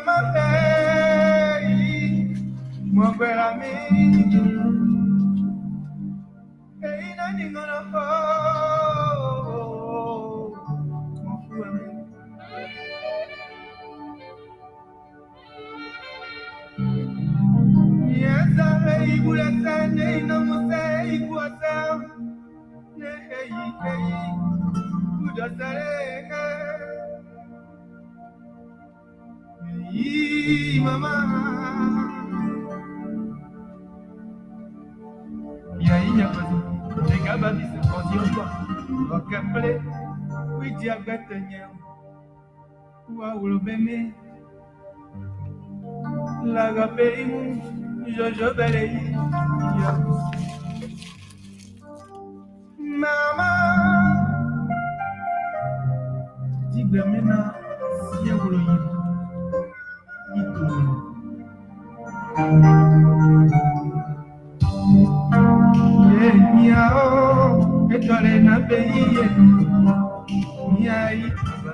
mama hey, mon bel ami, hey, nani gonna hold, mon fou ami. Yes, I hey, gula sa, hey, no mo sa, hey, gua sa, hey, hey, gula sa, hey, hey, mama. Yaïnya kozi, Ggaa babisa kozi okwa, okapele, wiji agbetenya, wa ulubeme, lagape imu, jojo beleyi, ya. Mama, digbemena, siya uloyi, ito. Miao, etole na peye, mia ituba,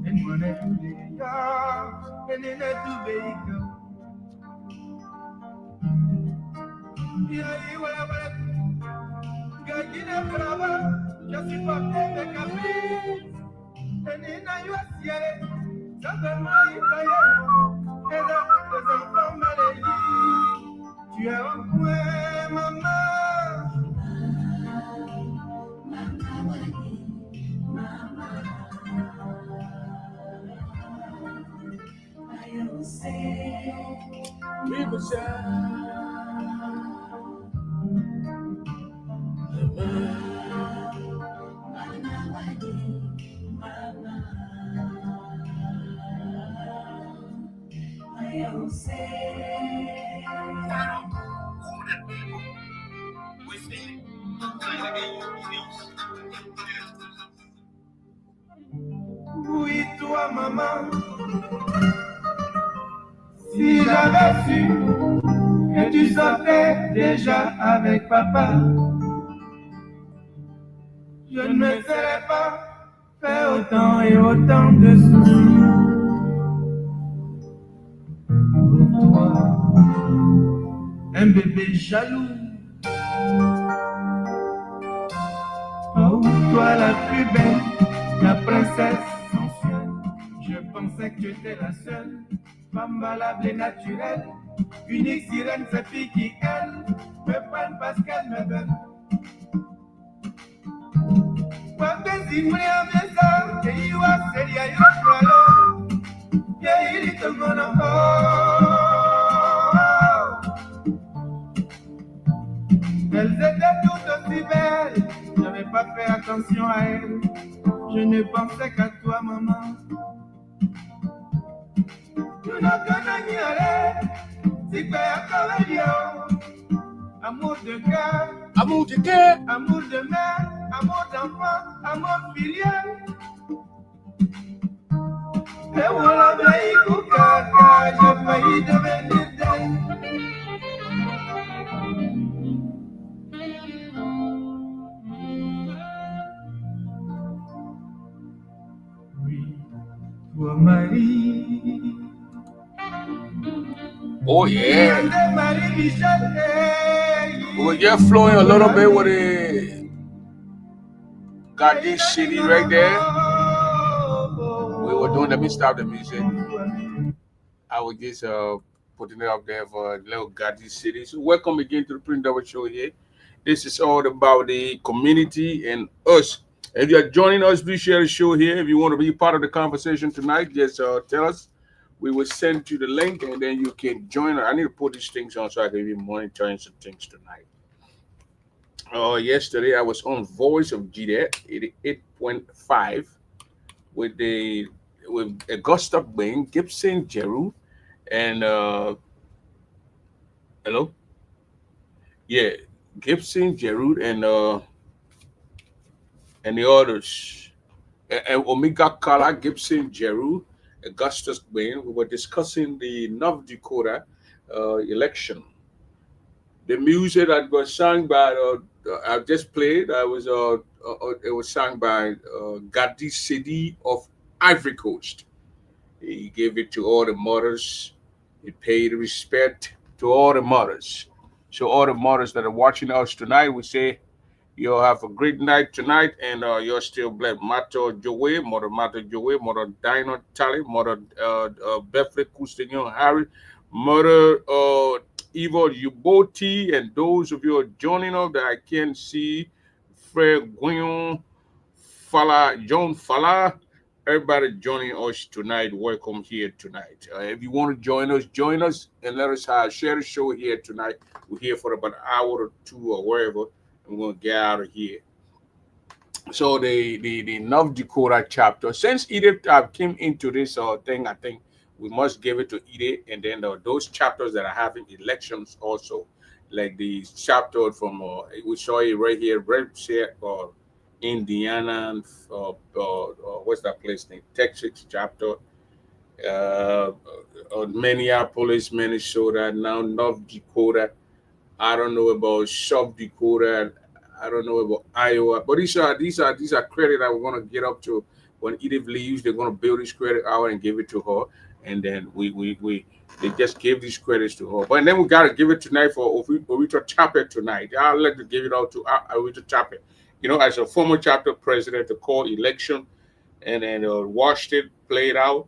enwane tubeya, enene tubeika. Mia iwala wala, gagina brava, je suis pas de café, enena yuasiere, sabe mai kaye, eda tes enfants maléis, tu es un point, maman. Oui, toi, maman, si j'avais su que tu sortais déjà avec papa, je ne me serais pas fait autant et autant de soucis. Pour toi, un bébé jaloux. Oh, toi la plus belle, la princesse sensuelle. Je pensais que tu étais la seule, femme valable et naturelle. Unique sirène, cette fille qui, elle, me prenne parce qu'elle me donne. Elles étaient toutes aussi belles, j'avais pas fait attention à elles. Je ne pensais qu'à toi, maman. Nous n'avons qu'un si tu as amour de cœur, amour de mère, amour d'enfant, amour filial. Et voilà, j'ai failli devenir dingue. Oui, toi, Marie. Oh yeah. We were just flowing a little bit with it. Got this CD right there. We were doing. Let me stop the music. I was just putting it up there for little Gatti City. So welcome again to the Print Double Show here. This is all about the community and us. If you're joining us, please share the show here. If you want to be part of the conversation tonight, just tell us. We will send you the link and then you can join. I need to put these things on so I can be monitoring some things tonight. Yesterday I was on Voice of Ggaa 88.5 with Augusta Bain, Gibson Jeru, and hello, yeah, Gibson Jeru and the others, and Omega Kala, Gibson Jeru, Augustus Bain. We were discussing the North Dakota election. The music that was sung by I just played. It was sung by Gatti City of Ivory Coast. He gave it to all the mothers. He paid respect to all the mothers. So all the mothers that are watching us tonight, we say you'll have a great night tonight, and you're still blessed. Mato Joey, Mother Mato Joey, Mother Dino Tally, Mother Bethlehem Cousinho Harry, Mother Eva Uboti, and those of you who are joining us that I can see, Fred Guillon, Fala, John Fala, everybody joining us tonight. Welcome here tonight. If you want to join us, and let us share the show here tonight. We're here for about an hour or two or wherever. I'm gonna get out of here. So the North Dakota chapter, since Edith came into this thing, I think we must give it to Edith, and then those chapters that are having elections also, like the chapter from we saw it right here, Red Share or Indiana, what's that place name? Texas chapter, uh, Minneapolis, Minnesota, now North Dakota. I don't know about South Dakota. I don't know about Iowa. But these are credit that we're gonna get up to when Edith leaves. They're gonna build this credit out and give it to her, and then we they just give these credits to her. But then we gotta give it tonight for Orita Chapel tonight. I'd like to give it out to Orita Chapel. As a former chapter president, to call election and then watched it, played out,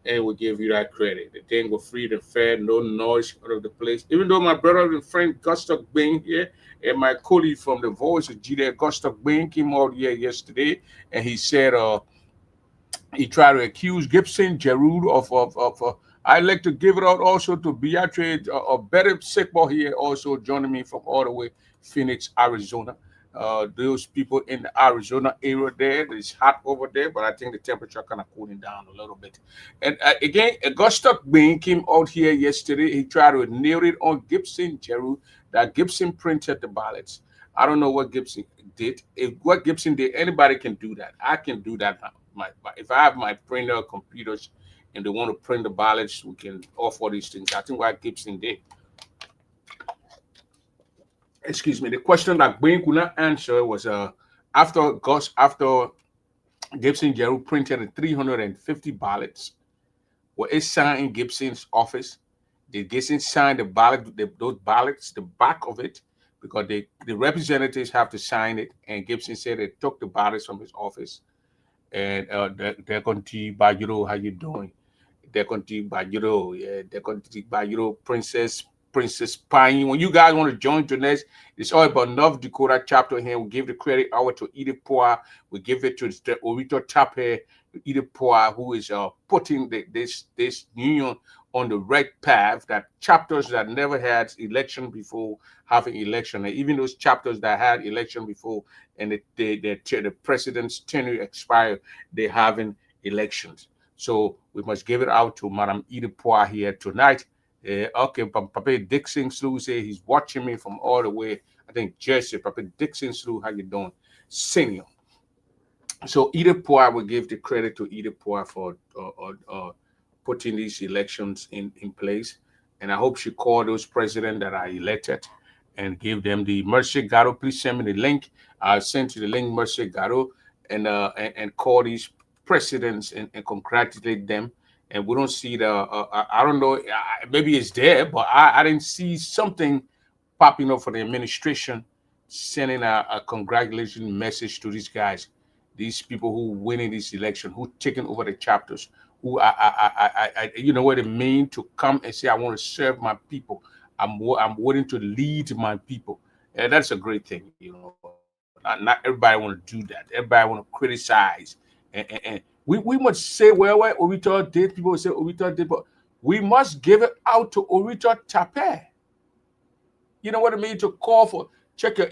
and will give you that credit. The thing was free and fair, no noise out of the place. Even though my brother and friend Gustav being here and my colleague from the Voice of G Gustav Bain came out here yesterday, and he said he tried to accuse Gibson Jerud of I'd like to give it out also to Beatrice Better Sickball here also joining me from all the way Phoenix, Arizona. Those people in the Arizona area there, it's hot over there, but I think the temperature kind of cooling down a little bit. And again, Augusta Bain came out here yesterday. He tried to nail it on Gibson Jerud that Gibson printed the ballots. I don't know what Gibson did. If what Gibson did, anybody can do that. I can do that now. If I have my printer computers and they want to print the ballots, we can offer these things. I think what Gibson did. Excuse me. The question that Bain could not answer was after Gibson Jerry printed the 350 ballots, were it signed in Gibson's office? Did Gibson sign the ballot, those ballots, the back of it? Because the representatives have to sign it, and Gibson said they took the ballots from his office, and they're going to by how you doing? They're going to by yeah, they're going to by Princess Pine. When you guys want to join tonight, it's all about North Dakota chapter here. We give the credit over to Edith Poir. We give it to the Orito chapter, Edith Poir, who is putting this union on the right path. That chapters that never had election before having election, and even those chapters that had election before and the president's tenure expired, they having elections. So we must give it out to Madam Edith Poir here tonight. Okay, Papa Dixon Slew say he's watching me from all the way, I think Jersey. Papa Dixon Slew, how you doing? Senior. So Edith Poir will give the credit to Edith Poir for putting these elections in place. And I hope she called those presidents that are elected and give them the Mercy Garo. Please send me the link. I'll send you the link, Mercy Garo, and call these presidents and congratulate them. And we don't see I don't know, maybe it's there, but I didn't see something popping up for the administration sending a congratulation message to these guys, these people who winning this election, who taking over the chapters, who you know what it means to come and say, I want to serve my people. I'm willing to lead my people. And that's a great thing, Not everybody want to do that. Everybody want to criticize. And we must say, well, Orita did. People will say Orita did, but we must give it out to Orita Tape. You know what I mean? To call for check your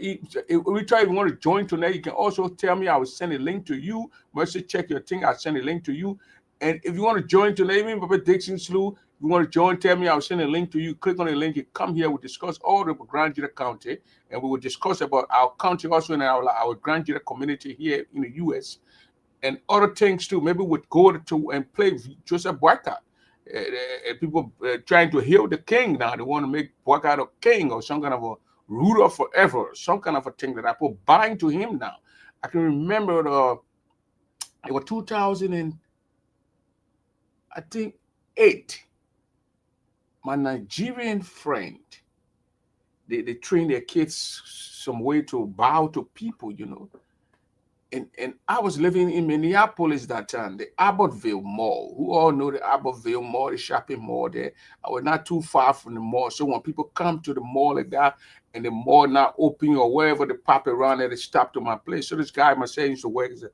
every time you want to join tonight, you can also tell me. I will send a link to you. Mercy, check your thing. I'll send a link to you. And if you want to join tonight, even Papa Dixon Slew, you want to join, tell me. I'll send a link to you. Click on the link. You come here. We'll discuss all the Grand Judah County, and we will discuss about our county also in our Grand Judah community here in the U.S. and other things too. Maybe we'd go to and play Joseph Boycott. People trying to heal the king now. They want to make Boycott a king or some kind of a ruler forever, some kind of a thing that I put bind to him now. I can remember it was 2000 and I think 8, my Nigerian friend, they train their kids some way to bow to people, you know. And I was living in Minneapolis that time, the Abbotsville Mall. Who all know the Abbotsville Mall, the shopping mall there? I was not too far from the mall. So when people come to the mall like that, and the mall not open or wherever they pop around there, they stop to my place. So this guy, my son, used to work as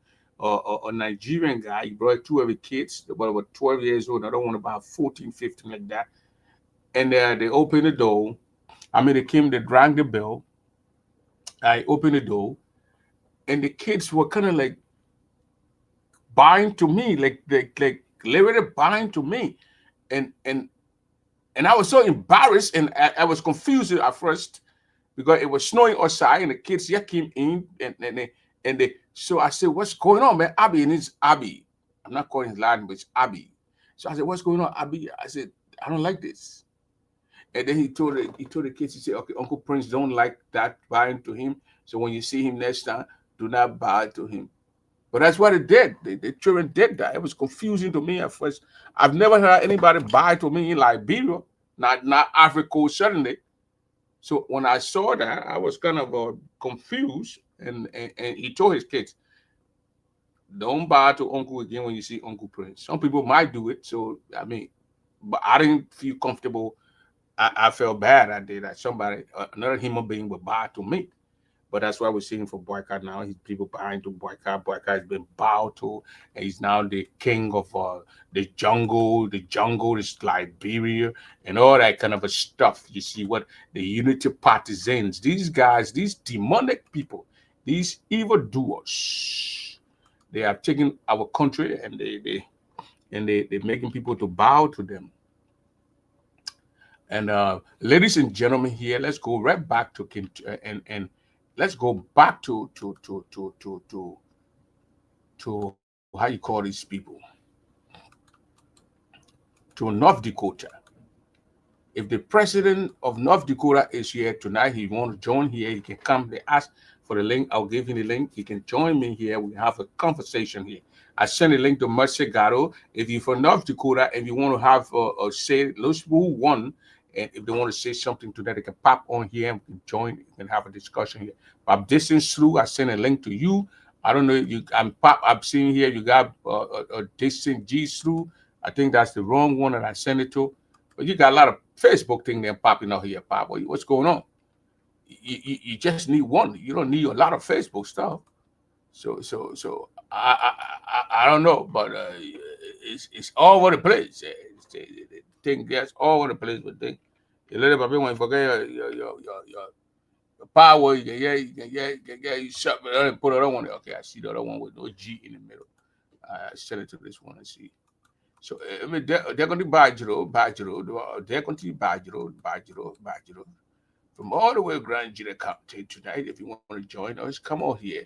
a Nigerian guy. He brought 2 of his kids, they were 12 years old. Another one about 14, 15, like that. And they opened the door. I mean, they came, they rang the bell. I opened the door, and the kids were kind of like buying to me, like literally buying to me, and and and I was so embarrassed, and I was confused at first because it was snowing outside, and the kids yeah came in, and they so I said, "What's going on, man?" Abby, and it's Abby. I'm not calling his last name, but it's Abby. So I said, "What's going on, Abby?" I said, "I don't like this." And then he told the kids, he said, "Okay, Uncle Prince don't like that buying to him. So when you see him next time, do not bow to him." But that's what it did. The children did that. It was confusing to me at first. I've never heard anybody buy to me in Liberia, not Africa, certainly. So when I saw that, I was kind of confused. And he told his kids, don't bow to Uncle again when you see Uncle Prince. Some people might do it. So, I mean, but I didn't feel comfortable. I felt bad. I did that. Somebody, another human being would bow to me. But that's why we're seeing for Boycott now. He's people buying to Boycott. Boycott has been bowed to, and he's now the king of the jungle. The jungle is Liberia and all that kind of a stuff. You see what the Unity partisans, these guys, these demonic people, these evildoers, they have taken our country and they're making people to bow to them. And ladies and gentlemen, here let's go right back to and let's go back to how you call these people, to North Dakota. If the president of North Dakota is here tonight, he want to join here, he can come. They ask for the link. I'll give him the link. He can join me here. We have a conversation here. I send a link to Mercy Gatto. If you're from North Dakota and you want to have a say, those who won, and if they want to say something to that, they can pop on here and we can join. We can have a discussion here. But distance through, I send a link to you. I don't know if you. I'm seeing here you got a distant G through. I think that's the wrong one that I sent it to. But you got a lot of Facebook thing there popping out here, Pop. What's going on? You just need one. You don't need a lot of Facebook stuff. So I don't know, but it's all over the place. The thing gets all over the place. But thing, you let it when you forget your power. You shut it and put it on there. Okay, I see the other one with no G in the middle. I send it to this one and see. So they're going to Bajiro, they're going to Bajiro. From all the way Grand Jira County tonight, if you want to join us, come on here.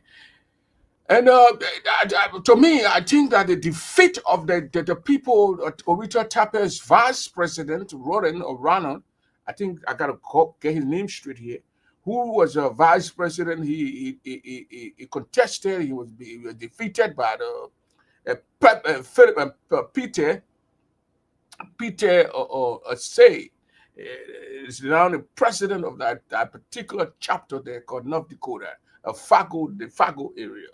And to me, I think that the defeat of the people, Orita Tape's vice president, Ronald, I think I got to get his name straight here, who was a vice president. He contested, he was defeated by Peter say is now the president of that particular chapter there called North Dakota, the Fargo area.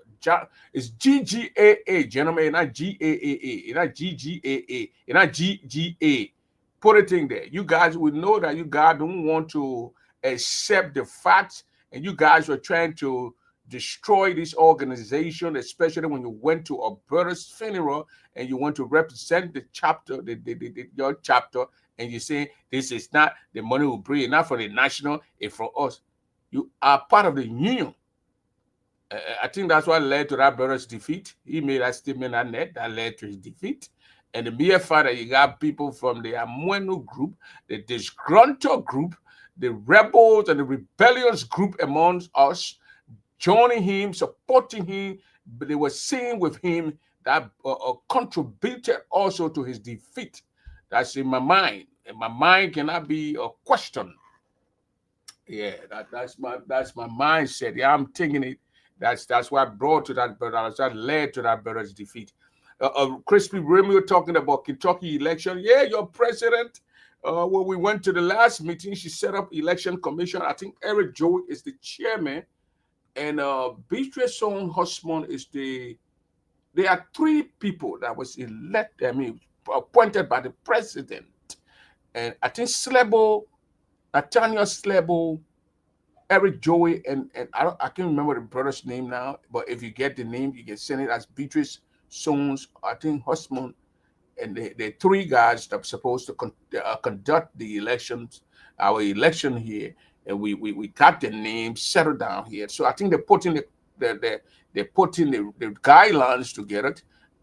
It's GGAA, gentlemen, not GAAA, not GGAA, not GGA. Put it in there. You guys would know that you guys don't want to accept the facts, and you guys were trying to destroy this organization, especially when you went to a brother's funeral and you want to represent the chapter, your chapter, and you say this is not the money we bring, not for the national, it's for us. You are part of the union. I think that's what led to that brother's defeat. He made that statement on net that led to his defeat. And the mere fact that you got people from the Amueno group, the disgruntled group, the rebels and the rebellious group amongst us, joining him, supporting him, but they were seeing with him that contributed also to his defeat. That's in my mind. And my mind cannot be a question. Yeah, that's my mindset. Yeah, I'm thinking it. That's what brought to that brother. That led to that brother's defeat. Crispy Romeo talking about Kentucky election. Yeah, your president. When we went to the last meeting, she set up election commission. I think Eric Joey is the chairman, and Beatrice Sohn Husman is the. There are three people that was elected. I mean, appointed by the president, and I think Slebo, Nathaniel Slebo, Eric Joey, and I can't remember the brother's name now. But if you get the name, you can send it as Beatrice Sohn. I think Husman, and the three guys that are supposed to conduct the elections, our election here, and we got the names settled down here. So I think they're putting they're putting the guidelines together,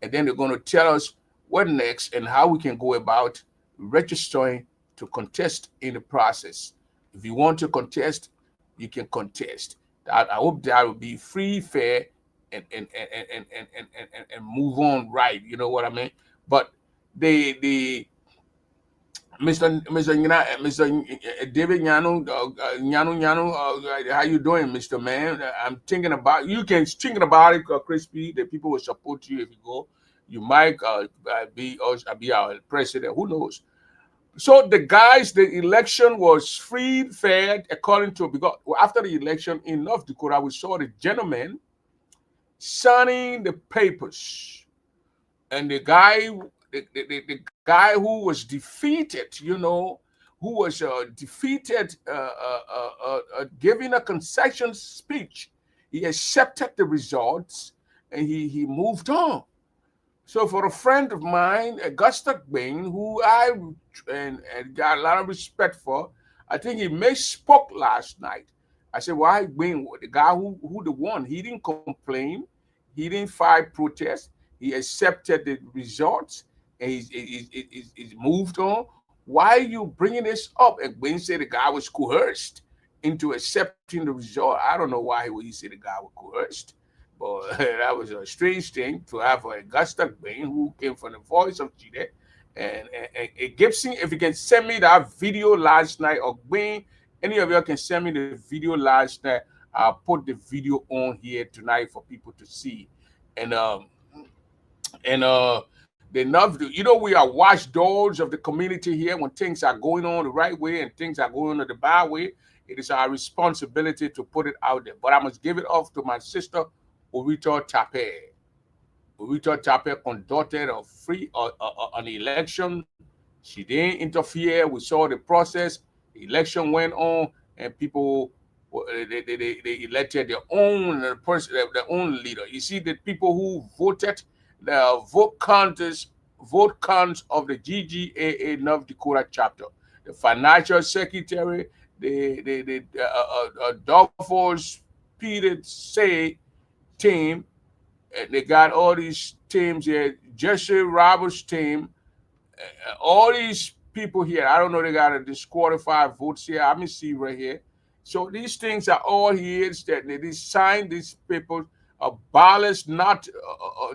and then they're going to tell us what next and how we can go about registering to contest in the process. If you want to contest, you can contest. I hope that will be free, fair, and move on right. You know what I mean? But the Mr. David Nyanu, how you doing, Mr. Man? I'm thinking about you. Can thinking about it, Crispy. The people will support you if you go. You might be our president. Who knows? So the guys, the election was free, fair, according to because after the election in North Dakota, we saw the gentleman signing the papers, and the guy who was defeated, who was defeated, giving a concession speech, he accepted the results and he moved on. So for a friend of mine, Augusta Bain, who I and got a lot of respect for, I think he spoke last night. I said, why Bain, the guy who the won, he didn't complain, he didn't file protest, he accepted the results, and he's moved on. Why are you bringing this up? And Bain said the guy was coerced into accepting the result. I don't know why he said the guy was coerced. But that was a strange thing to have a Augusta Bain who came from the voice of Chile. And Gibson, if you can send me that video last night, or Bain, any of you can send me the video last night. I'll put the video on here tonight for people to see. And they love we are watchdogs of the community here. When things are going on the right way and things are going on the bad way, it is our responsibility to put it out there. But I must give it off to my sister Orito Tape. Orito Tape conducted a free an election. She didn't interfere. We saw the process. The election went on, and people they elected their own person, their own leader. You see, the people who voted, the vote counts of the GGAA North Dakota chapter, the financial secretary, the Duffers Peter Say team. They got all these teams here. Jesse Roberts' team. All these people here. I don't know. They got a disqualified votes here. Let me see right here. So these things are all here. That they signed these people. Ballots, not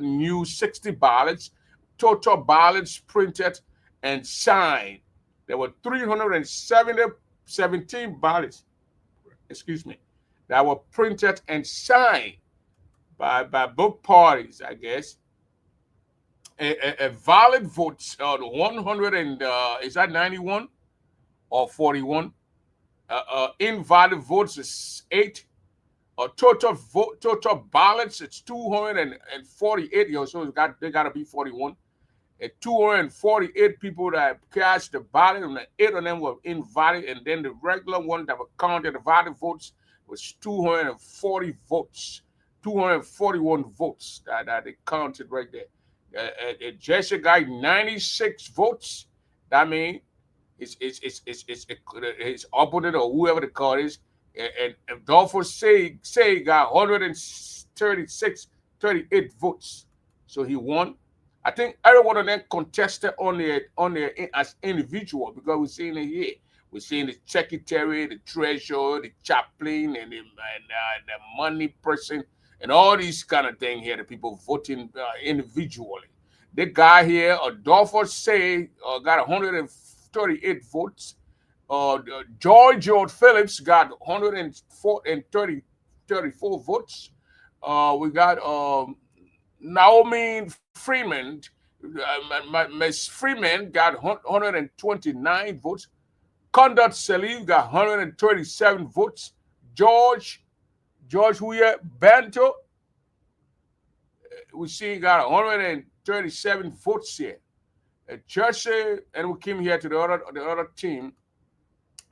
new 60 ballots. Total ballots printed and signed. There were 317 ballots. Excuse me. That were printed and signed by both parties, I guess. A valid vote on 100 and is that 91 or 41? Invalid votes is 8. Total ballots it's 248. So they got to be 41. And 248 people that cast the ballot, and 8 of them were invalid, and then the regular one that were counted the valid votes was 240 votes. 241 votes that they counted right there. Jesse got 96 votes. That means his opponent or whoever the card is, and Dolphus say got 38 votes. So he won. I think every one of them contested on their as individual, because we're seeing it here. We're seeing the secretary, the treasurer, the chaplain, and the money person, and all these kind of things here. The people voting individually. The guy here, Adolfo Say, got 138 votes. George Phillips got 134 votes. We got Naomi Freeman, Miss Freeman got 129 votes. Conduct Salif got 137 votes. George Huye Bento, we see got 137 votes here. Jersey, and we came here to the other team.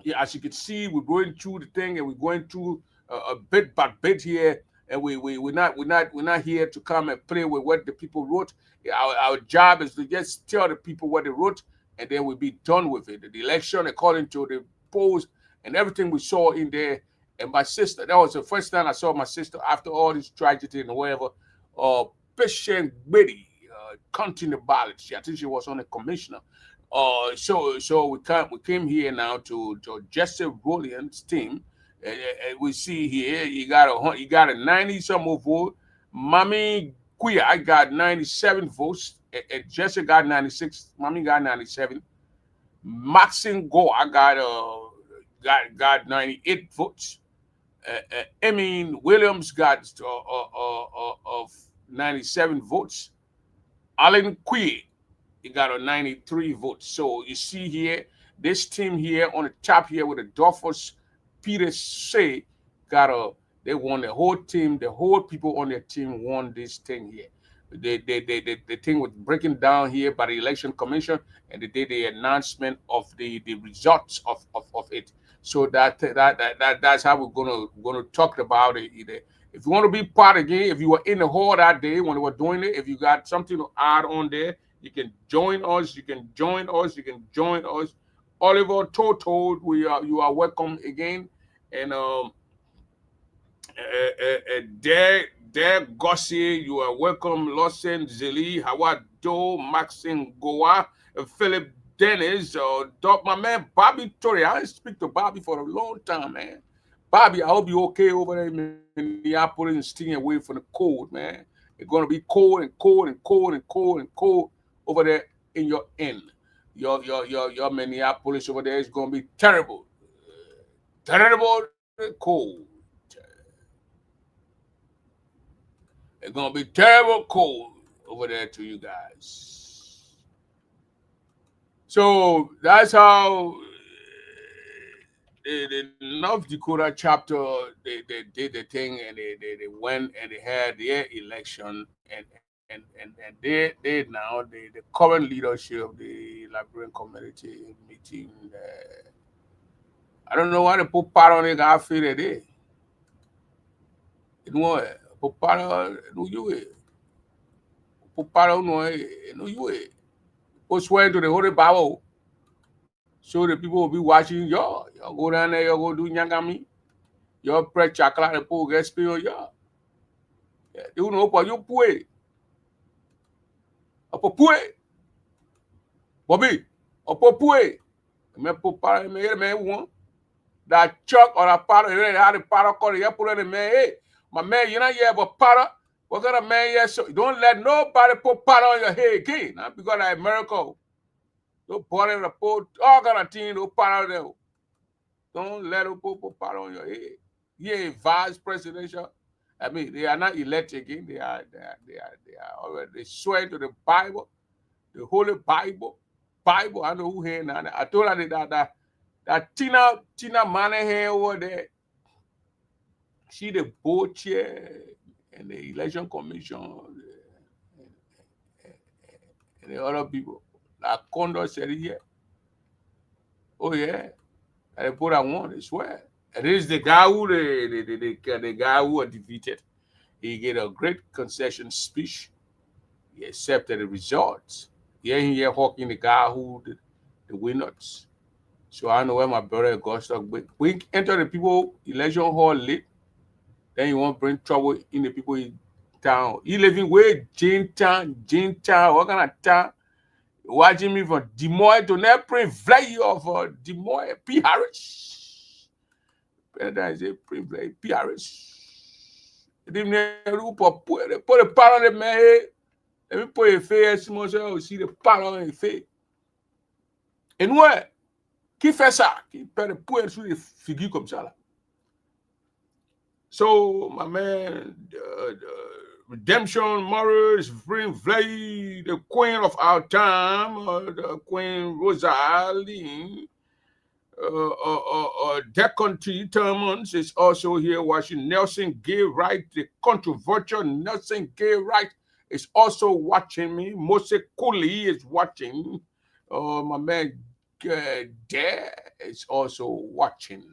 Yeah, as you can see, we're going through the thing, and we're going through a bit by bit here, and we're not here to come and play with what the people wrote. Our job is to just tell the people what they wrote, and then we'll be done with it. The election, according to the polls and everything we saw in there. And my sister, that was the first time I saw my sister after all this tragedy and whatever. Patient Biddy, counting the ballots. I think she was on the commissioner. So we came here now to Jesse Rowland's team. We see here he got a 90 some vote. Mommy Queer, I got 97 votes. And Jesse got 96. Mommy got 97. Maxine Ggaa got 98 votes. Emmy Williams got of 97 votes. Alan Queer, he got a 93 votes. So you see here, this team here on the top here with the Dolphins, Peter Say, they won the whole team. The whole people on their team won this thing here. The thing was breaking down here by the election commission, and they did the announcement of the results of it. So that's how we're gonna talk about it. If you want to be part again, if you were in the hall that day when we were doing it, if you got something to add on there, you can join us. You can join us. Oliver Toto, you are welcome again, and Dare Gossi, you are welcome. Lawson Zeli, Howard Doe, Maxine Goa, Philip Dennis, my man Bobby Torrey. I didn't speak to Bobby for a long time, man. Bobby, I hope you're okay over there in Minneapolis and staying away from the cold, man. It's gonna be cold over there in your end. Your Minneapolis over there is gonna be terrible. Terrible cold. It's gonna be terrible cold over there to you guys. So that's how the North Dakota chapter they did the thing, and they went and they had their election, and they now the current leadership of the Liberian community meeting. I don't know why they put part on it. I feel that day. You know, put part on you. Put part on you. Put swear to the Holy Bible. So the people will be watching y'all. Y'all go down there, y'all go do nyangami. Y'all press chocolate and pull get spill y'all. You know what you put. Up put. Bobby. Up put. Me put part me one. That chuck or a part of it had a part of you put in man. Hey, my man, you're not here but part. What kind of man here? So don't let nobody put part on your head again. Not because of America. Don't put in the put all kind of things, don't part of them. Don't let them put part on your head. Yeah, vice presidential. I mean, they are not elected again. They are already. They swear to the Bible, the Holy Bible. Bible. I know who here now. I told her that Tina Manahan over there. She the board chair and the election commission and the other people. Like Condor said it here. Oh yeah. And they put that one, I swear. And this is the guy who the guy who was defeated. He gave a great concession speech. He accepted the results. He hawking the guy who the winners. So I know where my brother got stuck. But we enter the people election hall late. Then you won't bring trouble in the people in town. You living where Jamestown, what kind of town? Watching me from Des Moines to Nepal, fly of Des Moines, P. Harris. That is a privilege, P. Harris. They put a part on the man. Let me put a face, so see the part on the face. And ouais, qui fait ça? Qui peut le point sur les figures comme ça là? So my man, Redemption, Morris, Spring Vlay, the queen of our time, the Queen Rosalie, Decon T. Termons is also here watching. Nelson Gay Wright, the controversial Nelson Gay Wright is also watching me. Mose Cooley is watching. My man Dare is also watching.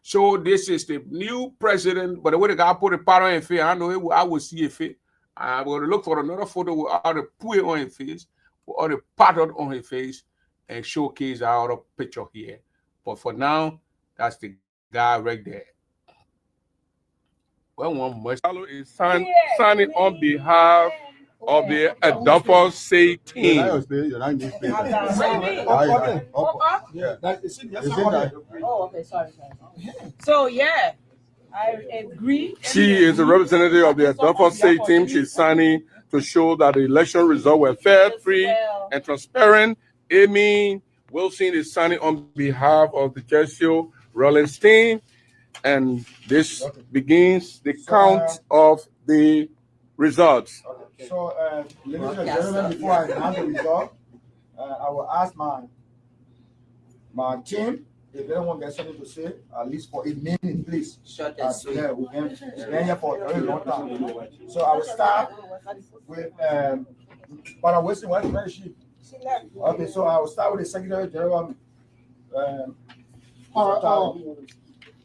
So this is the new president, but the way the guy put the powder in face, I know I will see a face. I'm going to look for another photo with all the put on his face, with all the powder on his face, and showcase our other picture here. But for now, that's the guy right there. Well, one must is signing on behalf of the Adolfo Say team. Oh, okay, sorry. So yeah, I agree. She is a representative of the Adolfo Say team. She's signing to show that the election results were fair, free, and transparent. Amy Wilson is signing on behalf of the Jessio Rollenstein, and this begins the count of the results. Okay. So, ladies and gentlemen, before I announce the result, I will ask my team if anyone gets something to say, at least for a minute, please. Short and sweet. Yeah, we've been here for a very long time. So I will start with Madam Wilson. Where is she? Okay, so I will start with the Secretary General.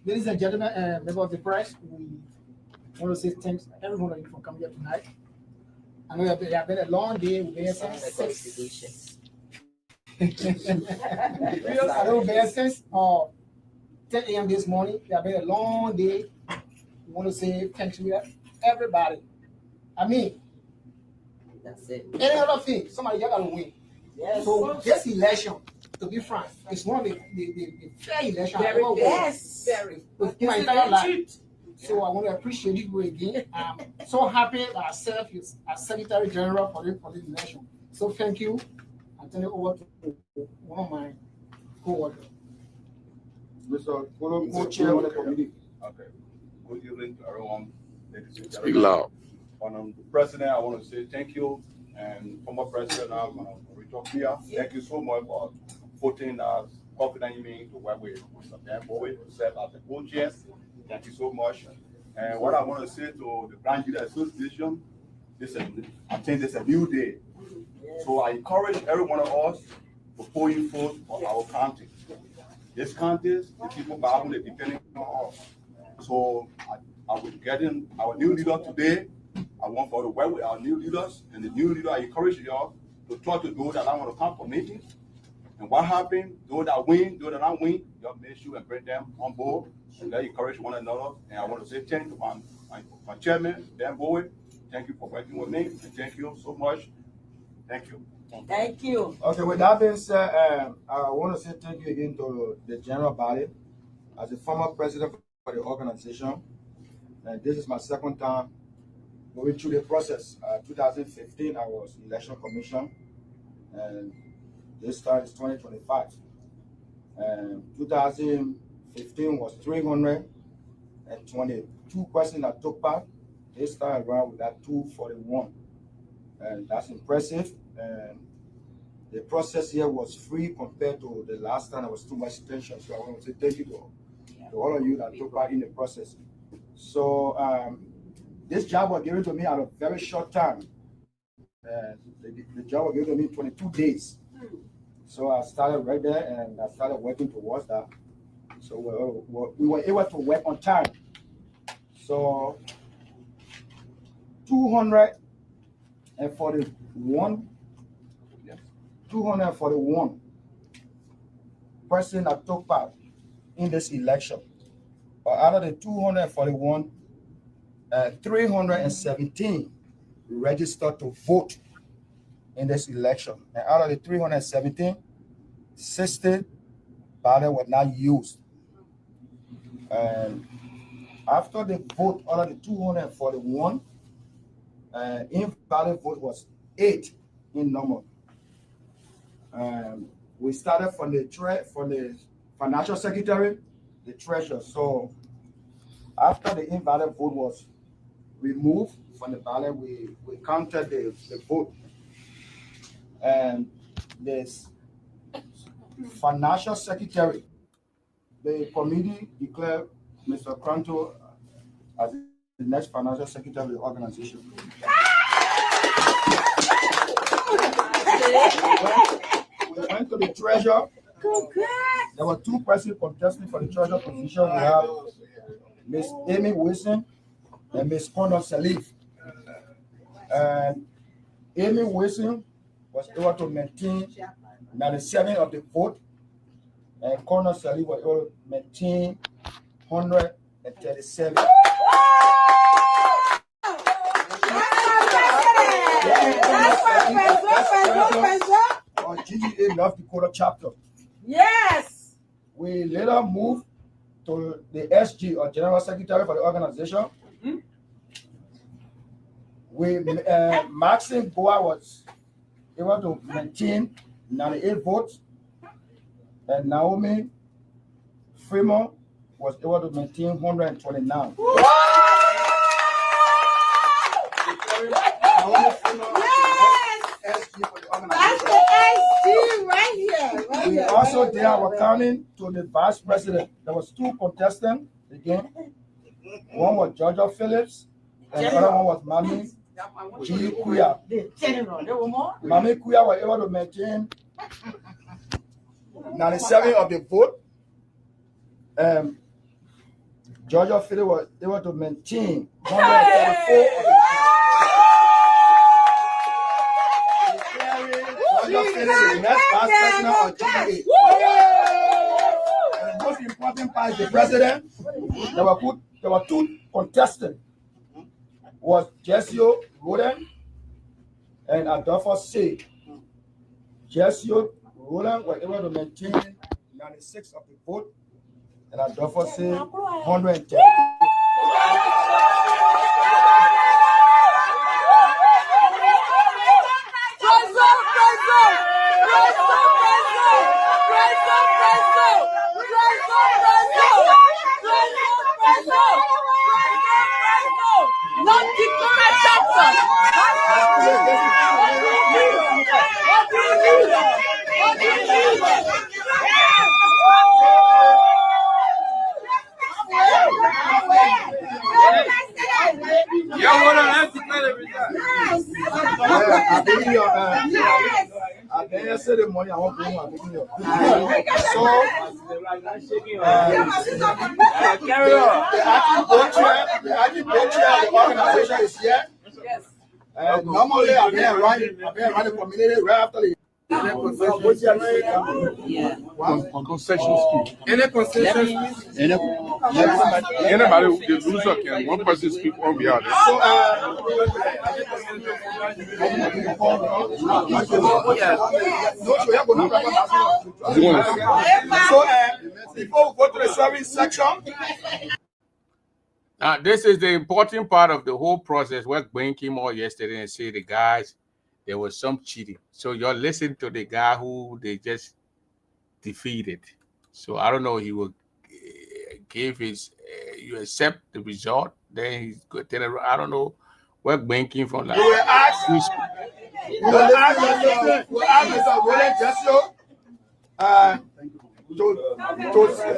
Ladies and gentlemen, members of the press, we want to say thanks to every one of you for coming here tonight. I know it has been a long day. We've been here since 6. I know we've been here since 10 a.m. this morning. It has been a long day. We want to say thanks to everybody. I mean, That's it. any other thing, somebody just got to win. Yes. So this election, to be frank, it's one of the fair election I've ever won with my entire life. So I want to appreciate you again. I'm so happy that I served you as Secretary General for this election. So thank you. I'll turn it over to one of my co-workers. Mr. Co-chair of the committee. Okay. Good evening to everyone. Speak loud. The president, I want to say thank you, and former president, Ggaa, thank you so much for putting confidence in me to work with Mr. Dan Bowie to serve as the co-chair. Thank you so much. And what I want to say to the Grand Jury Association, I think this is a new day. So I encourage every one of us to pull in vote for our county. This county, the people back home, they're depending on us. So I will get in our new leader today. I want for to work with our new leaders, and the new leader, I encourage y'all to talk to those that don't want to come for meetings. And what happened, those that win, those that don't win, y'all make sure and bring them on board, and they encourage one another. And I want to say thank you to my chairman, Dan Bowie. Thank you for working with me, and thank you so much. Thank you. Thank you. Okay, with that being said, I want to say thank you again to the general body. As a former president for the organization, and this is my second time going through the process. 2015, I was election commission, and this time is 2025. And 2015 was 322 questions that took part. This time around, we got 241, and that's impressive. And the process here was free compared to the last time. There was too much tension. So I want to say thank you to all of you that took part in the process. So this job was given to me at a very short time. The job was given to me 22 days. So I started right there, and I started working towards that. So we were able to work on time. So 241 person that took part in this election. But out of the 241, 317 registered to vote in this election. And out of the 317, 60 ballots were not used. And after the vote, out of the 241, invalid vote was 8 in number. We started from the financial secretary, the treasurer. So after the invalid vote was removed from the ballot. We counted the vote. And this financial secretary, the committee declared Mr. Cranto as the next financial secretary of the organization. We went to the treasurer. There were two persons contesting for the treasurer position. We have Miss Amy Wilson and Miss Connor Salif. And Amy Wilson was able to maintain 97 of the vote, and Connor Salif was able to maintain 137. Or GGA North Dakota chapter. Yes. We later moved to the SG, or General Secretary for the organization. Maxine Ggaa was able to maintain 98 votes, and Naomi Fremont was able to maintain 129. That's the SG right here. We also did our counting to the vice president. There was two contestants again. One was Georgia Phillips, and the other one was Mami G. Kuya. Mami Kuya was able to maintain 97 of the vote. Georgia Phillips was able to maintain 134 of the vote. Georgia Phillips is the next vice president of GDA. And the most important part is the president. There were two contestants. Was Jessio Roland and Adolfo C. Jessio Roland was able to maintain 96 of the vote, and Adolfo C. 110. I've been yesterday the money I want to bring. So, the acting co-chair of the organization is here. Normally, I've been running the community right after the Concession speech. Any concession? Anybody, the loser can, one person speak on behalf. So, before we go to the service section. Now, this is the important part of the whole process. Where Gwen came out yesterday and said the guys, there was some cheating. So you're listening to the guy who they just defeated. So I don't know, he will give his, you accept the result, then he's going to tell, I don't know where Gwen came from. Like, We'll ask Mr. Roland Jessio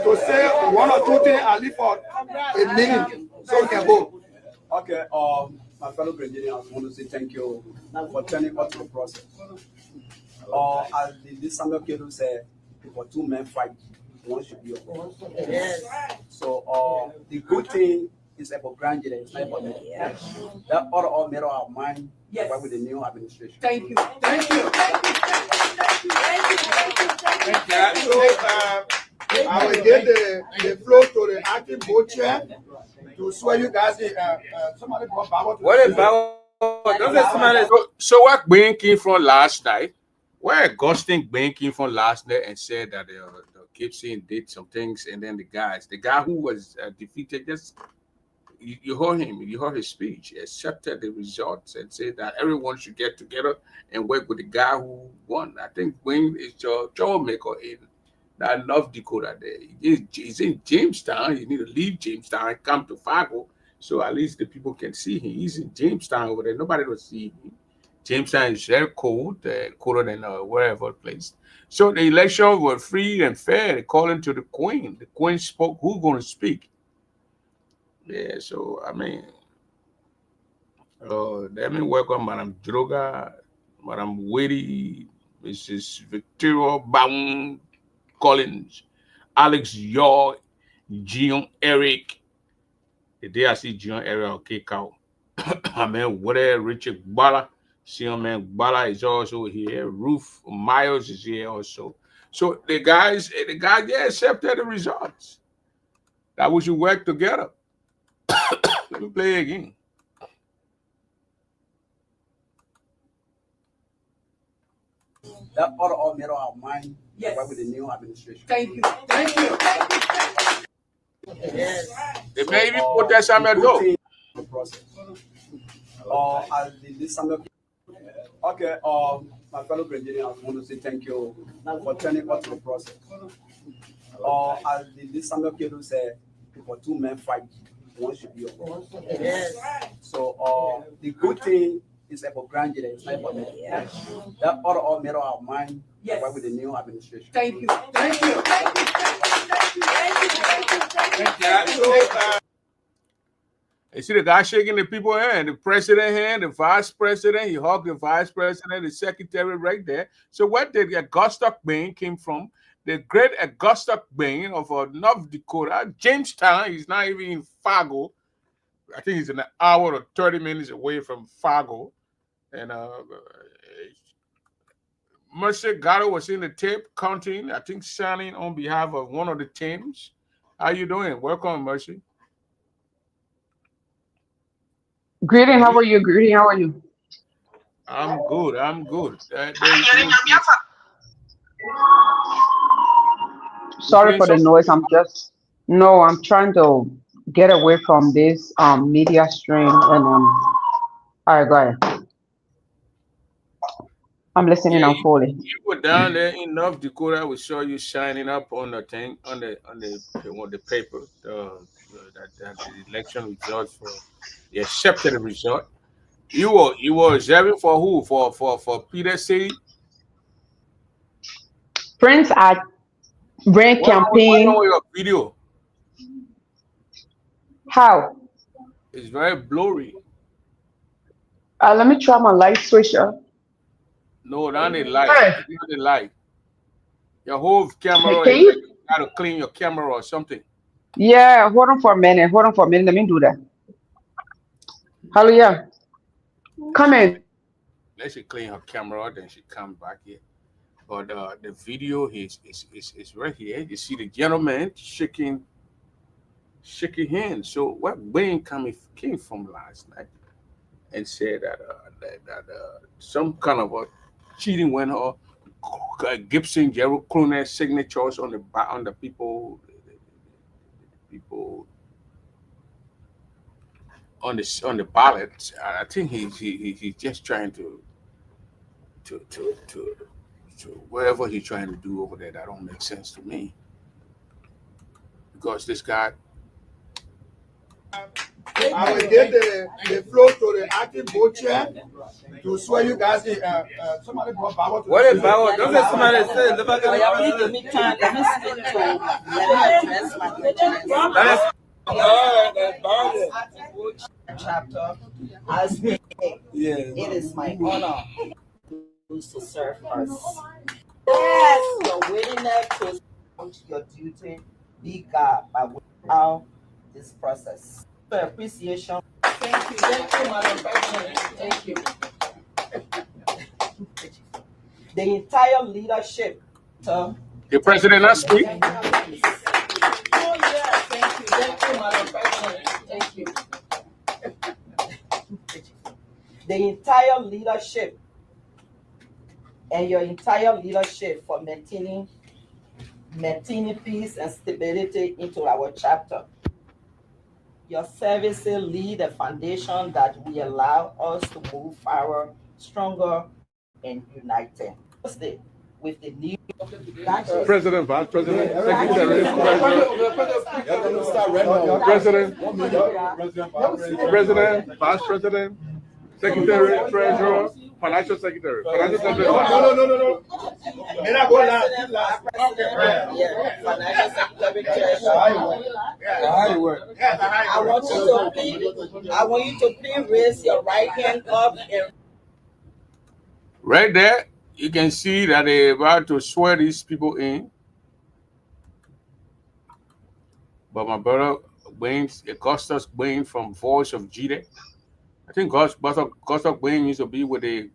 to say one or two things at least for a minute so we can go. Okay, my fellow Grenadians, I want to say thank you for turning out to the process. As this Samuel Kedo said, for two men fight, one should be a boss. Yes. So the good thing is about Grenada, it's not about me. That all made our mind work with the new administration. Thank you. Thank you. So I will give the floor to the acting co-chair to swear you guys in. Somebody brought Bible to What is Bible? so where Gwen came from last night, where Augustine Gwen came from last night and said that the Gibson did some things, and then the guy who was defeated, just you heard him, you heard his speech, he accepted the results and said that everyone should get together and work with the guy who won. I think Gwen is your troublemaker in North Dakota. There, he's in Jamestown. You need to leave Jamestown and come to Fargo So at least the people can see him. He's in Jamestown over there. Nobody will see him. Jamestown is very cold, colder than wherever place. So the election were free and fair, according to the Queen. The Queen spoke. Who's going to speak? Yeah. So I mean, let me welcome Madam Droga, Madam Witty, Mrs. Victoria Baum Collins, Alex Yaw, Jion Eric. The day I see Jion Eric, I'll kick out. I mean, whatever Richard Bala. Man Bala is also here. Ruth Miles is here also. So the guys, yeah, accepted the results. That we should work together. Let me play again. That ought to all made our mind work with the new administration. Thank you. Thank you. Yes. They may even put that somewhere though. The process. As the Samuel. Okay, my fellow Brazilians, I want to say thank you for turning out to the process. As the Samuel Kedu said, for two men fight, one should be over. Yes. So the good thing is about grandeur, it's not about me. That ought to all made our mind work with the new administration. Thank you. Thank you. Thank you. Thank you. You see the guy shaking the people's hand, the president hand, the vice president, he hugged the vice president, the secretary right there. So where did Augusta Bain came from? The great Augusta Bain of North Dakota, Jamestown, he's not even in Fargo. I think he's an hour or 30 minutes away from Fargo. And Mercer Gatto was in the tape counting, I think signing on behalf of one of the teams. How you doing? Welcome, Mercy. Greeting, how are you? Greeting, how are you? I'm good. I'm good. Sorry for the noise. I'm trying to get away from this media stream and all right, go ahead. I'm listening Yeah, and fully. you were down there in North Dakota. We saw you signing up on the thing on the paper. That the election results for the accepted result. You were observing for who? For Peter City. Prince, I ran What's going on campaign. with your video? How? It's very blurry. Let me try my light switcher. No, not the light. Hey, It's not the light. Your whole camera can is like you? you gotta clean your camera or something. Yeah, hold on for a minute. Hold on for a minute. Let me do that. Hallelujah. Come She in. might let she clean her camera, then she comes back here. But the video is right here. You see the gentleman shaking hands. So what Wayne came from last night and said that some kind of a cheating went on. Gibson Gerald Clooney signatures on the people on the ballot. I think he's just trying to to to to whatever he's trying to do over there. That don't make sense to me because this guy. I will give the floor to the acting board chair to swear you guys in. Somebody brought power to What the is power? Don't let somebody say, look at Let me speak to, let me address my questions. Chapter, as we it is my honor to serve us. Yes, your willingness to support your duty, be God, by without this process. The appreciation. Thank you, Madam President. Thank you. The entire leadership. The president not speak. Oh yeah, thank you, Madam President. Thank you. The entire leadership and your entire leadership for maintaining peace and stability into our chapter. Your services lead a foundation that will allow us to move forward stronger and united. Thursday, with the new President, Vice President, Secretary, President, President, Vice President, Secretary, Treasurer, Financial Secretary, Financial Secretary. No. Financial Secretary, Treasurer. I want you to please raise your right hand up and Right there, you can see that they're about to swear these people in. But my brother Wayne's Augustus Wayne from Voice of Jide. I think Augustus Wayne used to be with the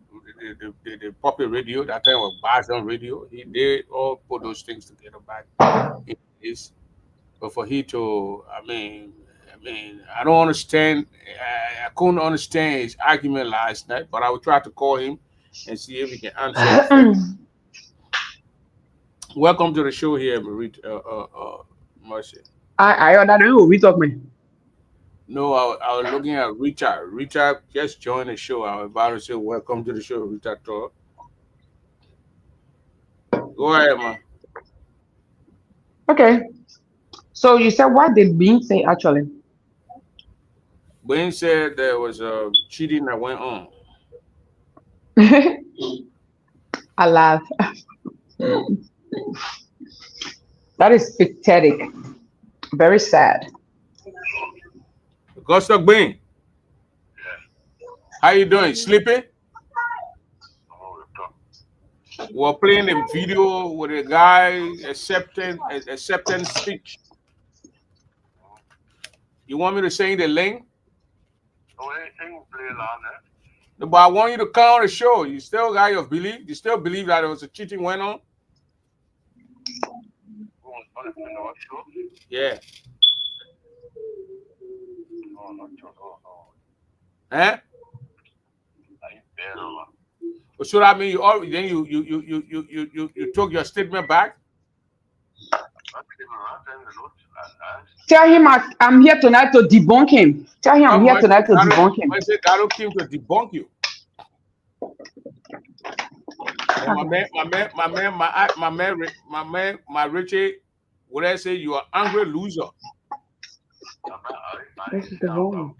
popular radio. That time was Boston Radio. They all put those things together back in this. But for he to, I mean, I don't understand. I couldn't understand his argument last night. But I will try to call him and see if he can answer. Welcome to the show here, Mercy. I don't know. We talk, man. No, I was looking at Richard. Richard just joined the show. I was about to say, welcome to the show, Richard Tor. Go ahead, man. Okay. So you said what did Bean say actually? Bean said there was a cheating that went on. I laugh. That is pathetic. Very sad. Gustav Bean. How you doing? Sleeping? We're playing the video with a guy accepting speech. You want me to send the link? No, but I want you to come on the show. You still got your belief? You still believe that there was a cheating went on? Yeah. Eh? So that mean you took your statement back? Tell him I'm here tonight to debunk him. Tell him I'm here tonight to debunk him. I said God came to debunk you. My Richie, would I say you are angry loser? This is the home.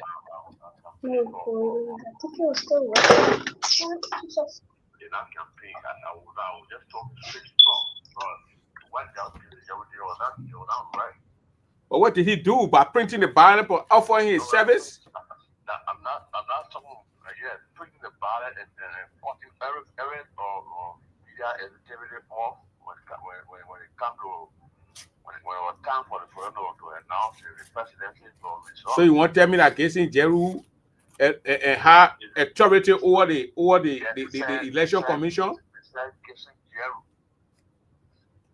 But what did he do by printing the ballot for offering his service? I'm not talking printing the ballot and putting every media activity off when it comes to when it was time for the referendum to announce the presidency result. So you want to tell me that Casey Jeru had authority over the election commission?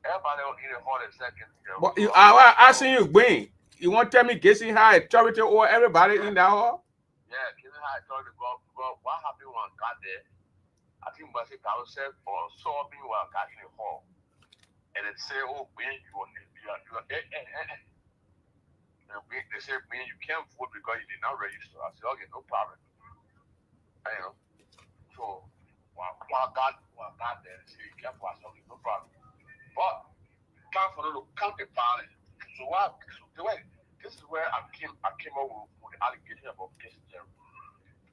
Everybody in the hall is second. But I'm asking you, Gwen, you want to tell me Casey had authority over everybody in that hall? Yeah, Casey had authority. But what happened when I got there? I think Mercy Carol said or saw me when I got in the hall. And it said, oh, Gwen, they said, man, you can't vote because you did not register. I said, okay, no problem. You know, so when I got there, they said, you can't vote. I said, okay, no problem. But time for them to count the ballot. So this is where I came up with the allegation about Casey Jeru.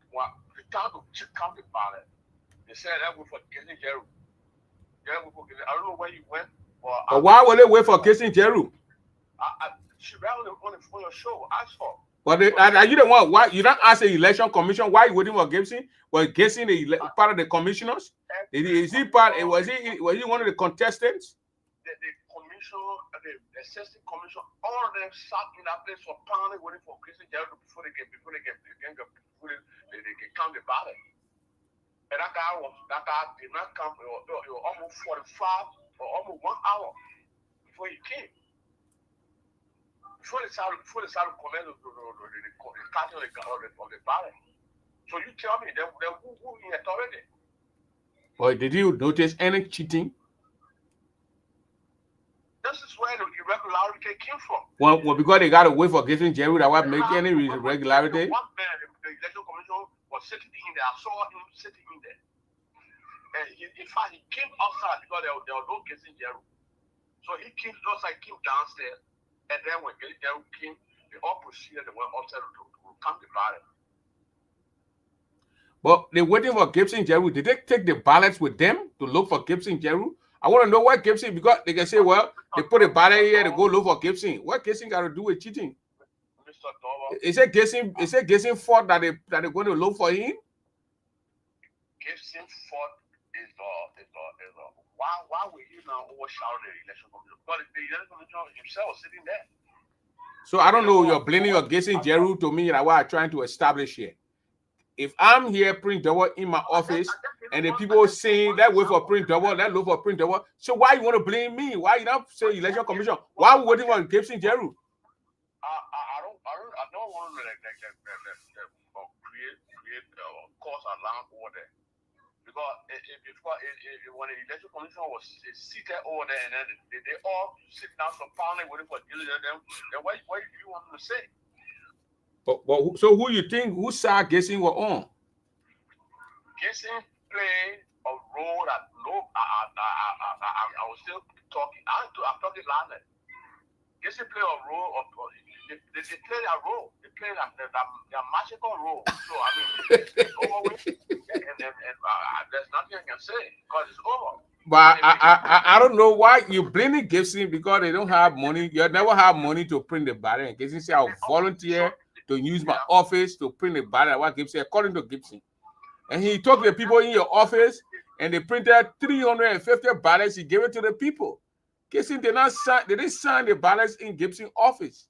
When the time to count the ballot, they said that was for Casey Jeru. I don't know where you went. But why would they wait for Casey Jeru? She ran on your show. I saw. But you don't want why you don't ask the election commission why you waiting for Gibson? Was Gibson part of the commissioners? Is he part? Was he one of the contestants? The commission, the assistant commission, all of them sat in that place for pounding waiting for Casey Jeru before they can count the ballot. And that guy did not come. It was almost 45 or almost 1 hour before he came. Before they started commenting the counting of the ballot. So you tell me that who he authority? Boy, did you notice any cheating? This is where the irregularity came from. Well, because they got to wait for Casey Jeru that would make any irregularity. One man, the election commission was sitting in there. I saw him sitting in there. And in fact, he came outside because there was no Gibson Jerry. So he came downstairs, and then when Jerry came, they all proceeded and went upstairs to count the ballot. But they're waiting for Gibson Jeru. Did they take the ballots with them to look for Gibson Jeru? I want to know why Gibson, because they can say, well, they put a ballot here to go look for Gibson. What Gibson got to do with cheating? Mr. Dover, Is it Gibson fault that they're going to look for him? Gibson fought is why were you now overshadowing the election commission? Because the election commission himself was sitting there. So I don't know. You're blaming your Gibson Jeru to me. Like what I'm trying to establish here. If I'm here, Prince Double in my office, and the people saying that wait for Prince Double, that look for Prince Double, so why you want to blame me? Why you not say election commission? Why are we waiting for Gibson Jeru? I don't want to create cause alarm over there. Because when the election commission was seated over there, and then they all sit down some pounding waiting for Gibson, then what do you want them to say? But so who you think, whose side Gibson were on? Gibson played a role that I was still talking. I'm talking last night. Gibson played a role of they played a role. They played their magical role. So I mean, it's over with, and there's nothing I can say because it's over. But I don't know why you blaming Gibson because they don't have money. You never have money to print the ballot. And Gibson say I'll volunteer to use my office to print the ballot. What Gibson, according to Gibson, and he talked to the people in your office, and they printed 350 ballots. He gave it to the people. Gibson did not sign. They didn't sign the ballots in Gibson's office.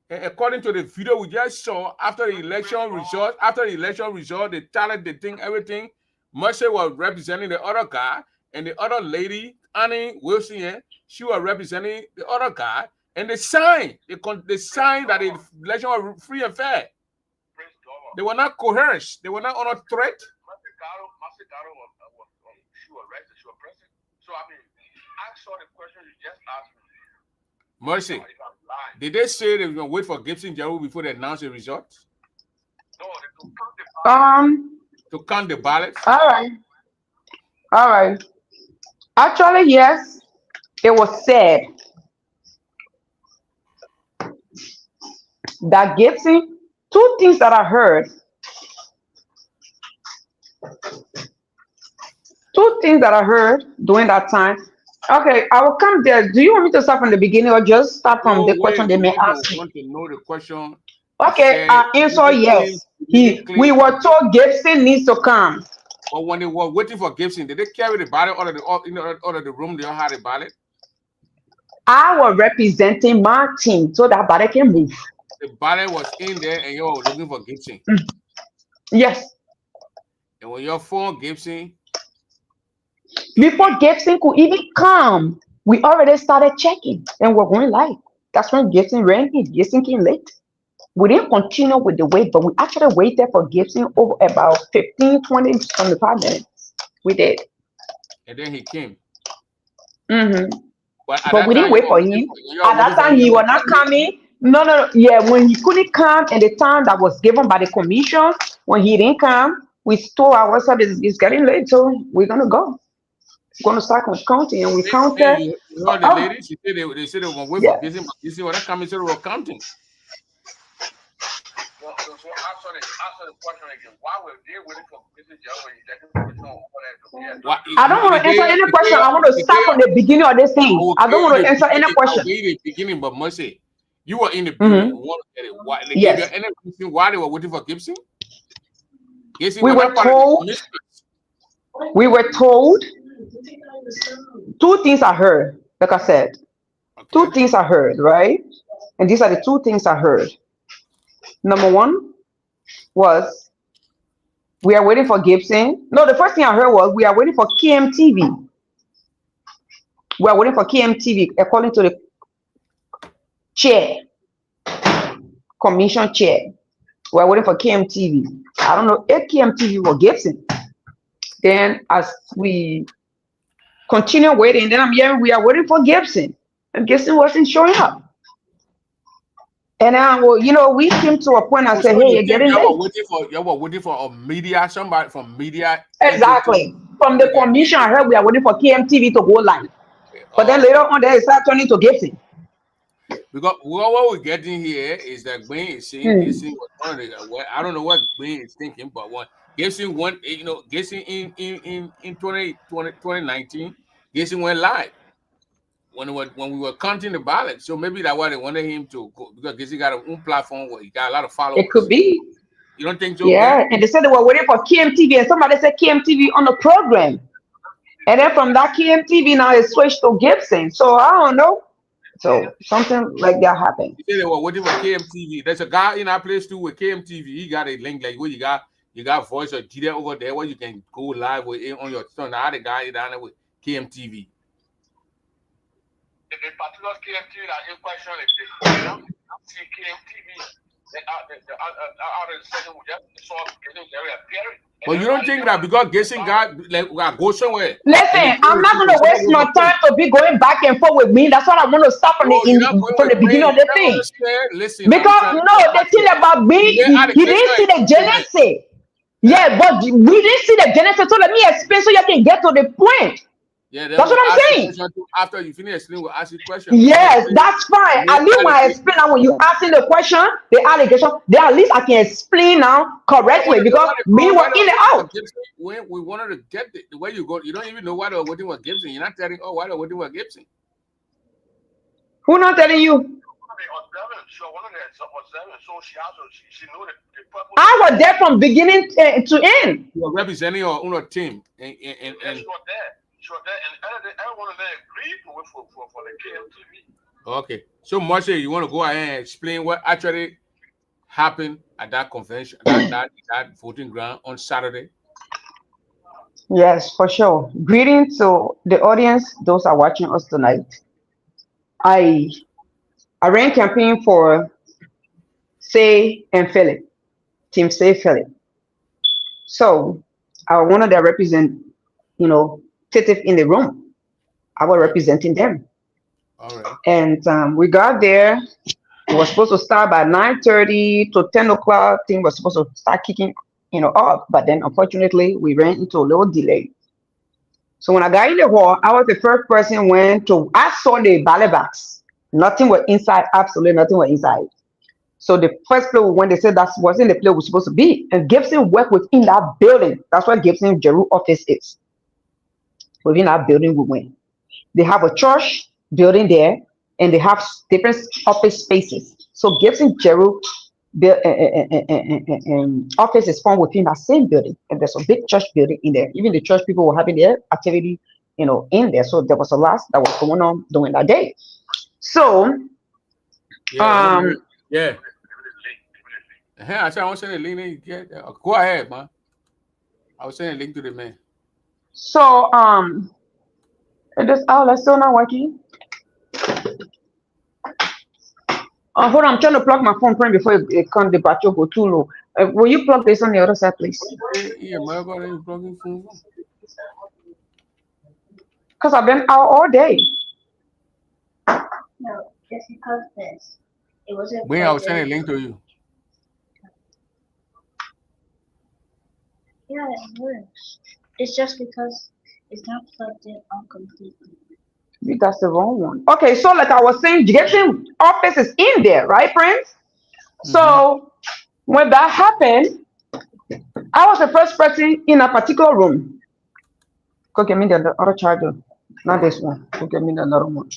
And according to the video we just saw, after the election result, they tallied the thing, everything. Mercer was representing the other guy, and the other lady, Annie Wilson, she was representing the other guy. And they signed. They signed that the election was free and fair. They were not coerced. They were not on a threat. She was arrested. She was present. So I mean, I saw the question you just asked me. Mercy, did they say they were going to wait for Gibson Jeru before they announced the results? No, they count the ballots. To count the ballots. All right. Actually, yes, it was said that Gibson, two things that I heard. Two things that I heard during that time. Okay, I will come there. Do you want me to start from the beginning or just start from the question they may ask? I want to know the question. Okay, answer yes. We were told Gibson needs to come. But when they were waiting for Gibson, did they carry the ballot out of the room? They all had the ballot. I was representing my team so that ballot can move. The ballot was in there, and you were looking for Gibson. Yes. And when you found Gibson, before Gibson could even come, we already started checking, and we're going live. That's when Gibson ran in. Gibson came late. We didn't continue with the wait, but we actually waited for Gibson over about 15, 20, 25 minutes. We did. And then he came. But we didn't wait for him. At that time, he was not coming. No. Yeah, when he couldn't come, and the time that was given by the commission, when he didn't come, we told ourselves it's getting late, so we're going to go. We're going to start counting, and we counted. You heard the ladies? They said they were going to wait for Gibson, but Gibson was not coming, so they were counting. So answer the question again. Why were they waiting for Gibson Jeru? I don't want to answer any question. I want to start from the beginning of this thing. I don't want to answer any question. I'll the beginning, but Mercy, you were in the beginning. Yes. Any reason why they were waiting for Gibson? Gibson we were told two things I heard, like I said. Okay. Two things I heard, right? And these are the two things I heard. Number one was we are waiting for Gibson. No, the first thing I heard was we are waiting for KMTV. We are waiting for KMTV according to the chair, commission chair. We are waiting for KMTV. I don't know if KMTV or Gibson. Then as we continue waiting, then I'm hearing we are waiting for Gibson. And Gibson wasn't showing up. And well, you know, we came to a point. I Oh, said, so "Hey, you you're think getting late." y'all were waiting for a media, somebody from media agency Exactly. From the to get commission, I heard we are waiting for KMTV to go live. But then later okay. on, they start turning to Gibson. Because what we're getting here is that Gwen is saying Hmm. Gibson was one of the I don't know what Gwen is thinking, but one Gibson went, Gibson in 2019, Gibson went live when we were counting the ballots. So maybe that's why they wanted him to go because Gibson got a own platform where he got a lot of It could followers. be. You don't think so, Gwen? Yeah. And they said they were waiting for KMTV, and somebody said KMTV on the program. And then from that KMTV, now it switched to Gibson. So I don't know. So something like that happened. He said they were waiting for KMTV. There's a guy in our place too with KMTV. He got a link like where you got voice or GD over there where you can go live with it on your phone. Now the guy down there with KMTV. The particular KMTV that in question is the see KMTV. The out of the second we just saw getting very appearing. But you don't think that because Gibson got like we got go somewhere Listen, and the I'm not KMTV gonna is not waste going my for time free. to be going back and forth with me. That's what I want to start No, you're not going from with the beginning Gwen. of You're the not thing. understand. Listen, I'm Because trying to no, the thing about me, the he didn't see the allegation is genesis. Yeah, but we didn't see the genesis. So let me explain so you can get to the point. yeah, then That's we'll what I'm ask you saying. question too. After you finish explaining, we'll ask you question. We're gonna Yes, explain that's fine. the At least when I allegation. explain now, when you asking the question, the allegation, then at least I can explain now We don't want correctly to know because why they me call were why they in were and waiting for out. Gibson. We wanted to get the way you go. You don't even know why they were waiting for Gibson. You're not telling why they were waiting for Gibson. Who not telling you? Observing, so one of the observing, so she also she knew the purpose. I was there from beginning to end. You are representing your own team, and She was there. She was there, and everyone of them agreed to wait for the KMTV. okay. So Marcia, you want to go ahead and explain what actually happened at that convention, that voting ground on Saturday? Yes, for sure. Greetings to the audience, those are watching us tonight. I I ran campaign for Say and Philip, Team Say Philip. So I wanted to represent, Titif in the room. I was Okay. representing them. All right. And we got there. It was supposed to start by 9:30 to 10 o'clock. Thing was supposed to start kicking, off. But then unfortunately we ran into a little delay. So when I got in the hall, I was the first person I saw the ballot box. Nothing was inside, absolutely nothing was inside. So the first place we went, they said that wasn't the place we're supposed to be. And Gibson worked within that building. That's where Gibson Jeru office is. Within that building we went. They have a church building there, and they have different office spaces. So Gibson Jeru office is found within that same building, and there's a big church building in there. Even the church people were having their activity, in there. So there was a lot that was going on during that day. So, Yeah. um, Yeah. I said I was sending a link. Go ahead, man. I was sending a link to the man. so this outlet still not working. Hold on, I'm trying to plug my phone print before it comes. The battery go too low. Will you plug this on the other side, please? Yeah, my God, are you plugging phone? Because I've been out all day. No, it's because this. It wasn't. When I was sending a link to you. Yeah, it works. It's just because it's not plugged in all completely. Maybe that's the wrong one. Okay, so like I was saying, Gibson office is in there, right, friends? So when that happened, I was the first person in a particular room. Go get me the other charger, not this one. Go get me the other one.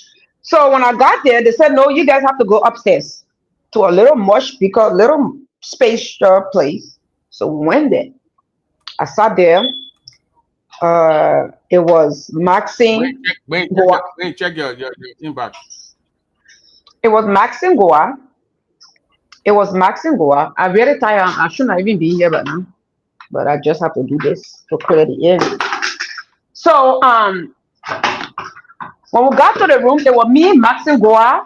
So when I got there, they said, no, you guys have to go upstairs to a little little space place. So we went there. I sat there. It was Maxine Goa. Check your inbox. It was Maxine Goa. It was Maxine Goa. I'm very tired. I shouldn't even be here right now, but I just have to do this to clear the air. So when we got to the room, there were me, Maxine Goa,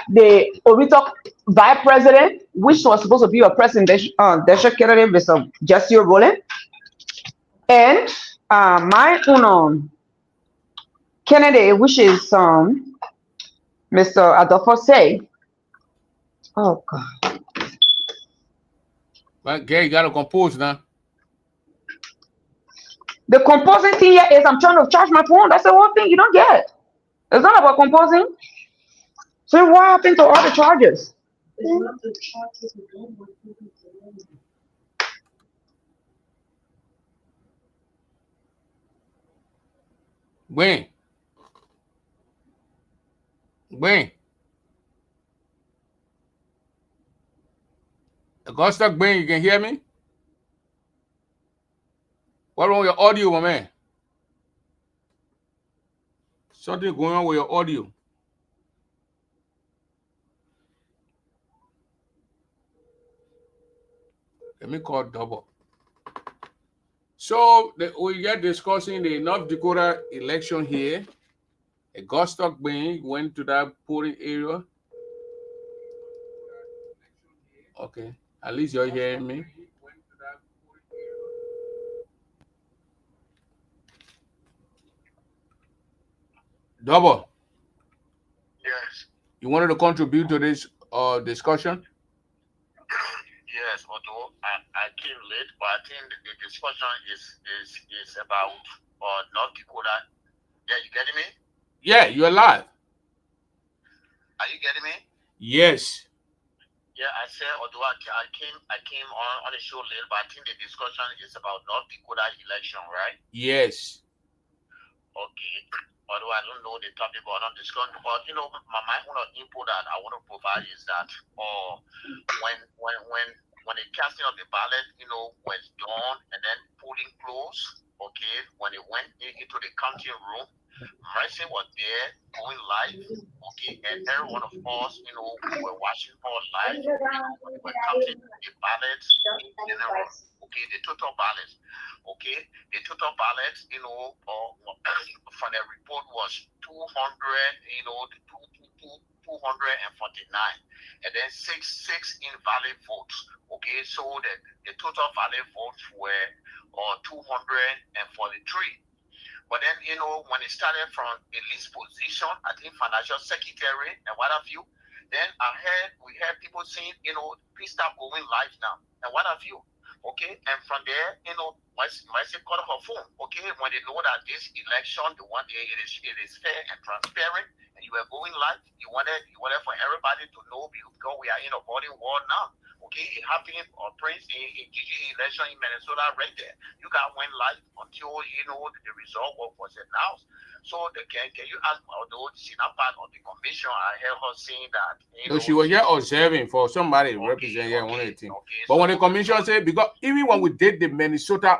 the Oritok vice president, which was supposed to be a presidential candidate, Mr. Jesse Rowland, and my candidate, which is Mr. Adolfo Say. Oh God. But Gary, you gotta compose now. The composing thing here is I'm trying to charge my phone. That's the whole thing you don't get. It's not about composing. So what happened to all the charges? When? Augusta Gwen, you can hear me? What's wrong with your audio, my man? Something going on with your audio. Let me call double. So we are discussing the North Dakota election here. Augusta Gwen went to that polling area. Okay, at least you're hearing me. Double. Yes. You wanted to contribute to this discussion? Yes, although I came late, but I think the discussion is about North Dakota. Yeah, you getting me? Yeah, you're live. Are you getting me? Yes. Yeah, I said although I came on the show late, but I think the discussion is about North Dakota election, right? Yes. Okay. Although I don't know the topic, but I'm discussing. But my one of input that I want to provide is that when the casting of the ballot, was done and then polling closed, okay, when it went into the counting room, Mercy was there going live, okay, and every one of us, we were watching her live, when they were counting the ballots in general, okay, the total ballots, okay, the total ballots, from the report was 200, 249, and then six invalid votes. Okay, so the total valid votes were 243. But then, when it started from a least position, I think financial secretary and what have you, then we heard people saying, please start going live now and what have you. Okay, and from there, Mercy called her phone. Okay, when they know that this election, the one day it is fair and transparent, and you were going live, you wanted for everybody to know because we are in a voting war now. Okay, it happened Prince in GG election in Minnesota right there. You guys went live until the result was announced. So can you ask, although she's not part of the commission, I heard her saying that She was here observing for somebody representing here one of the team. But when the commission said, because even when we did the Minnesota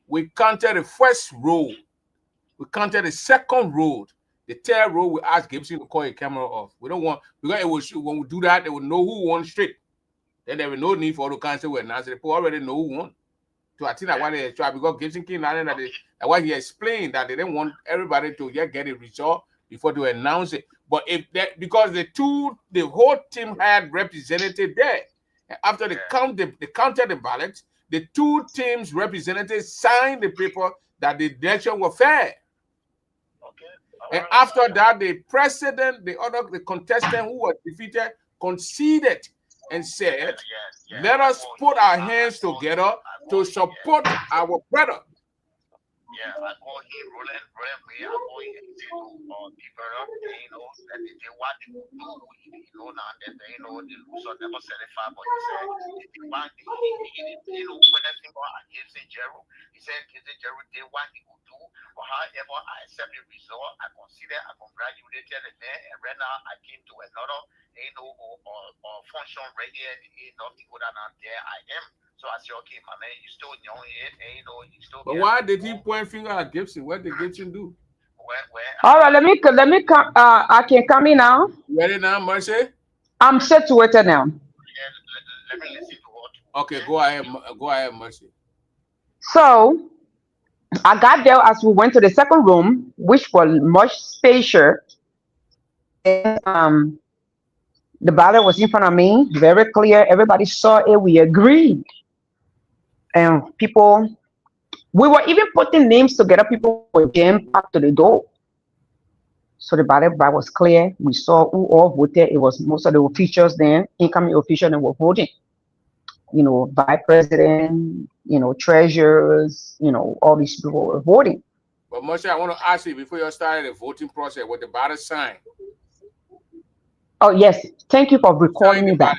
we counted the first road, we counted the second road, the third road, we asked Gibson to call a camera off. We don't want, because it was, when we do that, they would know who won straight. Then there was no need for the council to announce it. People already know who won. So I think that why they try, because Gibson came out and why he explained that they didn't want everybody to get a result before they announce it. But because the whole team had representatives there. And after they counted the ballots, the two teams' representatives signed the paper that the election was fair. And after that, the president, the contestant who was defeated, conceded and said, let us put our hands together to support our brother. Yeah, I call him Roland me. I call him develop, that they want to do, now that the loser never certified, but he said, they want, when I think about Gibson Gerald, he said, Gibson Gerald, they want he could do, but however, I accept the result, I consider, I congratulated the man, and right now, I came to another, function right here in North Dakota, and there I am. So I said, okay, my man, you still young yet, and you still. But why did he point finger at Gibson? What did Gibson do? All right, let me come. I can come in now. You ready now, Mercy? I'm situated now. Let me listen to what. Okay, go ahead, Mercy. So I got there as we went to the second room, which was much spacious. And, the ballot was in front of me, very clear. Everybody saw it. We agreed. And we were even putting names together. People were jammed up to the door. So the ballot was clear. We saw who all voted. It was most of the officials then, incoming officials, that were voting. Vice president, treasurers, all these people were voting. But Moshe, I want to ask you before you started the voting process, was the ballot signed? Oh yes, thank you for recalling me back.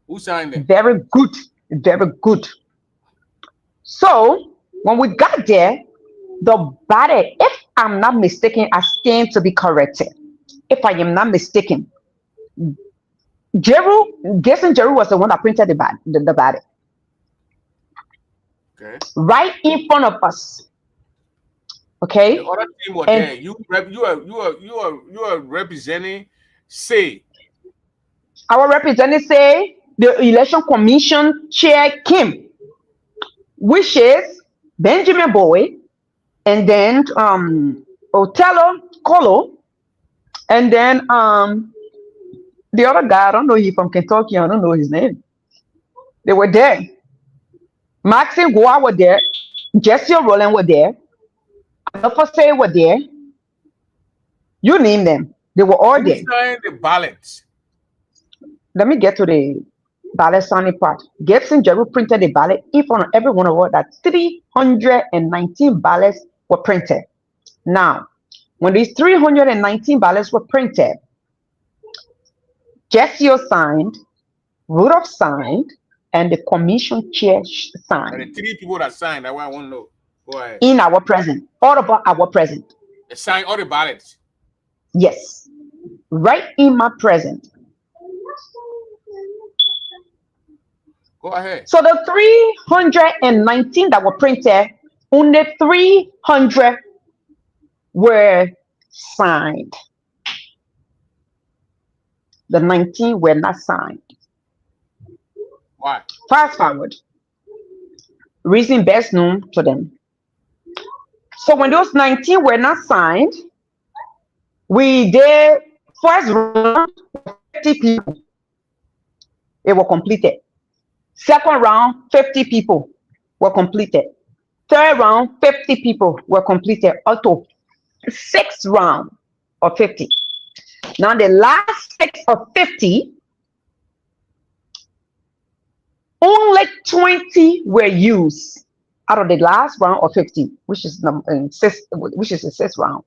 Who signed it? Very good, very good. So when we got there, the ballot, if I'm not mistaken, I stand to be corrected. If I am not mistaken, guessing Jeru was the one that printed the ballot. Okay. Right in front of us. Okay. The other team was there. You are representing say. Our representative say the election commission chair Kim, which is Benjamin Bowie, and then Otello Colo, and then the other guy, I don't know, he's from Kentucky, I don't know his name. They were there. Maxine Ggaa were there. Jesse Rowland were there. Say were there. You name them. They were all there. Who signed the ballots? Let me get to the ballot signing part. Gibson Jeru printed the ballot in front of every one of us. That 319 ballots were printed. Now, when these 319 ballots were printed, Jesse signed, Rudolph signed, and the commission chair signed. And the 3 people that signed, that's what I want to know. Go ahead. In our present, all of our present. They signed all the ballots. Yes, right in my present. Go ahead. So the 319 that were printed, only 300 were signed. The 19 were not signed. Why? Fast forward. Reason best known to them. So when those 19 were not signed, we did first round 50 people. It was completed. Second round, 50 people were completed. Third round, 50 people were completed. Auto 6th round of 50. Now the last 6 of 50, only 20 were used out of the last round of 50, which is the 6th round.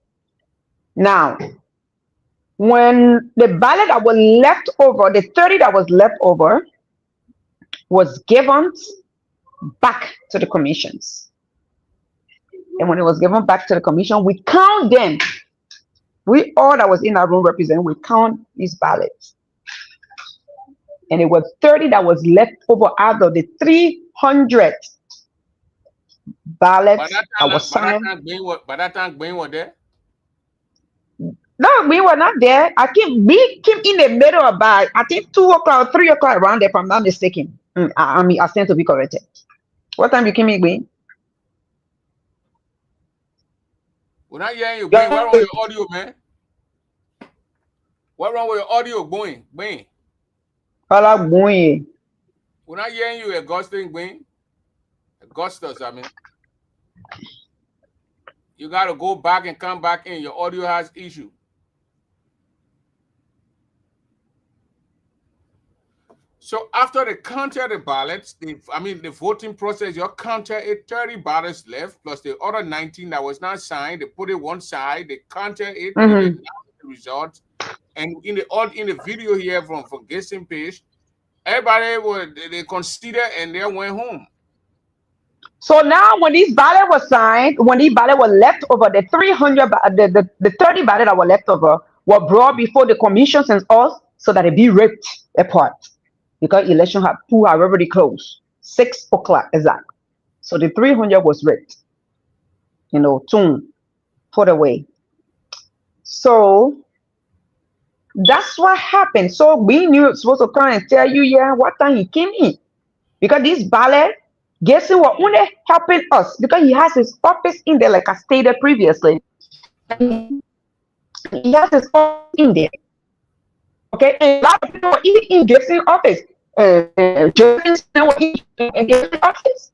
Now, when the ballot that was left over, the 30 that was left over, was given back to the commissions. And when it was given back to the commission, we count them. We all that was in our room representing, we count these ballots. And it was 30 that was left over out of the 300 ballots that was signed. By that time, Gwen was there? No, we were not there. We came in the middle about, I think 2 o'clock, 3 o'clock around there, if I'm not mistaken. I stand to be corrected. What time you came in, Gwen? We're not hearing you, Gwen. What's wrong with your audio, man? What's wrong with your audio, Gwen? Hello, Gwen. We're not hearing you, Augustine, Gwen. Augustus, I mean. You got to go back and come back in. Your audio has issue. So after they counted the ballots, the voting process, you counted 30 ballots left, plus the other 19 that was not signed. They put it one side, they counted it, and they announced the results. And in the video here from guessing page, everybody they considered and they went home. So now when this ballot was signed, when the ballot was left over, the 300, the 30 ballot that were left over were brought before the commissions and us so that it be ripped apart. Because election had already closed. 6 o'clock exact. So the 300 was ripped. Soon put away. So that's what happened. So we knew it was supposed to come and tell you, what time he came in. Because this ballot, guessing what only helping us because he has his office in there, like I stated previously. He has his office in there. Okay, and a lot of people were in guessing office. Josephine were in guessing office.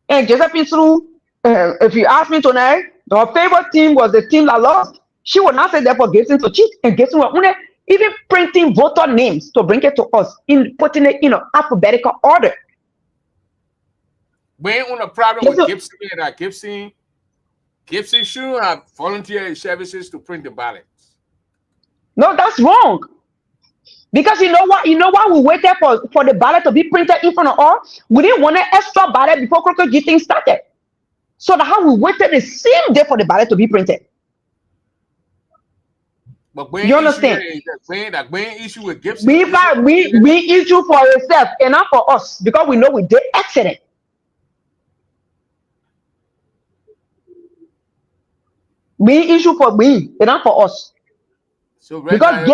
And Josephine through, if you ask me tonight, her favorite team was the team that lost. She will not say that for Gibson to cheat, and Gibson will even printing voter names to bring it to us in putting it in alphabetical order. We ain't on a problem with Gibson that Gibson should have volunteer services to print the ballots. No, that's wrong. Because you know what? You know why we waited for the ballot to be printed in front of us? We didn't want an extra ballot before Crooked thing started. So that's how we waited the same day for the ballot to be printed. But you understand? When issue with Gibson, we issue for ourselves and not for us because we know we did accident. We issue for we and not for us. So because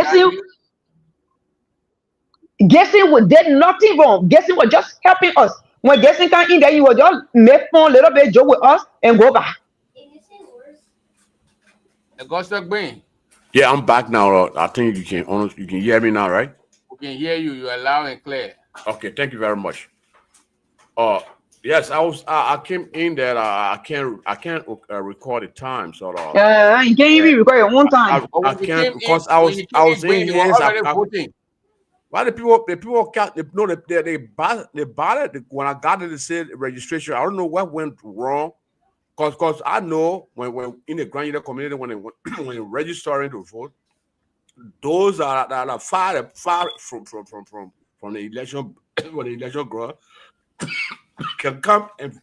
guessing we did nothing wrong. Guessing was just helping us. When guessing come in there, you will just make fun a little bit, joke with us, and go back. Yeah, I'm back now. I think you can hear me now, right? We can hear you. You're loud and clear. Okay, thank you very much. Yes, I came in that I can't record the time, so you can't even record your own time. I can't because I was in here. Why the people can't they ballot when I got to the registration? I don't know what went wrong. Because I know when in the Grand Union community when you're registering to vote, those that are far from the election when the election grows can come and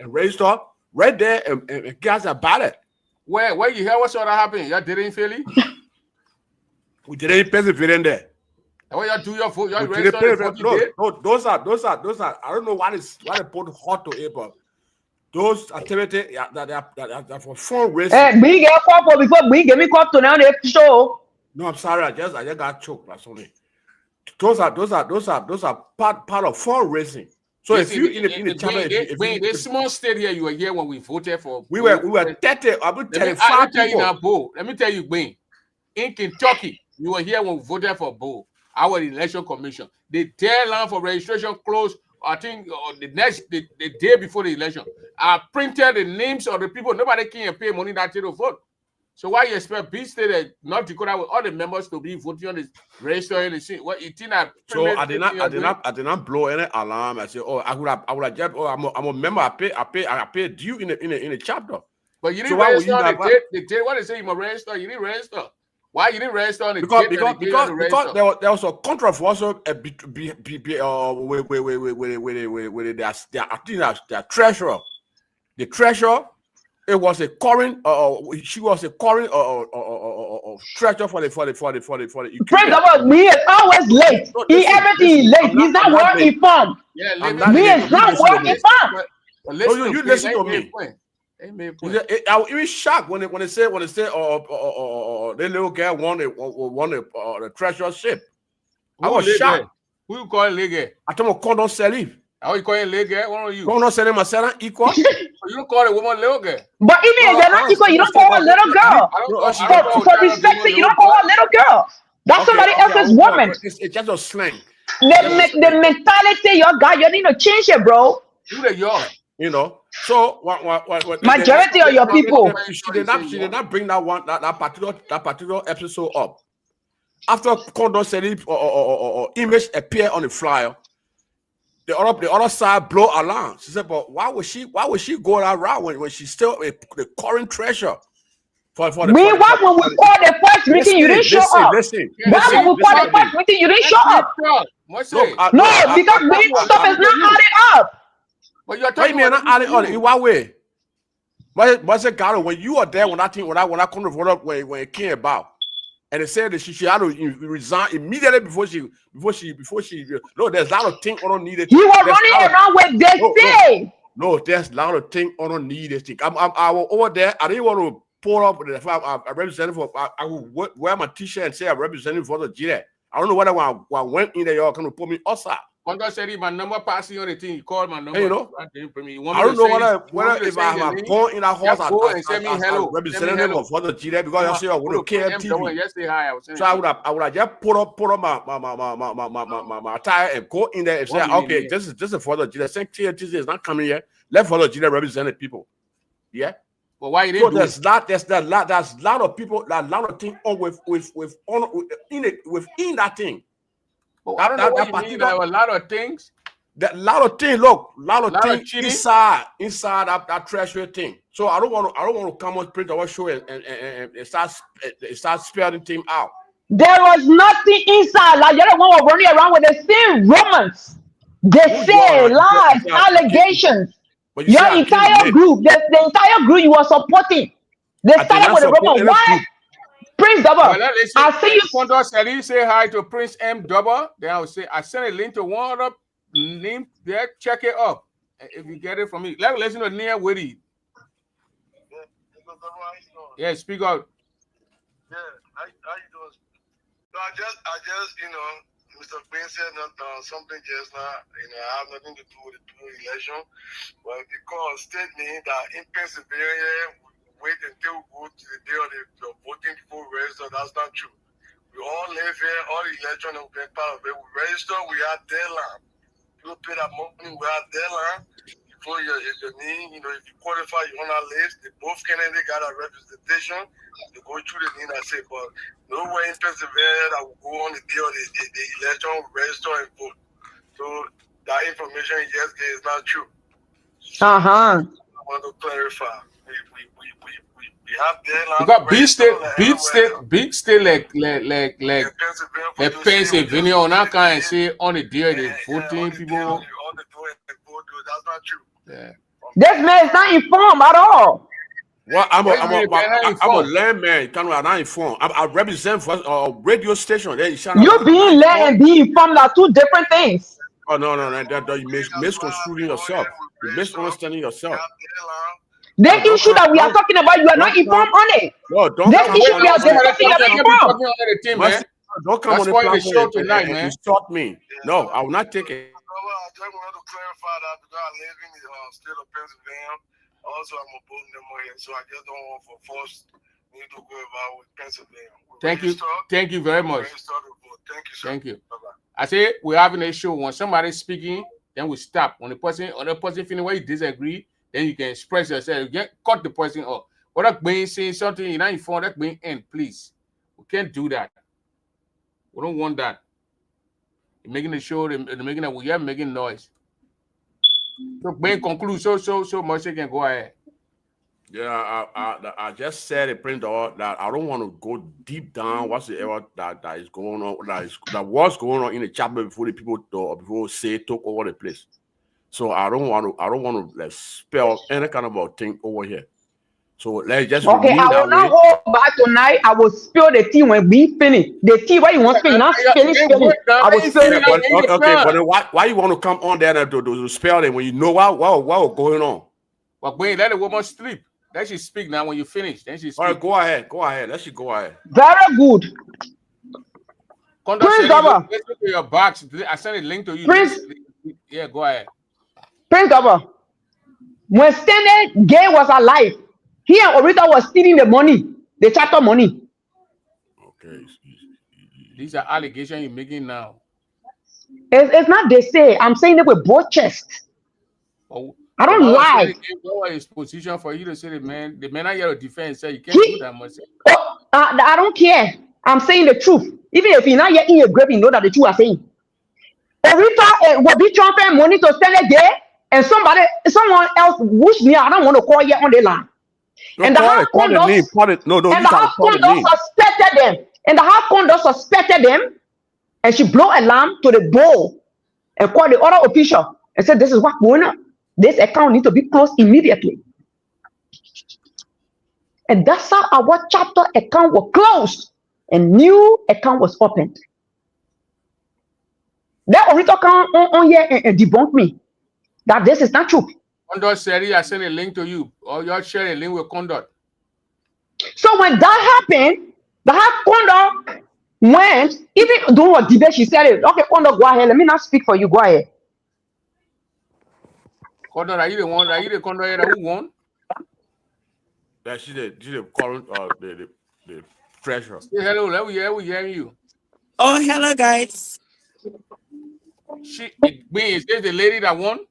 register right there and cast a ballot. Where you hear what sort of happened? You didn't feel it? We didn't pay the in there. When you do your vote, you register. No, those are. I don't know why they put hot to it, but those activities that are for fundraising. Hey, we get caught for before we get me caught to now the show. No, I'm sorry. I just got choked. That's only. Those are part of fundraising. So if you in the channel, the small state here, you were here when we voted for. We were 30. I will tell you 5 people. Let me tell you, Ben. In Kentucky, you were here when we voted for Bo, our election commission. The deadline for registration closed. I think the day before the election, I printed the names of the people. Nobody can pay money that day to vote. So why you expect B State, North Dakota, with all the members to be voting on this registering the scene? What it so I did not blow any alarm. I said, I would have just I'm a member. I pay due in the chapter. But you didn't register on the date. What they say you must register? You didn't register. Why you didn't register on the date? Because there was a controversy with their treasurer. The treasurer, it was a current. She was a current treasurer for the. Friends about me is always late. Everything is late. He's not well informed. Me is not well informed. You listen to me. I was even shocked when they said the little girl won the treasurership. I was shocked. Who you call Ggaa? I told him Condon Salif. How you call Ggaa? What are you? Condon Salif, myself equal. You don't call a woman little girl. But even if they're not equal, you don't call her little girl. For respect, you don't call her little girl. That's somebody else's woman. It's just a slang. The mentality you got, you need to change it, bro. Do the young. You know, so majority of your people. She did not bring that particular episode up. After Condon Salif or image appear on the flyer, the other side blow alarm. She said, "But why would she go that route when she's still the current treasurer?" When we call the first meeting, you didn't show up. When we call the first meeting, you didn't show up. No, because we stuff is not added up. But you're talking about not adding on in what way? What's it, Ggaa? When you were there when I couldn't vote up when it came about, and they said that she had to resign immediately before she. No, there's a lot of things I don't need. You were running around with they say. No, there's a lot of things I don't need. I was over there. I didn't want to pull up. I represented for. I would wear my t-shirt and say I represented for the GDA. I don't know whether when I went in there, y'all kind of put me outside. Condon said my number passing on the thing. He called my number. Hey, you know, I don't know whether if I have gone in that house, I represented him for the GDA because I say I want to KMTV. So I would have just put up my attire and go in there and say, okay, this is for the GDA. Saying KMTV is not coming here. Let for the GDA represent the people. Yeah. But why you So didn't do there's it? there's a lot of people, a lot of things on within that thing. But I don't know what you mean. There were a lot of things. That lot of things, look, lot of Lot of things cheating? inside that treasury thing. So I don't want to come on print our show and start spelling things out. There was nothing inside. Like the other one was running around with the same romance. They Who you are? say You lies, say I can't, allegations. but you say Your I can't entire relate. group, the entire group you were supporting, they I did started not with the support romance. any Why? group. Prince Well, Double, listen, I see you. Condor said he say hi to Prince M Double. Then I will say I sent a link to one other name there. Check it up. If you get it from me, let me listen to Nia Witty. Yeah, speak out. Yeah, how you doing? No, I just, Mr. Green said something just now. I have nothing to do with the election. But because statement that in Pennsylvania, wait until we go to the day of the voting people register, that's not true. We all live here, all the election have been part of it. We register, we have deadline. People pay that money, we have deadline. Before your name, if you qualify, you're on our list. Both candidates got a representation. They go through the name I say, but nowhere in Pennsylvania that will go on the day of the election, register and vote. So that information you just gave is not true. Uh huh. I want to clarify. We have deadline. Big state like Pennsylvania on that kind and say on the day of the voting people. That's not true. Yeah. This man is not informed at all. Well, I'm a landman. I'm not informed. I represent for a radio station. You being led and being informed are two different things. Oh no, you misconstruing yourself. You're misunderstanding yourself. The issue that we are talking about, you are not informed on it. No, don't this come issue on we are discussing, you are not informed. Don't come on the platform and insult me. No, I will not take it. I just wanted to clarify that because I live in the state of Pennsylvania. Also, I'm a board member here, so I just don't want for force me to go about with Pennsylvania. Thank you very much. Thank you, sir. Thank you. I say we're having a show. When somebody's speaking, then we stop. When the person feeling where you disagree, then you can express yourself. You can't cut the person off. Without being saying something you're not informed, that being end, please. We can't do that. We don't want that. You're making the show, we are making noise. So being conclude so much you can go ahead. Yeah, I just said it, Prince Double, that I don't want to go deep down whatsoever that is going on, that was going on in the chapel before the people took over the place. So I don't want to like spell any kind of a thing over here. So let's just okay. I will not hold back tonight. I will spill the tea when we finish. The tea where you want to spill, not finish. I will spill it. Okay, but then why you want to come on there to spell it when you know what was going on? But wait, let the woman sleep. Let she speak now. When you finish, then she speak. All right, go ahead. Let she go ahead. Very good. Prince Double, listen to your box. I sent a link to you. Prince, yeah, go ahead. Prince Double, when Stanley Ggaa was alive, he and Orita was stealing the money, the chapter money. Okay. These are allegations you're making now. It's not they say. I'm saying it with both chests. I don't lie. What was his position for you to say the man are here to defend? Say you can't do that much. I don't care. I'm saying the truth. Even if you're not yet in your grave, you know that the truth are saying. Orita will be transferring money to Stanley Ggaa, and someone else wish me. I don't want to call yet on the line. And the house condos suspected them. And the house condos suspected them. And she blew alarm to the board and called the other official and said, "This is what's going on. This account needs to be closed immediately." And that's how our chapter account was closed and new account was opened. That Orita come on here and debunk me that this is not true. Condor said I sent a link to you, or you're sharing a link with Condor. So when that happened, the house Condor went, even doing what debate, she said it. Okay, Condor, go ahead. Let me not speak for you. Go ahead. Condor, are you the one? Are you the Condor here who won? Yeah, she's the current the treasurer. Say hello. Let me hear you. Oh, hello, guys. Is this the lady that won?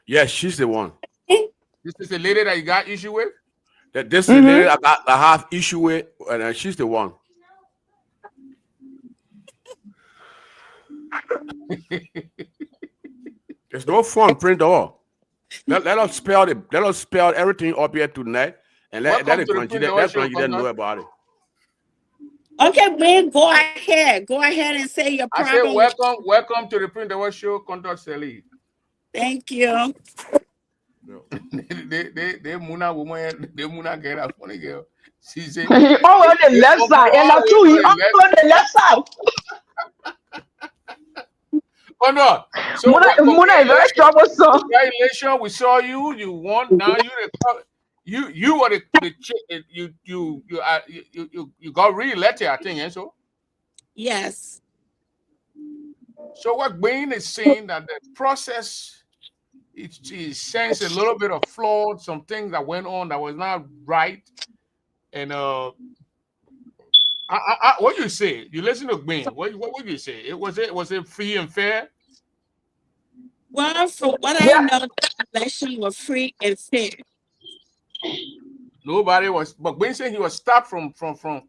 Yes, she's the one. This is the lady that you got issue with? That this lady I have issue with, and she's the one. It's no fun, print all. Let us spell it. Let us spell everything up here tonight, and let it know about it. Okay, man, go ahead. Go ahead and say your I problem. say welcome to the Print the World show, Contact Sally. Thank you. They Muna woman, they Muna girl, a funny girl. She said, He all on the left side, and that too, he all on the left side. Oh no! So Muna is very troublesome. congratulations, we saw you. You won. Now you were you got re-elected, I think, and so. Yes. So what Wayne is saying that the process it sense a little bit of flawed, some things that went on that was not right, and what you say? You listen to Wayne. What would you say? Was it free and fair? Well, from what I know, the election was free and fair. Nobody was, but Wayne said he was stopped from voting.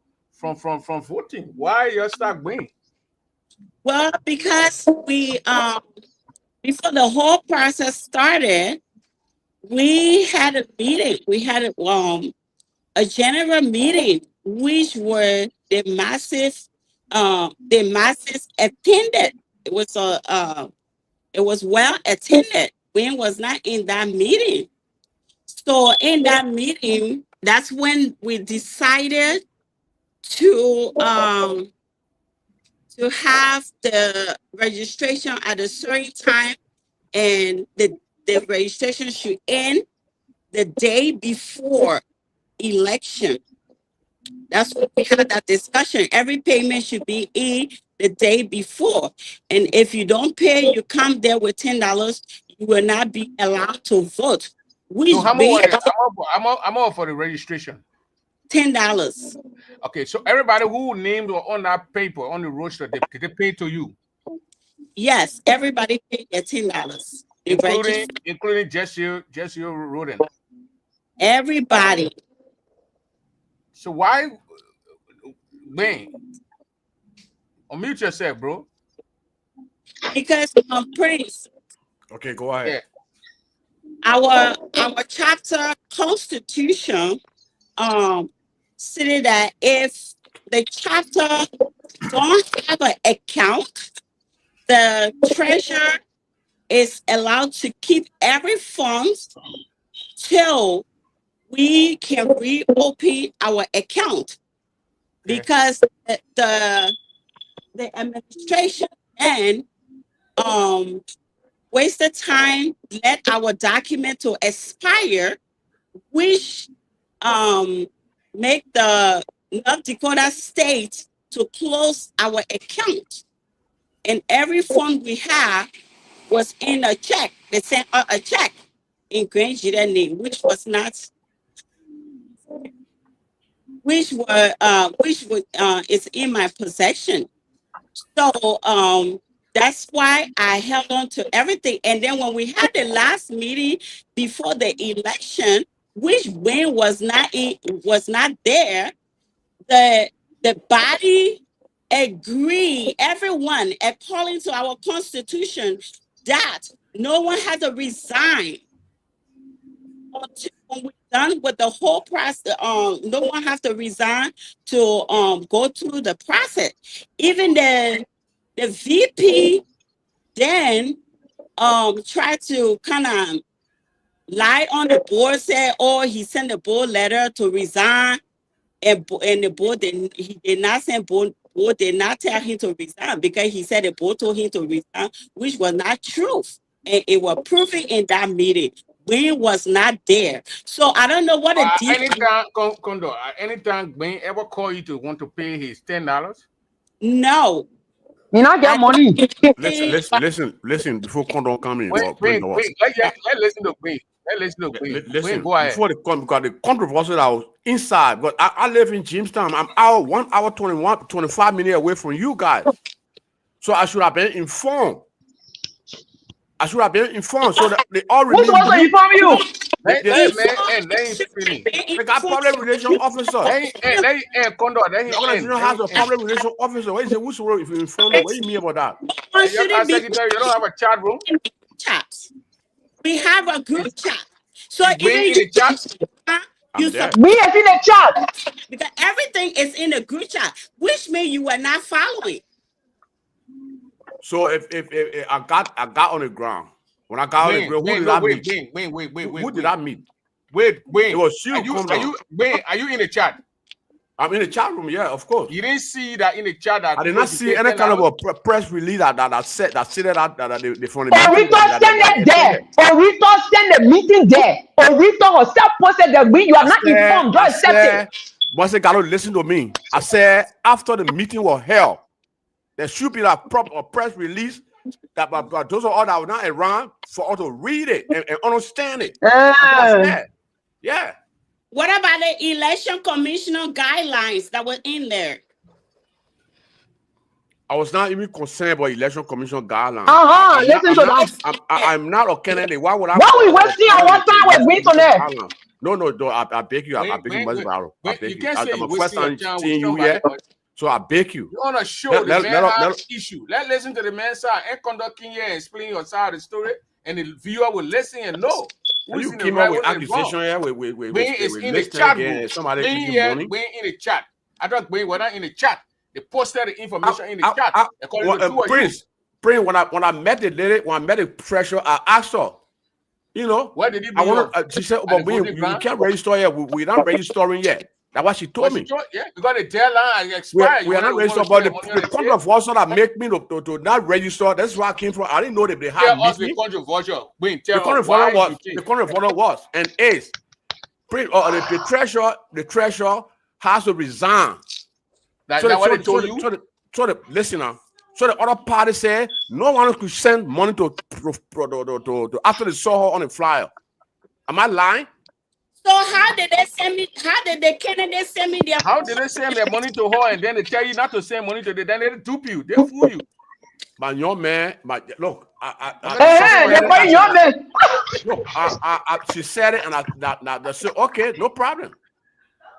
Why you stop Wayne? Well, because we before the whole process started, we had a meeting. We had a general meeting, which were the masses attended. It was well attended. Wayne was not in that meeting. So in that meeting, that's when we decided to have the registration at a certain time, and the registration should end the day before election. That's what we had that discussion. Every payment should be in the day before. And if you don't pay, you come there with $10, you will not be allowed to vote. So how much? I'm all for the registration. $10. Okay, so everybody who named on that paper on the roster, they pay to you. Yes, everybody paid their $10. Including Jesse Roden. Everybody. So why, Wayne? Unmute yourself, bro. Because Prince. Okay, go ahead. Our chapter constitution stated that if the chapter don't have an account, the treasurer is allowed to keep every fund till we can reopen our account. Because the administration then wasted time, let our document to expire, which make the North Dakota state to close our account. And every fund we have was in a check. They sent a check in Grand Jita name, which was is in my possession. So that's why I held on to everything. And then when we had the last meeting before the election, which Wayne was not there, the body agreed, everyone, according to our constitution, that no one had to resign until when we're done with the whole process. No one has to resign to go through the process. Even the VP then tried to kind of lie on the board, said, oh, he sent the board letter to resign, and the board he did not send board did not tell him to resign, because he said the board told him to resign, which was not true. And it was proven in that meeting. Wayne was not there. So I don't know what the anytime Wayne ever call you to want to pay his $10? No. You not get money. Listen. Before Condon come in, let's listen to Wayne. Listen, go ahead. Before they come, because the controversy that was inside, but I live in Jamestown. I'm 1 hour 25 minutes away from you guys. So I should have been informed. So that they all Who's supposed to inform you? Let him finish. They got public relation officer. Hey, Condor, let The him organization has a public relation officer. What is it? Who's the role if you inform me? What do you mean about that? Your class secretary, you don't have a chat room? Chats. We have a group chat. So Bring even in the chat. you there. We are in the chat. because everything is in the group chat, which means you were not following. So if I got on the ground, when I got on the ground, who did I meet? Wait. Who did I meet? Wait. It was you. Are you in the chat? I'm in the chat room, yeah, of course. You didn't see that in the chat that I did not see any kind of a press release that said that they from the Orito sent it there. Orito sent the meeting there. Orito herself posted that you are not informed. Don't accept it. Once they got to listen to me, I said after the meeting was held, there should be a proper press release that but those are all that were not around for us to read it and understand it. Yeah. What about the election commissioner guidelines that were in there? I was not even concerned about election commission guidelines. Listen to that. I'm not a candidate. Why would I? Why we wasting our time with me today? No, I beg you. I beg you, Mr. I beg you. I'm a first time seeing you here, so I beg you. You want to show the man issue. Let's listen to the man's side and conducting here and explain your side of the story, and the viewer will listen and know. You came up with accusation here with is in the chat room. Somebody We're in the chat. I thought we were not in the chat. They posted the information in the chat. Prince, when I met the lady, when I met the pressure, I asked her, you know, what did he she said, but we can't register yet. We're not registering yet. That's what she told me. Yeah, because the deadline expired. We are not registered, but the controversial that make me to not register. That's where I came from. I didn't know that they had meeting. The controversial. The controversial was and is the treasurer has to resign. That's what they told you. Listen now. So the other party said no one could send money to after they saw her on the flyer. Am I lying? So how did they send me? How did the candidates send me their? How did they send their money to her and then they tell you not to send money to them? Then they dupe you. They fool you. My young man, look. Look, she said it, and I said, okay, no problem.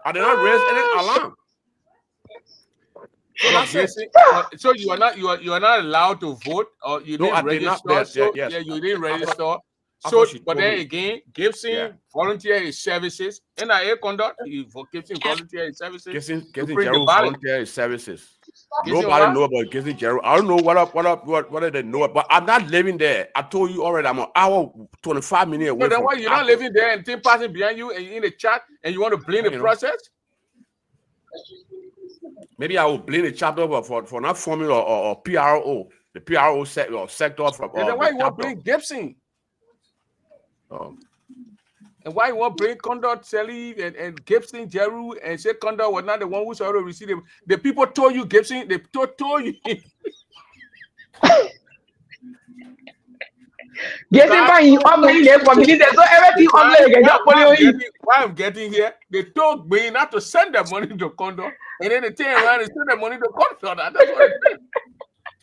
I did not raise any alarm. So you are not allowed to vote, or you didn't register. You didn't register. So, but then again, Gibson volunteer his services. NIA conduct, Gibson volunteer his services. Gibson Gerald volunteer his services. Nobody know about Gibson Gerald. I don't know what they know, but I'm not living there. I told you already. I'm an hour 25 minutes away. So then why you're not living there and thing passing behind you and you're in the chat and you want to blame the process? Maybe I will blame the chapter for not forming or PRO, the PRO sector from. And then why you want to blame Gibson? And why you want to bring Condor, Sally, and Gibson, Jeru, and say Condor was not the one who's already received them? The people told you, Gibson, they told you. Getting by you ugly there for me, so everything ugly again. Why I'm getting here, they told me not to send the money to Condor, and then they turn around and send the money to Condor. That's what it is.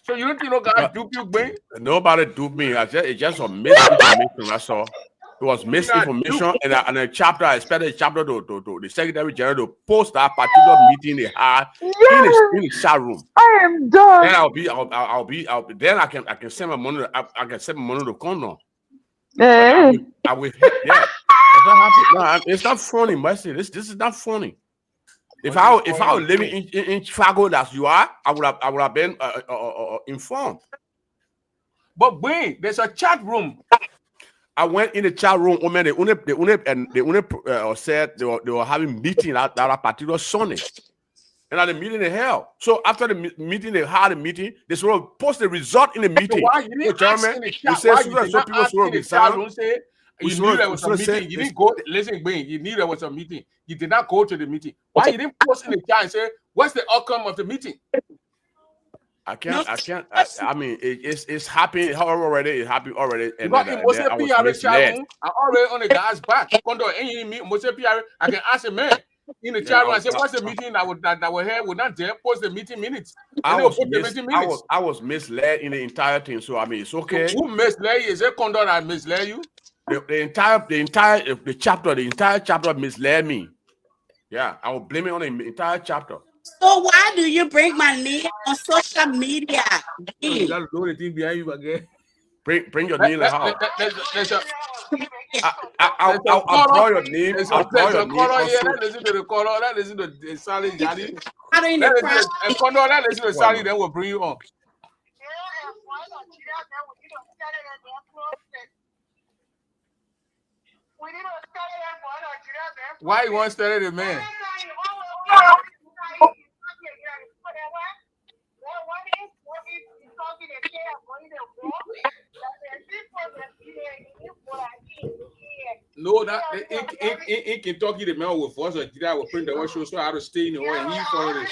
So you don't think no guy dupe you, Bing? Nobody duped me. It's just a misinformation. I saw. It was misinformation, and a chapter. I expected a chapter to the Secretary General to post that particular meeting they had in the chat room. I am done. Then I'll be. Then I can send my money. I can send my money to Condor. I will. Yeah. It's not funny, Mercy. This is not funny. If I was living in Chicago as you are, I would have been informed. But wait, there's a chat room. I went in the chat room. They said they were having meeting at that particular Sunday, and at the meeting they held. So after the meeting, they had a meeting. They sort of post the result in the meeting. So why you didn't ask in the chat? Why you did not ask in the chat room? Say you knew there was a meeting. You didn't go. Listen, Wayne, you knew there was a meeting. You did not go to the meeting. Why you didn't post in the chat and say what's the outcome of the meeting? I can't. I mean, it's happening already. It's happening already. And I already on the guy's back. I can ask a man in the chat room. I said, "What's the meeting that would have would not dare post the meeting minutes?" I was misled in the entire thing. So I mean, it's okay. Who misled you? Is it Condor that misled you? the entire chapter misled me. Yeah, I will blame it on the entire chapter. So why do you bring my name on social media? You gotta know the thing behind you again. Bring your name like how? I'll draw your name. I'll draw your name. Let's listen to the caller. Let's listen to the Sally Jadi. Let's listen to Sally, then we'll bring you on. Why you want to study the man? No, that in Kentucky, the man will force a Jida will print the one show so how to stay in the oil and he follow this.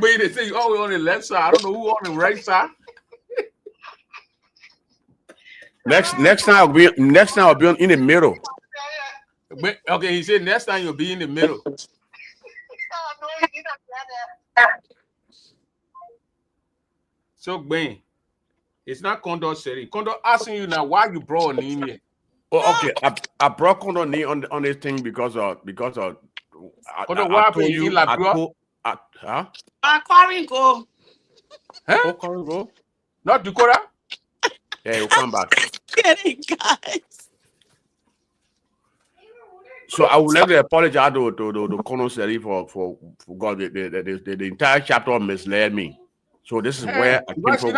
But they say you always on the left side. I don't know who on the right side. Next time I'll be in the middle. But, okay, he said next time you'll be in the middle. So Ben, it's not Condor City. Condor asking you now why you brought a name here. Oh, okay. I brought Condor name on this thing because I told you. Huh? Go. Huh? Go. Not Dakota. Yeah, he'll come back. Kidding, guys. So I would like to apologize to Condor City for God. The entire chapter misled me. So this is where I came from.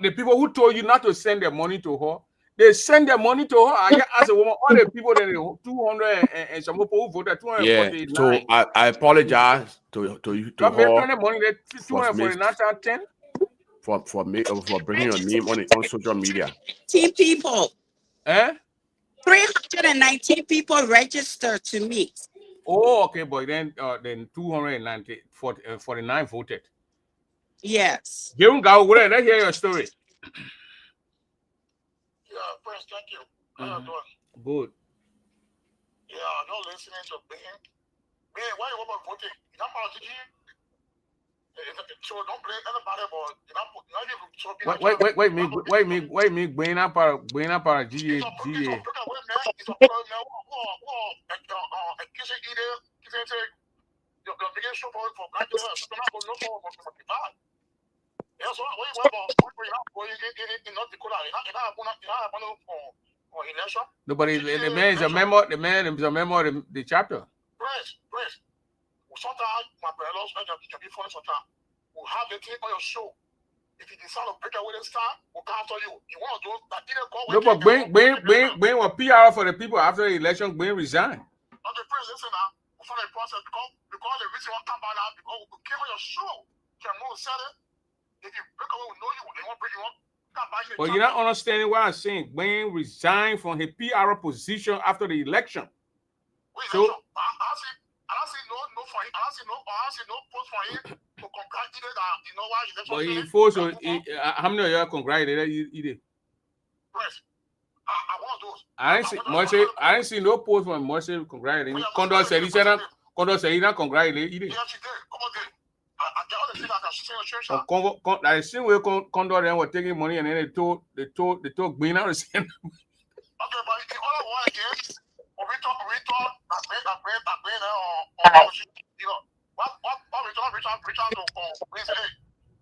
The people who told you not to send their money to her, they send their money to her. I asked a woman, all the people that 200 and some people who voted 249. Yeah, so I apologize to her for bringing your name on social media. 10 people. 319 people registered to meet. Oh, okay, boy. Then 249 voted. Yes. Give them go. Let's hear your story. Yeah, first, thank you. How you doing? Good. Yeah, I'm not listening to Ben. Ben, why you want voting? You not part of the so don't blame anybody, but you not wait, me, going up our GA. Nobody, the man is a member. The man is a member of the chapter. Praise. Sometimes my brothers can be funny. Sometimes we'll have the thing on your show. If you decide to break away this time, we'll cancel you. You want to do that? No, but Gwen was PR for the people after the election. Gwen resigned. Okay, please listen now. Before the process, because the reason why come back now, because we came on your show. Can move said it. If you break away, we know you. They won't bring you up. But you're not understanding what I'm saying. Gwen resigned from her PR position after the election. So. I see no post for him to congratulate that, you know why election. But he forced how many of y'all congratulated you? Press. I want those. I didn't see no post from Marshall congratulating. Condor said he not congratulating. Yeah, she did. Come on, there. I get all the things I can say on church. I seen where Condor then were taking money and then they told Gwen out to send. Okay, but the other one again. We talk, you know, what we talk to, we say, hey,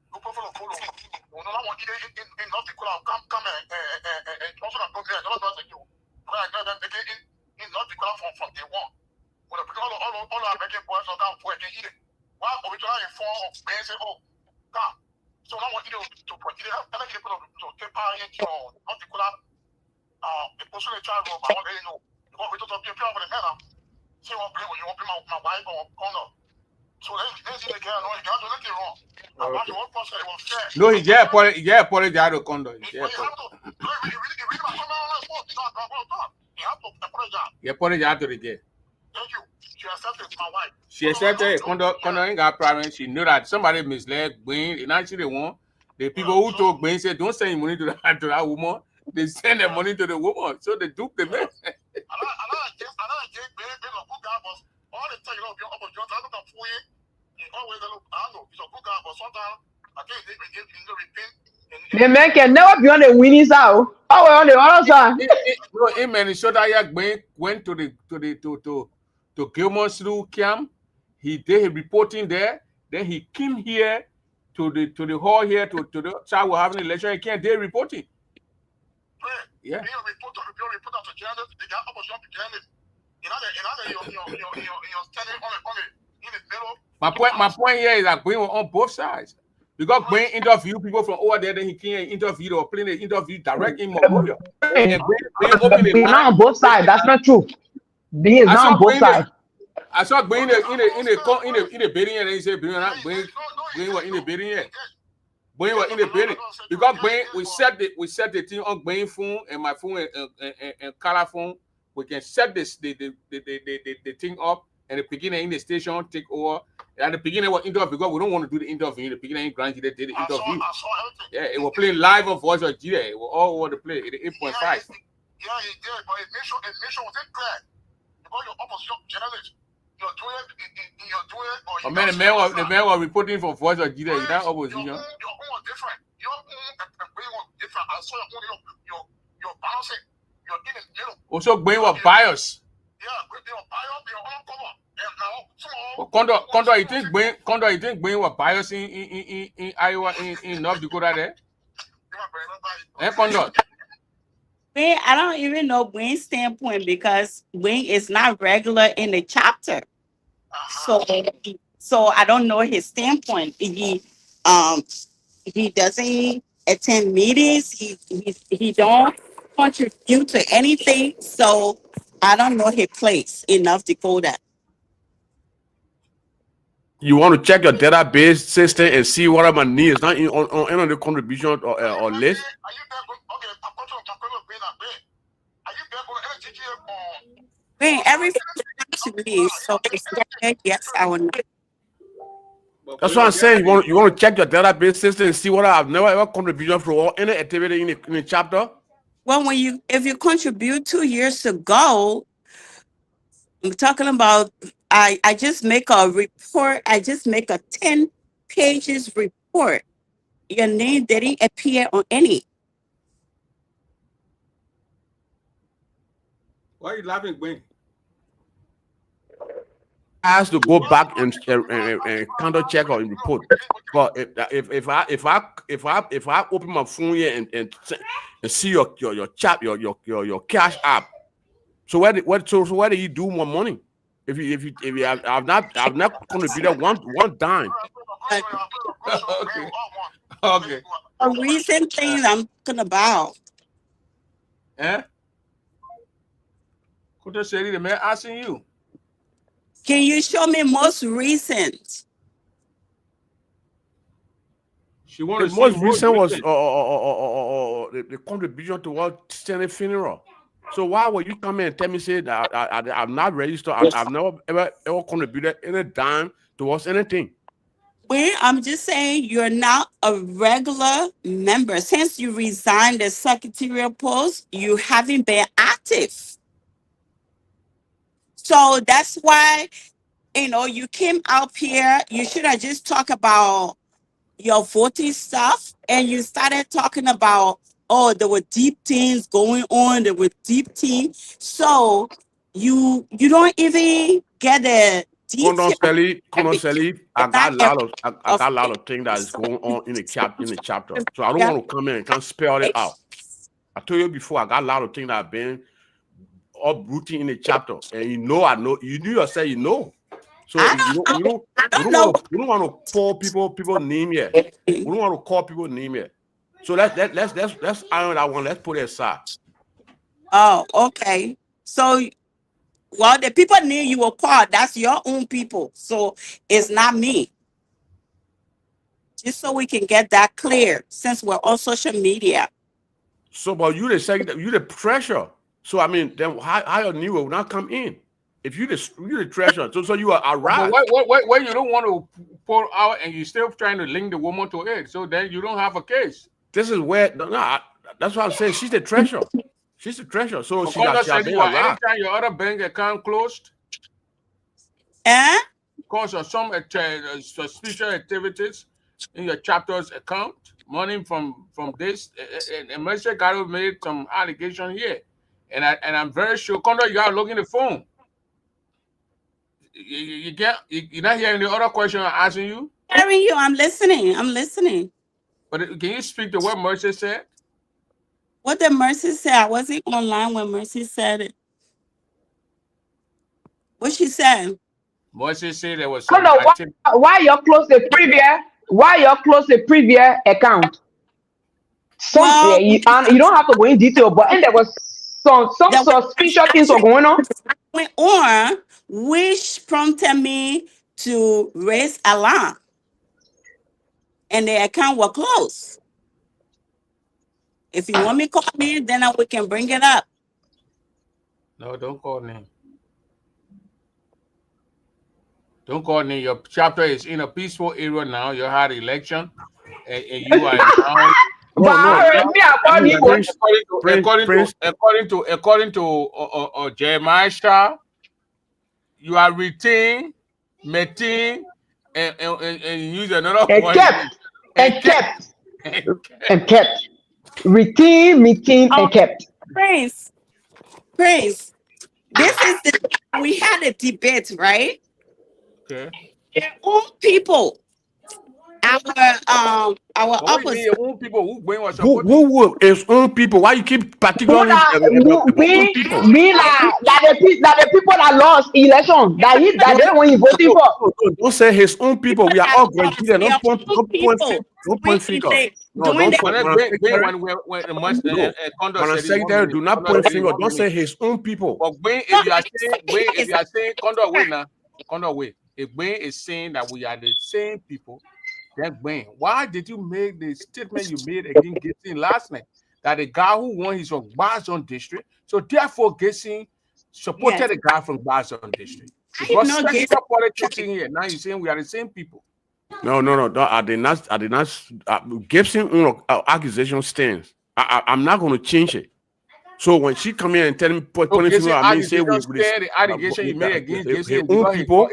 go for the photo. We don't want either in North Dakota, come and also come here, another person you. In North Dakota from day one. When the people, all our American boys are down for it, they eat it. Why are we trying to inform of men say, oh, come. So now I want you to put it up, and I get to take part in North Dakota, the person in charge of, I want to know. We talk to people over the matter. See what you want to bring my wife or corner. So let's see the girl. No, you got to look it wrong. About the one person, it was fair. No, he just apologized to Condor. You have to. You read my comment on that phone. You have to apologize. He apologized to the girl. Thank you. She accepted my wife. She accepted. Condor ain't got problem. She knew that somebody misled Gwen. And actually, the people who told Gwen said, "Don't send money to that woman." They send their money to the woman, so they dupe the man. I like Gwen being a good guy, but all the time you know you're up on John, I don't know for you. You always look. I know it's a good guy, but sometimes I can't even repent. The man can never be on the winning side. Oh, on the other side. No, in Minnesota, went to Gilmore through camp. He did his reporting there. Then he came here to the hall here to the child we're having an election. He can't do reporting. Yeah. You're report to journalists. They got opportunity to journalists. You're standing in the middle. My point here is that Gwen was on both sides. Because Gwen interviewed people from over there, then he can't interview or play the interview direct in Mongolia. And Gwen opened the Not on both sides. That's not true. He is not on both sides. I saw Gwen in the bidding, and he said Gwen was in the bidding yet. Gwen was in the bidding because Gwen we set the thing on Gwen phone and my phone and color phone. We can set the thing up and the beginning in the station take over. At the beginning was interview because we don't want to do the interview. In the beginning, Grand did the interview. I saw Yeah, it was playing live on Voice of Ggaa. It was all over the place. It 8.5. Yeah, he did, but it made sure wasn't clear. Because you're opposite journalist. You're doing Oh man, the man was reporting for Voice of Ggaa. Is that opposition? Your own was different. Your own was different. I saw your bouncing. You're in the middle. Also, Gwen was biased. Yeah, they were biased. They were on cover. Condor, you think Gwen was biased in Iowa, in North Dakota there? Condor. Gwen, I don't even know Gwen's standpoint because Gwen is not regular in the chapter. So I don't know his standpoint. He doesn't attend meetings. He don't contribute to anything. So I don't know his place in North Dakota. You want to check your database system and see what are my needs, not on any of the contribution or list. Everything to me. So yes, I will know. That's what I'm saying. You want to check your database system and see what I've never ever contributed for any activity in the chapter. Well, if you contribute 2 years ago, I'm talking about I just make a report. I just make a 10 pages report. Your name didn't appear on any. Why are you laughing, Gwen? Has to go back and counter check or report. But if I open my phone here and see your chat your cash app, so where do you do more money? If you I've not contributed one dime. Okay. A recent thing I'm talking about. Eh? Kuto Seri, the man asking you. Can you show me most recent? She wanted the most recent was the contribution towards Senate funeral. So why would you come in and tell me say that I'm not registered? I've never ever contributed any dime towards anything. Well, I'm just saying you're not a regular member. Since you resigned the secretarial post, you haven't been active. So that's why, you came up here. You should have just talked about your voting stuff, and you started talking about, there were deep things going on. There were deep things. So you don't even get the details. I got a lot of things that is going on in the chapter. So I don't want to come in and can't spell it out. I told you before, I got a lot of things that have been uprooting in the chapter, and you know, you knew yourself, you know. So you don't want to call people name yet. We don't want to call people name yet. So let's iron that one. Let's put it aside. Oh, okay. So, the people name you will call, that's your own people. So it's not me. Just so we can get that clear, since we're on social media. So, but you the treasurer. So I mean, then how your new will not come in? If you the treasurer, so you are arrived. Why you don't want to pull out and you're still trying to link the woman to it, so then you don't have a case. This is where that's what I'm saying. She's the treasurer. She's the treasurer. So she got anytime your other bank account closed. Because of some suspicious activities in your chapter's account, money from this, and Mr. Ggaa made some allegation here, and I'm very sure. Kondo, you gotta look in the phone. You're not hearing the other question I'm asking you. Hearing you, I'm listening. But can you speak to what Mercy said? What did Mercy say? I wasn't online when Mercy said it. What she said? Mercy said there was some Kondo, activity. why you close the previous account? Well, you don't have to go in detail, but and there was some suspicious things were going on. Went on, which prompted me to raise alarm, and the account was closed. If you want me to call me, then we can bring it up. No, don't call me. Don't call me. Your chapter is in a peaceful area now. You had election, and you are now. According to Jeremiah Shah, you are retained, maintained, and use another word. Kept. Retain, maintain, and kept. Praise. This is we had a debate, right? Okay. Their own people. Our opposite. Your own people who is own people? Why you keep particularly Me like the people that lost election that they were voting for. Don't say his own people. We are all going to don't point finger. No, don't point. When secretary do not point finger, don't say his own people. But if you are saying Kondo wait. If Gwen is saying that we are the same people, then Gwen, why did you make the statement you made against Gibson last night? That the guy who won his from Bazon district, so therefore Gibson supported the guy from Bazon district. Because sexual politics in here. Now you're saying we are the same people. No. I did not. Gibson accusation stands. I'm not going to change it. So when she come here and tell me, pointing finger at me, say the allegation you made against Gibson because people.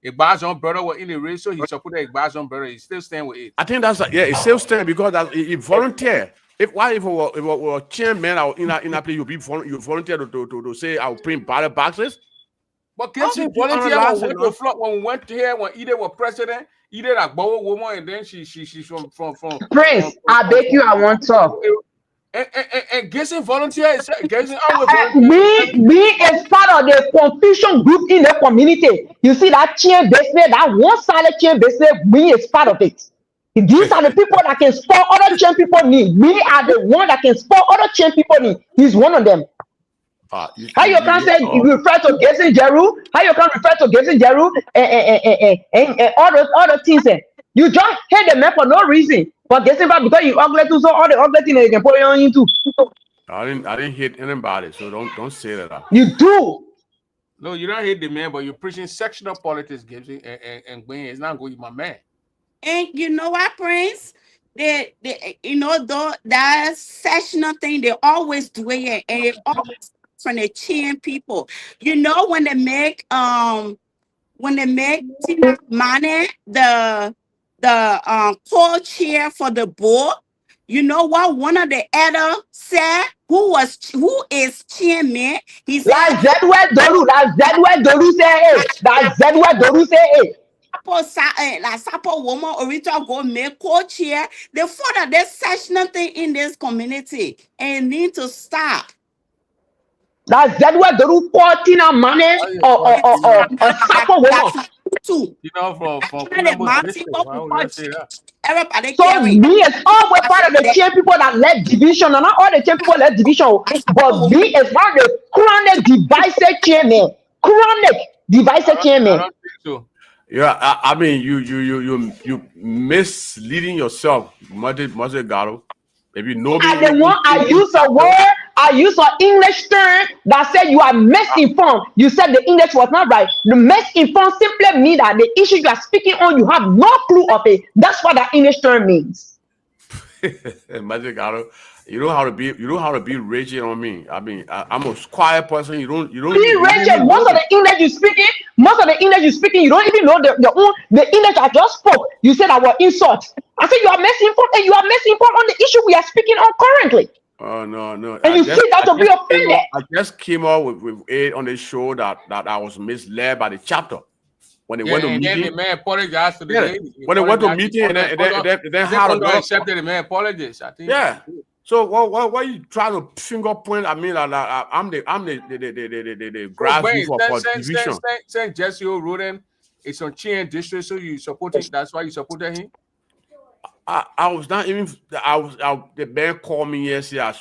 A Bazon brother was in the race, so he supported a Bazon brother. He still stand with it. I think that's it still stand because he volunteer. If we were chairman or in a place, you volunteer to say I'll print ballot boxes. But Gibson volunteer when we went here when either was president, either a bow woman, and then she's from Prince. I beg you, I want to talk. And Gibson volunteer is Gibson. We is part of the confusion group in the community. You see that chain business, that one-sided chain business, we is part of it. These are the people that can spur other chain people need. We are the one that can spur other chain people need. He's one of them. How you can say you refer to Gibson Jeru? How you can refer to Gibson Jeru and all those things? You just hate the man for no reason. But Gibson because you ugly too, so all the ugly things you can put it on you too. I didn't hate anybody, so don't say that. You do. No, you don't hate the man, but you're preaching sectional politics, Gibson, and Gwen is not going to be my man. And you know what, Prince? They though that sectional thing, they always do it, and it always from the Chin people. You know when they make Tina Mane the co-chair for the board, you know what one of the elder said, who is chairman? He said that's where Doru say it. That's where Doru say it. Sapo woman original go make co-chair. They further this sectional thing in this community and need to stop. That's where Doru Tina Mane or Sapo woman. You know, from why would I say that? So we is always part of the chain people that led division, and not all the chain people led division, but we is one of the chronic divisive chairman. Chronic divisive chairman. I don't think so. Yeah, I mean you misleading yourself, Mother Ggaa. Maybe nobody. And the one I use a word, I use an English term that said you are misinformed. You said the English was not right. The misinformed simply means that the issue you are speaking on, you have no clue of it. That's what that English term means. Magic Ggaa, you know how to be raging on me. I mean, I'm a quiet person. You don't Be even Rachel, know most of me. the English you speaking, you don't even know the English I just spoke. You said I was insult. I said you are misinformed, and you are misinformed on the issue we are speaking on currently. Oh no! And you see that to be offended. I just came up with it on the show that I was misled by the chapter when they Yeah, went to and then the meeting. man apologized to the Yeah, lady. He when they went to apologized. meeting and then had Condor another. accepted the man apologies. I think. Yeah. So what you trying to finger point? I mean, I'm the grassroots for division. Saying Jesse O'Roden is on Chien district, so you supporting. That's why you supported him. I was not even. The man called me yesterday.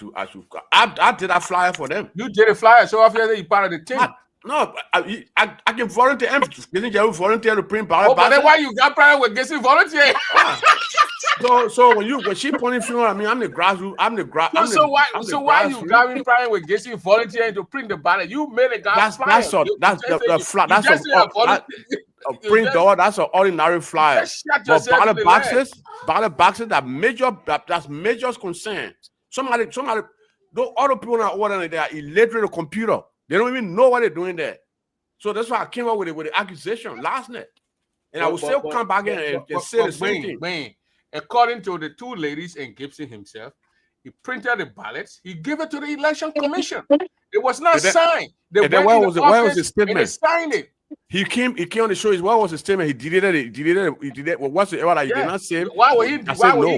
I did a flyer for them. You did a flyer, so obviously you part of the team. No, I can volunteer. Didn't you volunteer to print ballot? Oh, but then why you got private with getting volunteer? So when she pointing finger at me, I'm the grassroots. So why you grabbing private with getting volunteer to print the ballot? You made a guy flyer. That's a print door. That's an ordinary flyer. But ballot boxes that that's major concern. Somebody, those other people are ordering, they are illiterate to computer. They don't even know what they're doing there. So that's why I came up with the accusation last night. And I will still come back and say the same thing. According to the two ladies and Gibson himself, he printed the ballots. He gave it to the election commission. It was not signed. And then where was his statement? And they signed it. He came on the show. What was his statement? He deleted it. Well, what's the error that you did not save? Why would he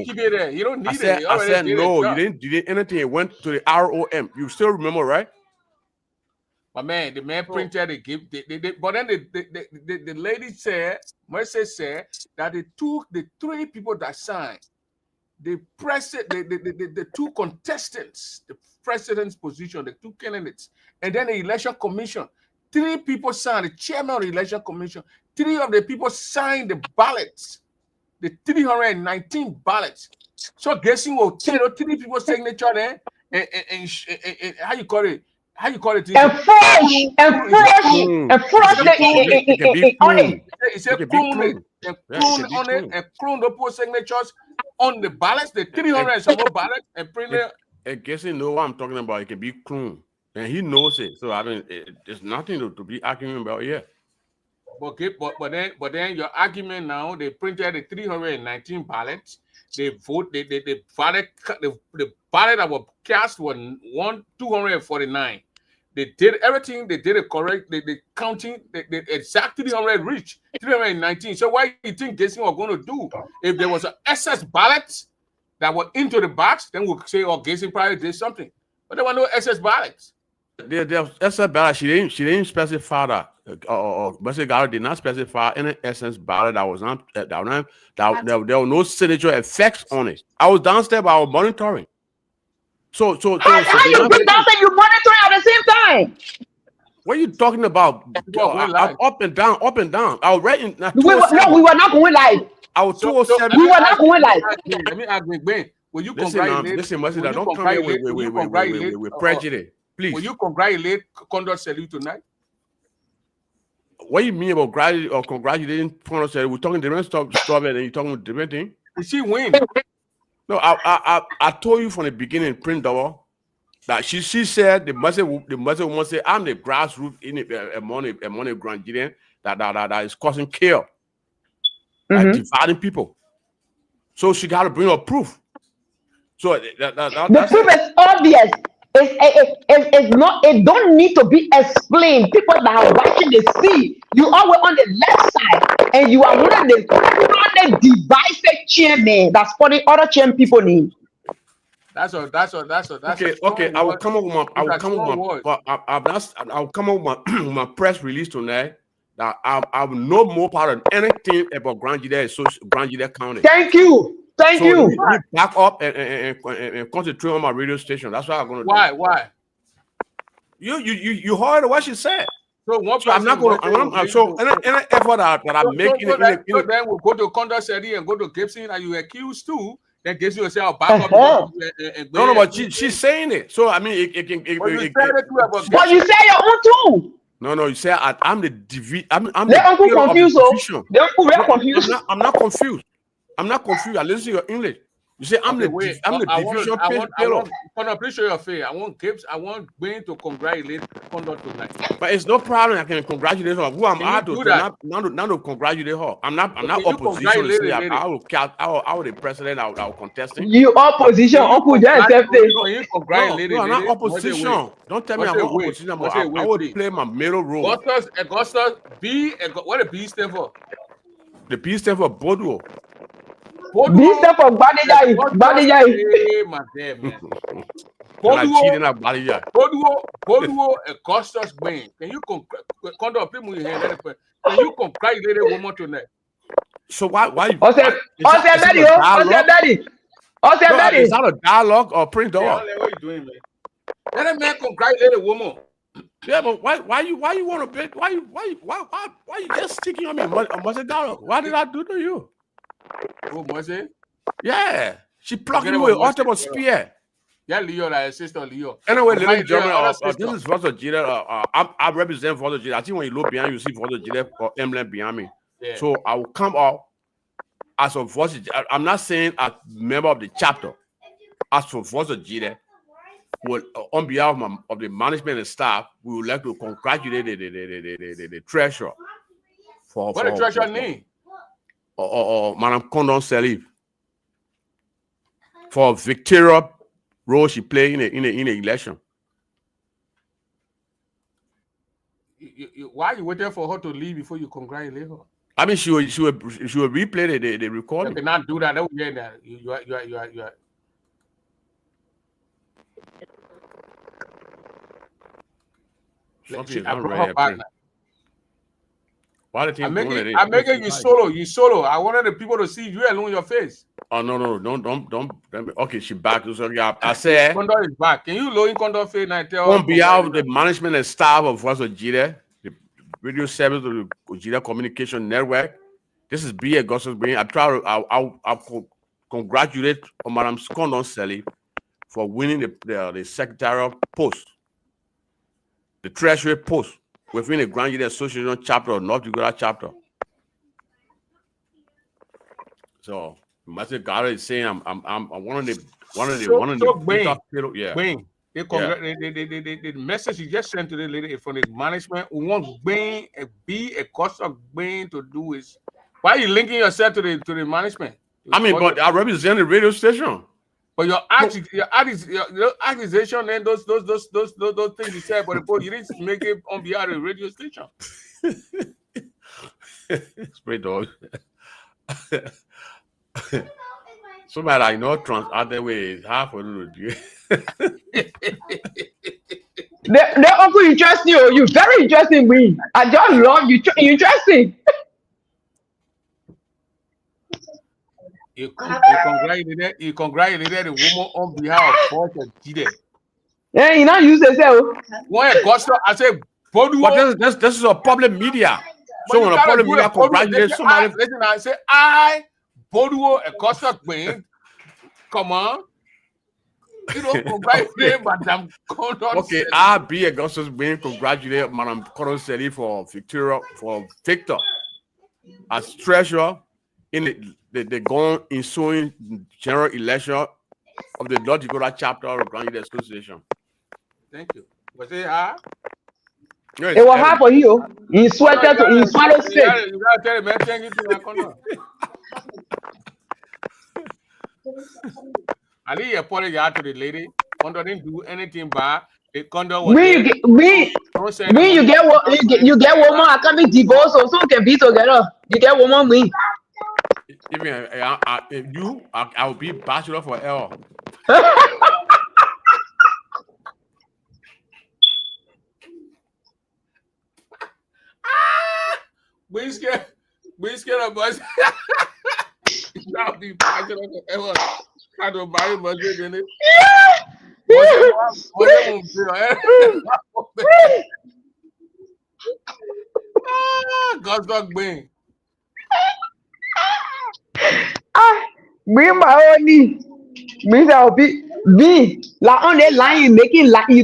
keep it there? You don't need it. I said no. You didn't delete anything. It went to the ROM. You still remember, right? But man, the man printed the gift. But then the lady said, Mercy said that they took the three people that signed, the two contestants, the president's position, the two candidates, and then the election commission. 3 people signed, the chairman of the election commission. 3 of the people signed the ballots, the 319 ballots. So guessing will take 3 people's signature there and how you call it? How you call it? And fresh on it. It said clone on it and clone the post signatures on the ballots, the 300 and some more ballots, and print it. And guessing know what I'm talking about. It can be cloned. And he knows it. So I mean, there's nothing to be arguing about here. Okay, but then your argument now, they printed the 319 ballots. They vote. The ballot that were cast was 249. They did everything. They did it correct. They counting. The exact 300 reached 319. So what do you think Jason was going to do if there was an excess ballot that were into the box? Then we'll say, "Oh, Jason probably did something." But there were no excess ballots. There was excess ballot. She didn't specify that. Mercy Ggaa did not specify any essence ballot that was not there were no signature effects on it. I was downstairs, but I was monitoring. So how you bring downstairs? You monitoring at the same time? What are you talking about? Up and down. I was right in. We were not going live. I was 207. We were not going live. Let me ask you, Ben. Will you congratulate? Listen, Mercy, don't come here with prejudice, please. Will you congratulate Condor Salute tonight? What do you mean about congratulating Condor Salute? We're talking different stuff, and you're talking different thing. Did she win? No, I told you from the beginning, Print Double, that she said the message woman say I'm the grassroots in a money Grandian that is causing chaos, like dividing people. So she got to bring up proof. So the proof is obvious. It's not. It don't need to be explained. People that are watching the see you always on the left side, and you are one of the divisive chairman that's putting other chairman people in. That's all. Okay. I will come up with my press release tonight. That I will know more part of anything about Grand Gdaa County. Thank you. Thank you. Let me back up and concentrate on my radio station. That's what I'm going to do. Why? You heard what she said. So I'm not going to. So any effort that I'm making. So then we'll go to Condor City and go to Gibson, and you accused too. Then gives you a back up. No, but she's saying it. So I mean, it can. But you say your own too. No, you say I'm the division. I'm the uncle confused. The uncle very confused. I'm not confused. I listen to your English. You say I'm Okay, the wait. I'm the I want division I pay want tailor. Condor, please show your face. I want Gibbs. I want Gwen to congratulate Condor tonight. But it's no problem. I can congratulate her. Who am Can I you to do that? not to congratulate her? I'm not Can you opposition to congratulate say the lady? I will the president. I'll contesting. You opposition, Can you Uncle, just accept it. congratulate the I'm not lady? opposition. Don't tell me I'm not opposition, but I will play my middle role. Augustus B. What a B stand for? The P stand for Bodo. B stand for Badijai. Hey, my dear man. Boduo Augustus Gwen. Can you congratulate people in here? Can you congratulate a woman tonight? So why Is that a dialogue or print dog? What are you doing, man? Let a man congratulate a woman. Yeah, but why you want to bet? Why you just sticking on me? Must it dialogue? What did I do to you? Oh, Mose? Yeah, she plucked me with ultimate spear. Yeah, Leo, like sister Leo. Anyway, ladies and gentlemen, this is Father Gida. I represent Father Gida. I think when you look behind, you see Father Gida or emblem behind me. Yeah. So I will come out as a voice. I'm not saying as member of the chapter. As for Father Gida, on behalf of the management and staff, we would like to congratulate the treasurer for what the treasurer name? Or Madam Condon Salif for Victoria role she played in the election. Why you waiting for her to leave before you congratulate her? I mean, she will replay the recording. You cannot do that. You are. I'm making you solo. You solo. I wanted the people to see you alone your face. Oh no! Don't. Okay, she back. I said Condor is back. Can you lower in Condor face and tell? On behalf of the management and staff of Voice of Gida, the radio service of the Gida Communication Network, this is B. Augustus Green. I'll congratulate Madam Condon Salif for winning the secretarial post, the treasury post within the Grand Gida Association chapter or North Dakota chapter. So Master Ggaa is saying I'm one of the The message you just sent to the lady from the management, we want Gwen be a cost of Gwen to do is why are you linking yourself to the management? I mean, but I represent the radio station. But your accusation and those things you said, but you didn't make it on behalf of the radio station. Straight dog. Somebody I know other way is half a little bit. The uncle interest you. You very interesting, me. I just love you. Interesting. You congratulated the woman on behalf of Voice of Gida. Yeah, you know, use yourself. Why I said, but this is a public media. So when a public media congratulates somebody, listen, I say I Boduo Acosta Queen. Come on. You don't congratulate Madam Condon. Okay, I be Augustus being congratulate Madam Condon Salif for Victor as treasurer in the going ensuing general election of the North Dakota chapter of the Grand Gida Association. Thank you. Was it hard? It was hard for you. He sweated to in swallow state. You gotta tell the man thank you to my Condon. I didn't apologize to the lady. Condon didn't do anything bad. The Condon was you get woman. I can't be divorced, so can be together. You get woman, me. Even I will be bachelor forever. We scared of us. I'll be bachelor forever. Try to buy much in it. God's dog bang. Bring my own knee. Means I'll be like on that line you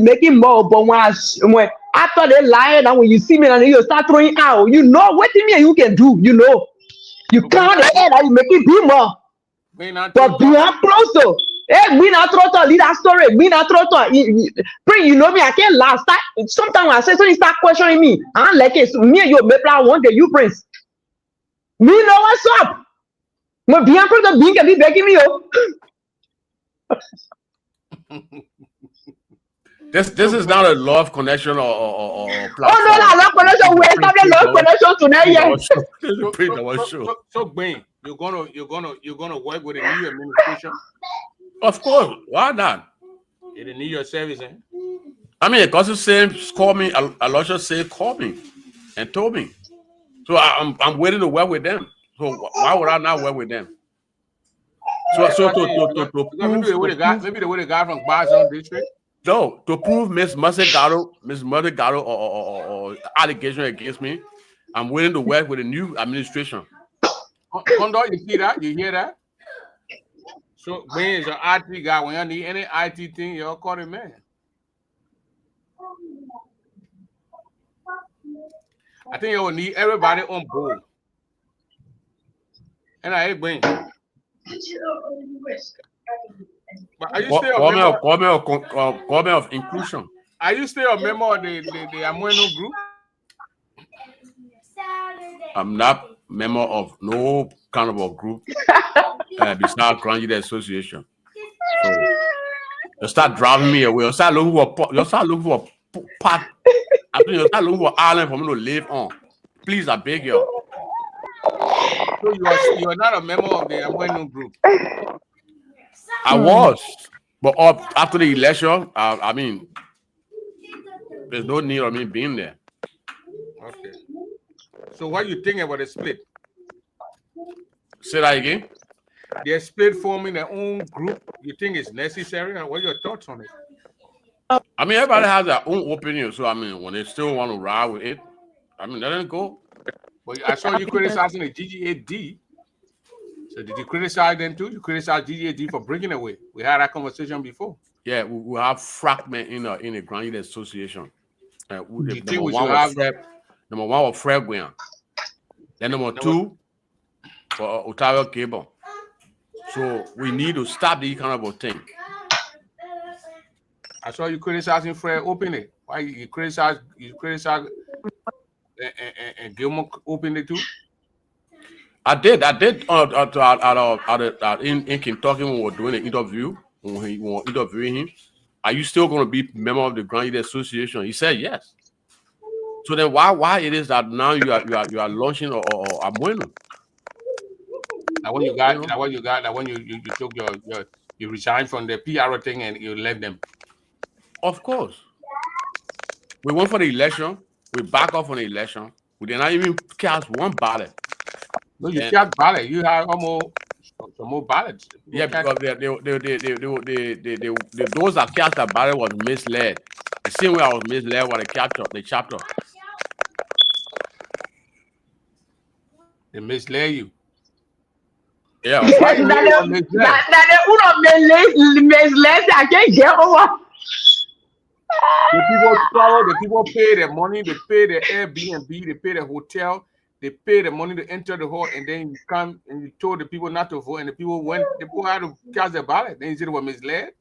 making more, but when after the line and when you see me and you start throwing out, you know what you mean you can do, you know. You can't and you make it be more. But behind closed door, hey, we not throw to lead that story. We not throw to bring. You know me, I can't last. Sometimes when I say so, you start questioning me. I like it. So me and you, me plan one day. You prince. Me know what's up. Me behind closed door, being can be begging me. This is not a love connection or platform. Oh no, no, love connection. We established love connection tonight. Yeah. So Ben, you're gonna work with a new administration. Of course, why not? They need your service, eh? I mean, because the same call me. Aloysius said call me and told me. So I'm waiting to work with them. So why would I not work with them? So to prove maybe the way the guy from Ggaa district. No, to prove Miss Murthy or allegation against me, I'm willing to work with a new administration. Condor, you see that? You hear that? So Ben is your IT guy. When you need any IT thing, you'll call him, man. I think you will need everybody on board. And I ain't Ben. But are you still a member? Government of inclusion. Are you still a member of the Amueno group? I'm not a member of no kind of a group besides Grand Youth Association. So you start driving me away. You start looking for part. I think you start looking for island for me to live on. Please, I beg you. So you are not a member of the Amueno group. I was, but after the election, I mean, there's no need of me being there. Okay. So what you think about the split? Say that again. They're split forming their own group. You think it's necessary? What are your thoughts on it? I mean, everybody has their own opinion. So I mean, when they still want to ride with it, I mean, let them go. But I saw you criticizing the GGAD. So did you criticize them too? You criticize GGAD for breaking away. We had that conversation before. Yeah, we have fragment in the Grand Youth Association. Number one was Fred Gwian. Then number two for Otario Cable. So we need to stop these kind of a thing. I saw you criticizing Fred openly. Why you criticize and Gilmore openly too? I did in Kentucky when we were doing an interview, when we were interviewing him. Are you still going to be a member of the Grand Youth Association? He said yes. So then why it is that now you are launching or Amueno? Now when you took you resigned from the PR thing and you left them. Of course. We went for the election. We back off on the election. We did not even cast one ballot. No, you cast ballot. You had almost some more ballots. Yeah, because those that cast that ballot was misled. The same way I was misled by the chapter. They misled you. Yeah. The people pay their money, they pay the Airbnb, they pay the hotel, they pay the money to enter the hall, and then you come and you told the people not to vote, and the people had to cast their ballot. Then you said they were misled.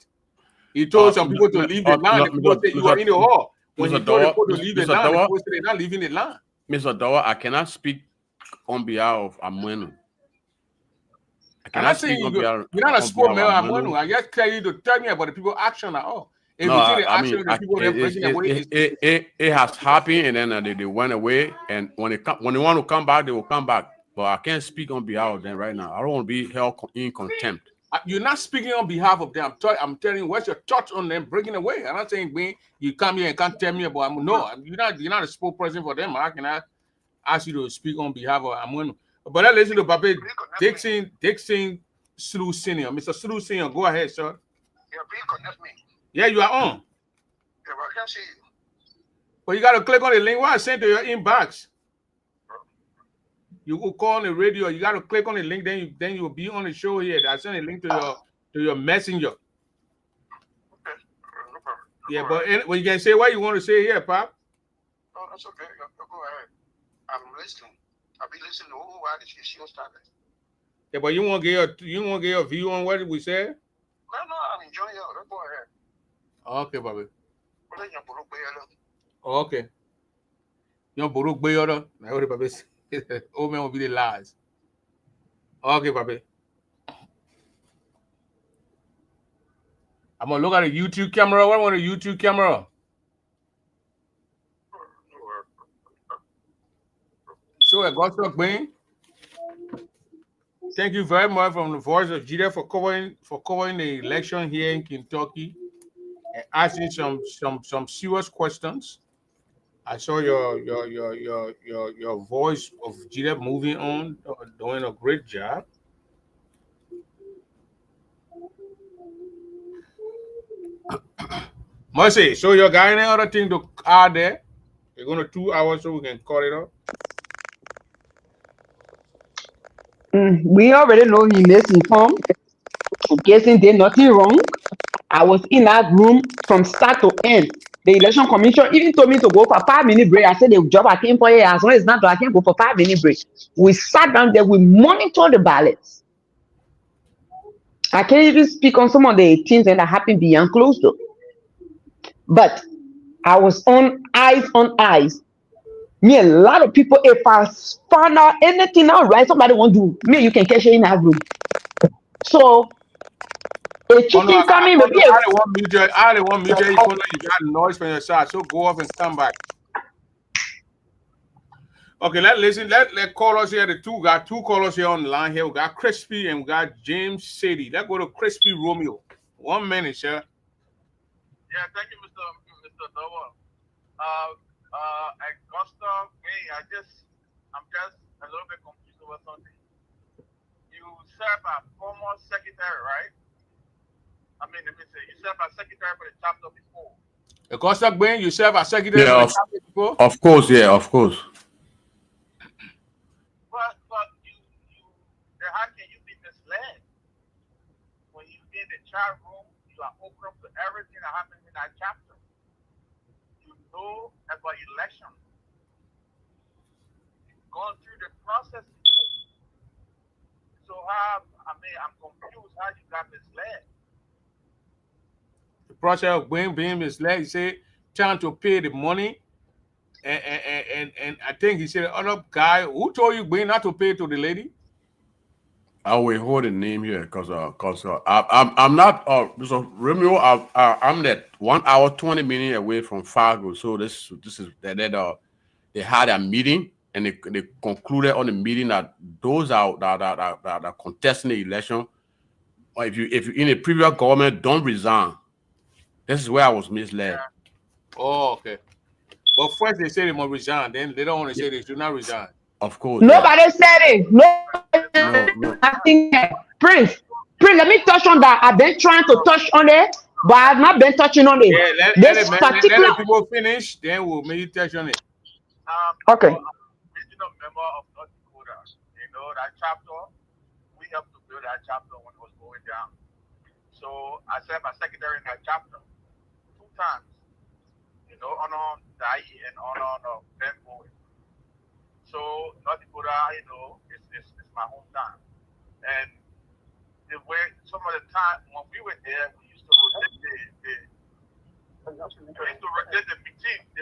He told some people to leave the land. The people said you were in the hall. When he told the people to leave the land, the people said they're not leaving the land. Mr. Dawa, I cannot speak on behalf of Amueno. I'm not saying you're not a spokesman of Amueno. I just tell you to tell me about the people action at all. It has happened, and then they went away. And when they want to come back, they will come back. But I can't speak on behalf of them right now. I don't want to be held in contempt. You're not speaking on behalf of them. I'm telling you, what's your thoughts on them breaking away? I'm not saying you come here and can't tell me about Amueno. No, you're not a spokesperson for them. How can I ask you to speak on behalf of Amueno? But let's listen to Papa Dixon Slew Senior. Mr. Slew Senior, go ahead, sir. Yeah, please connect me. Yeah, you are on. Yeah, but I can't see you. But you got to click on the link. Why I sent to your inbox? You will call on the radio. You got to click on the link. Then you will be on the show here. I sent a link to your messenger. Okay, no problem. Yeah, but when you can say what you want to say here, Pop. Oh, that's okay. Go ahead. I'm listening. I'll be listening to while the show started. Yeah, but you want to get your view on what we said? No, I'm enjoying it. Let's go ahead. Okay, Bobby. Oh, okay. You Buruk Bayoda. I heard Bobby. Old man will be the last. Okay, Bobby. I'm gonna look at a YouTube camera. What want a YouTube camera? So I got your thing. Thank you very much from the Voice of Judah for covering the election here in Kentucky and asking some serious questions. I saw your Voice of Judah moving on, doing a great job. Mercy, so you got any other thing to add there? We're going to 2 hours so we can cut it off. We already know he misinformed. In case he did nothing wrong. I was in that room from start to end. The election commission even told me to go for 5-minute break. I said the job I came for here, as long as it's not, I can't go for 5-minute break. We sat down there, we monitored the ballots. I can't even speak on some of the things that happened beyond closed door. But I was on eyes. Me, a lot of people, if I found out anything out right, somebody want to do, me, you can catch it in that room. So, a chicken coming, maybe. I don't want mute you. You got noise from your side, so go off and come back. Okay, let call us here. Got two callers here on the line here. We got Crispy and we got James Sadie. Let's go to Crispy Romeo. 1 minute, sir. Yeah, thank you, Mr. Noah. Augusta, hey, I'm just a little bit confused over something. You serve as former secretary, right? I mean, let me say, you serve as secretary for the chapter before. Augusta Gwen, you serve as secretary for the chapter before? Of course, yeah, of course. But then how can you be misled? When you in the chat room, you are open to everything that happens in that chapter. You know about election. You've gone through the process before. So I'm confused how you got misled. The process of being misled, he said, trying to pay the money. And I think he said, other guy, who told you Gwen not to pay to the lady? I will hold the name here because I'm not so Romeo. I'm that 1 hour 20 minutes away from Fargo. So this is that they had a meeting and they concluded on the meeting that those that contesting the election, or if you in a previous government, don't resign. This is where I was misled. Yeah. Oh, okay. But first they say they must resign, then they don't want to say they should not resign. Of course. Nobody said it. No. Prince, let me touch on that. I've been trying to touch on it, but I've not been touching on it. Yeah, let the people finish, then we'll maybe touch on it. Okay. I'm a regional member of North Dakota. You know, that chapter, we helped to build that chapter when it was going down. So I served as secretary in that chapter 2 times. You know, honor Dai and honor Ben Bowie. So North Dakota, you know, it's my hometown. And the way some of the time when we were there, we used to rotate the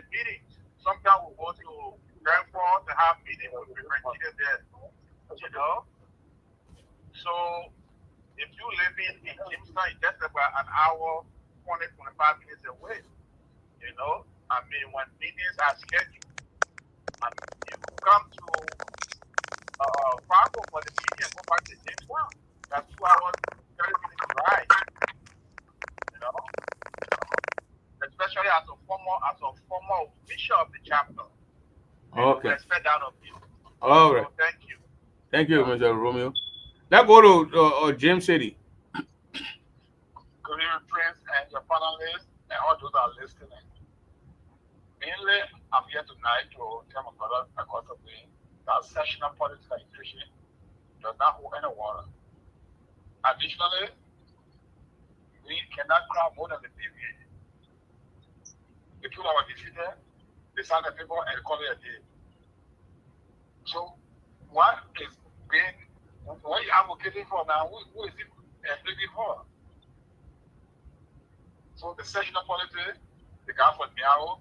meetings. Sometimes we go to Grand Falls to have meetings with the Virginia there. You know? So if you live in Kingston, that's about an hour, 20, 25 minutes away. You know? I mean, when meetings are scheduled, I mean, you come to Fargo for the meeting and go back to Jamestown. That's 2 hours, 30 minutes drive. You know? Especially as a former official of the chapter. Okay. I expect that of you. All right. So thank you. Thank you, Mr. Romeo. Let's go to James City. Good evening, Prince, and your panelists, and all those that are listening. Mainly, I'm here tonight to tell my brother across the way that sessional political institution does not hold any water. Additionally, we cannot grab more than the deviate. The people that were defeated, they signed the paper and call it a day. So, what is being What are you advocating for now? Who is it advocating for? So the sectional politics, the guy for Niao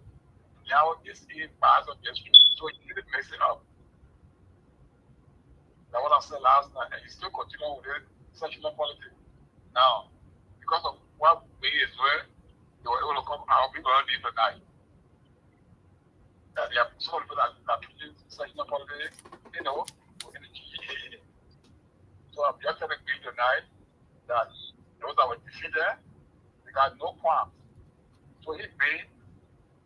is in bars of the street. So you didn't mix it up. That's what I said last night, and you still continue with it, sectional politics. Now, because of what we is doing, they were able to come out, people are leaving tonight. That they have some people that teaching sectional politics, you know, in the GEA. So I'm just telling you tonight that those that were defeated, they got no qualms. So he made,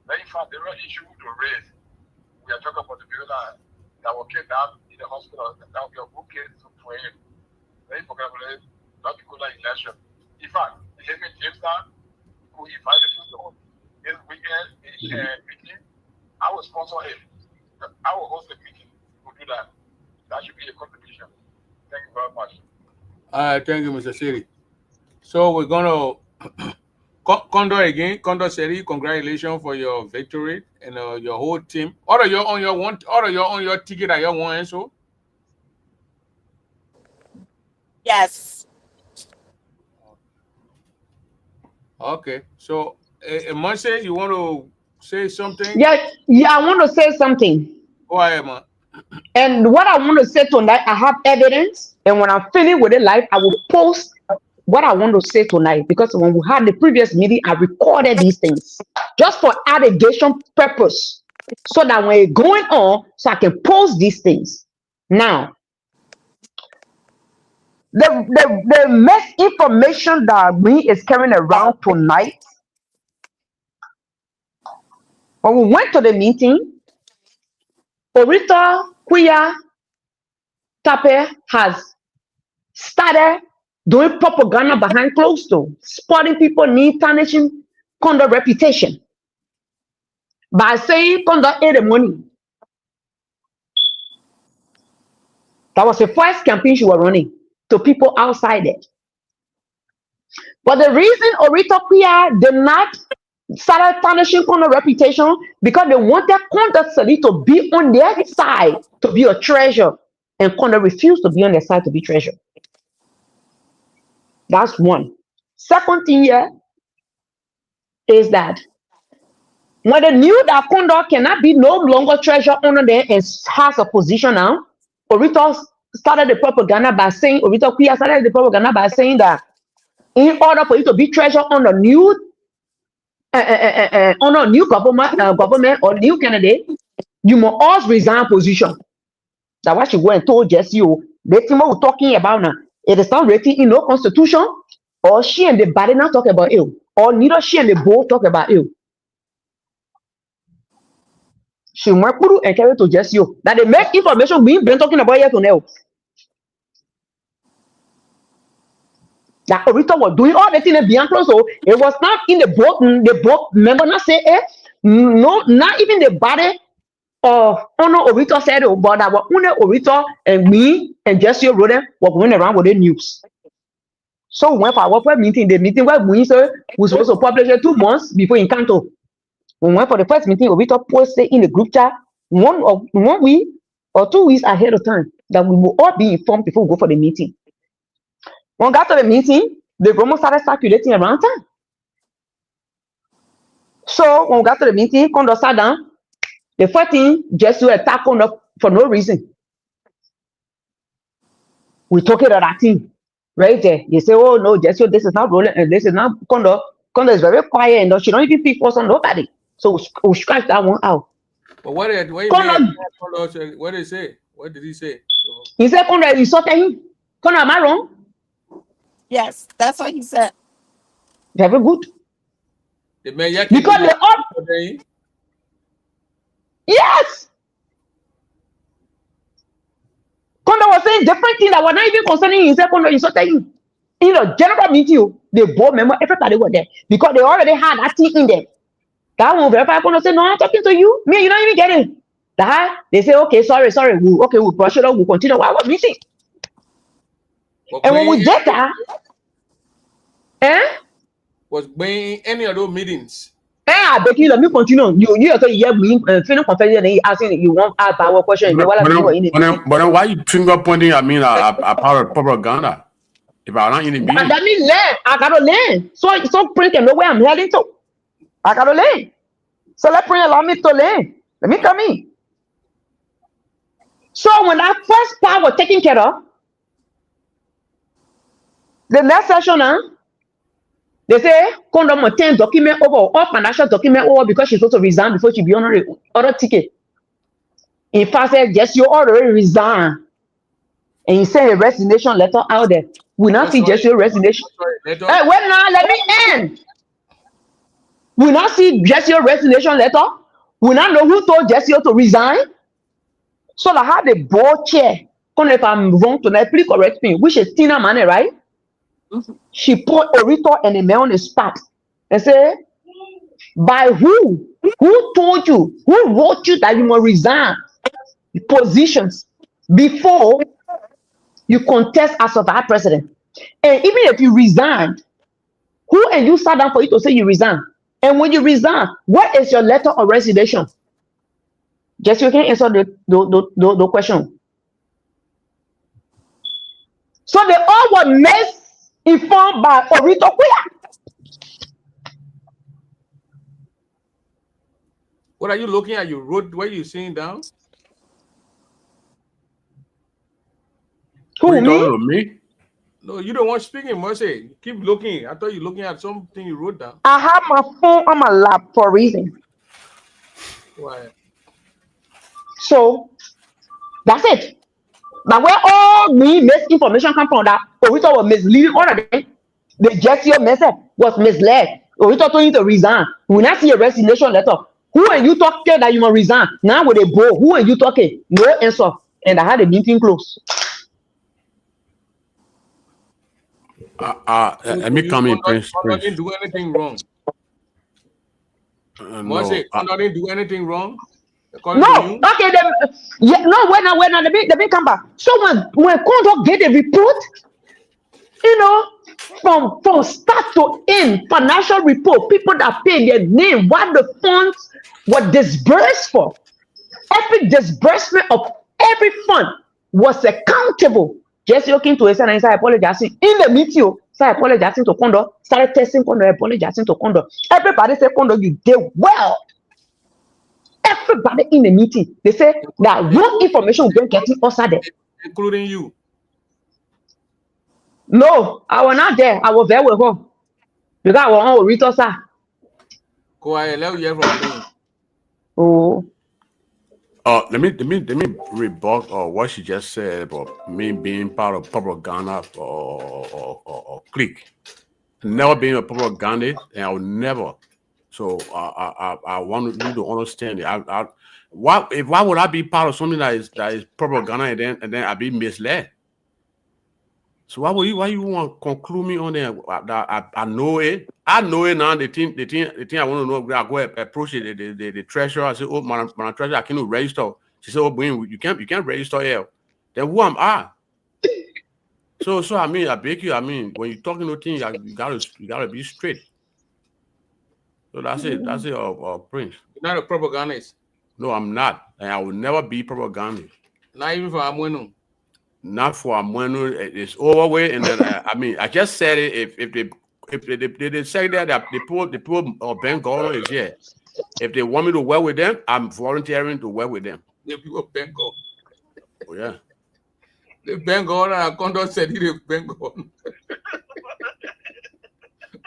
then he found the real issue to raise. We are talking about the people that were kidnapped in the hospital, that will be a good case for him. Then he forgot about it, not to go to election. In fact, he gave me Jamestown, who invited me to his weekend meeting. I will sponsor him. I will host the meeting. We'll do that. That should be a contribution. Thank you very much. Thank you, Mr. Siri. So we're gonna Condor again. Condor Siri, congratulations for your victory and your whole team. Or you're on your ticket at your one so. Yes. Okay. So Monse, you want to say something? Yeah, I want to say something. Go ahead, man. And what I want to say tonight, I have evidence. And when I'm finished with it live, I will post what I want to say tonight. Because when we had the previous meeting, I recorded these things just for allegation purpose. So that when it's going on, so I can post these things. Now, the misinformation that we is carrying around tonight, when we went to the meeting, Orita Kuya Tape has started doing propaganda behind closed doors, spotting people need tarnishing Condor reputation by saying Condor ate the money. That was the first campaign she was running to people outside it. But the reason Orita Kuya did not start tarnishing Condor reputation because they wanted Condor Sali to be on their side to be a treasure, and Condor refused to be on their side to be treasure. That's one. Second thing here is that when they knew that Condor cannot be no longer treasure owner there and has a position now, Orita started the propaganda by saying, Orita Kuya started the propaganda by saying that in order for you to be treasure on a new government or new candidate, you must always resign position. That's why she went and told Jesse, the thing we're talking about now, it is not written in no constitution, or she and the body not talk about it, or neither she and the board talk about it. She went through and carried to Jesse that they make information we've been talking about here to now. That Orita was doing all the things beyond close, so it was not in the board. The board member not say it. No, not even the body of Ono Orita said it, but that was only Orita and me and Jesse Roden were going around with the news. So we went for our first meeting. The meeting where we was supposed to publish it 2 months before Encanto. We went for the first meeting. Orita posted in the group chat 1 week or 2 weeks ahead of time that we will all be informed before we go for the meeting. When we got to the meeting, the rumor started circulating around town. So when we got to the meeting, Kondo sat down. The first thing, just to attack Kondo for no reason. We talking to that team right there. They say, "Oh no, Jesse, this is not rolling, and this is not Kondo. Kondo is very quiet, and she don't even pick force on nobody." So we scratch that one out. But what did he say? What did he say? He said, "Kondo, you saw him. Kondo, am I wrong?" Yes, that's what he said. Very good. The man, because they all. Yes. Kondo was saying different things that were not even concerning him. He said, "Kondo, you saw him." In a general meeting, the board member, everybody were there because they already had that thing in there. That one verify Kondo said, "No, I'm talking to you. Me, you don't even get it." That they say, "Okay, sorry. We'll brush it up. We'll continue." I was meeting. And when we did that, was being any of those meetings. I beg you, let me continue. You are saying, yeah, me, feeling confident, and asking you want ask our question. But, What but, are you then, in it? but, then, but then why you finger pointing at me? I part of propaganda. If I'm not in the meeting, That means learn. I gotta learn. So Prince can know where I'm heading to. I gotta learn. So let Prince allow me to learn. Let me come in. So when that first part was taken care of, the next session, they say, condom 10 document over, all financial document over because she's supposed to resign before she be on her other ticket. In fact, said, yes, you already resign. And you send a resignation letter out there. We not see just your resignation. Hey, wait now, let me end. We not see just your resignation letter. We not know who told Jesse to resign. So I had a board chair. If I'm wrong tonight, please correct me. Which is Tina Mane, right? She put Orito and a man on the spot and say, by who? Who told you? Who wrote you that you must resign positions before you contest as a vice president? And even if you resigned, who and you sat down for you to say you resign? And when you resign, what is your letter of resignation? Just you can answer the question. So they all were misinformed by Orito Kuya. What are you looking at? You wrote where you sitting down? Who, you me? talking to me? No, you don't want speaking, Mercy. Keep looking. I thought you were looking at something you wrote down. I have my phone on my lap for a reason. Why? So that's it. But where all me misinformation come from, that Orito was misleading all of them. The Jesse message was misled. Orito told you to resign. We not see a resignation letter. Who are you talking that you must resign? Now with a bow, who are you talking? No answer. And I had a meeting close. Let me come in, Prince. Condor didn't do anything wrong. No. Condor didn't do anything wrong. No, okay, then, yeah, no, when let me come back. So when Condor get a report, you know, from start to end, financial report, people that pay their name, what the funds were disbursed for. Every disbursement of every fund was accountable. Just looking to and started apologizing in the meeting. Started apologizing to Condor, started testing Condor, apologizing to Condor. Everybody said, Condor, you did well. Everybody in the meeting, they say that wrong information will get us there. Including you. No, I was not there. I was there with her. Because I was on Rito, sir. Quiet, let me hear from me. Oh. Let me rebut what she just said about me being part of propaganda or clique. Never being a propagandist, and I will never. So I want you to understand it. Why would I be part of something that is propaganda and then I be misled? So why you want to conclude me on there? I know it. I know it now. The thing I want to know. I go approach the treasurer. I say, oh, my treasurer, I cannot register. She said, oh, Boy, you can't register here. Then who am I? So I mean, I beg you. I mean, when you're talking to things, you gotta be straight. So that's it. That's it. Prince. You're not a propagandist. No, I'm not, and I will never be propagandist. Not even for Amueno. Not for Amueno. It's over with. And then I mean, I just said it. If they say that the poor Bengal is here. If they want me to work with them, I'm volunteering to work with them. The people Bengal. Oh yeah. The Bengal and Condor said he the Bengal.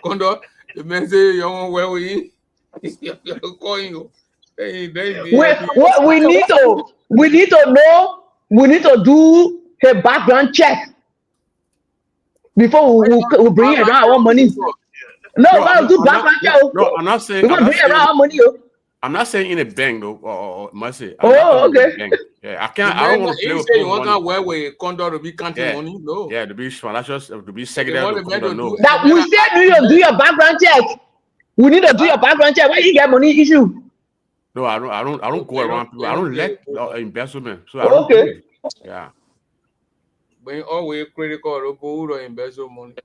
Condor, the man say you want where we you're calling you. We need to know. We need to do a background check before we bring around our money. No, we're gonna do background check. No, I'm not saying. We're gonna bring around our money. I'm not saying in a bank though, or must say. Okay. Yeah, I can't. I don't want to play with you want to wear with Condor to be counting money. No. Yeah, to be financial, to be secretary to Condor. No. That we said we need to do your background check. We need to do your background check. Where you get money issue? No, I don't go around people. I don't let investment. So okay. Yeah. When always critical or go or invest money.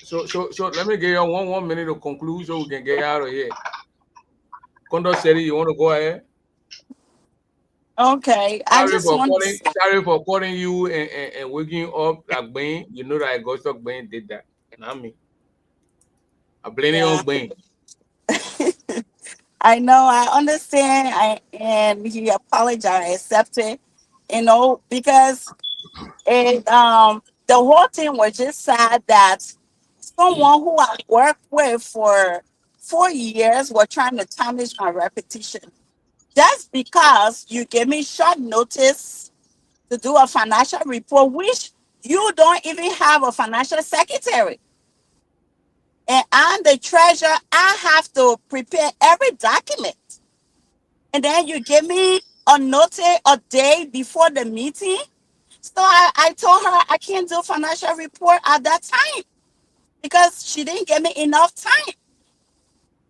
So let me give you one minute to conclude so we can get out of here. Kondo Seri, you want to go ahead? Okay, I just want to say, Sorry for calling you and waking up like Bain. You know that I got stuck. Bain did that. Not me. I blame it yeah, on Bain. I know, I understand, and he apologized, accepted, because the whole thing was just sad that someone who I worked with for 4 years was trying to tarnish my reputation. Just because you gave me short notice to do a financial report, which you don't even have a financial secretary. And I'm the treasurer, I have to prepare every document. And then you give me a notice a day before the meeting. So I told her I can't do financial report at that time because she didn't give me enough time.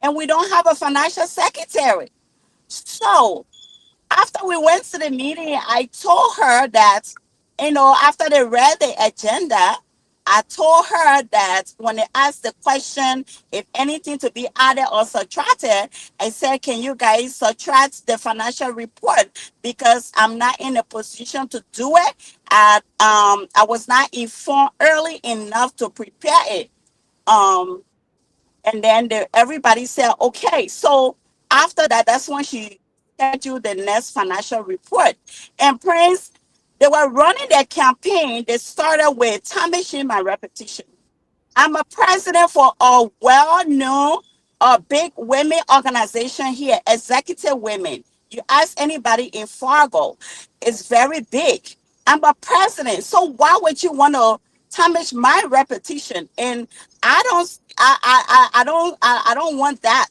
And we don't have a financial secretary. So after we went to the meeting, I told her that, after they read the agenda, I told her that when they asked the question, if anything to be added or subtracted, I said, can you guys subtract the financial report? Because I'm not in a position to do it. I was not informed early enough to prepare it. Um, and then everybody said, okay. So after that, that's when she scheduled the next financial report. And Prince, they were running their campaign. They started with tarnishing my reputation. I'm a president for a well-known, big women organization here, Executive Women. You ask anybody in Fargo, it's very big. I'm a president, so why would you want to tarnish my reputation? And I don't want that.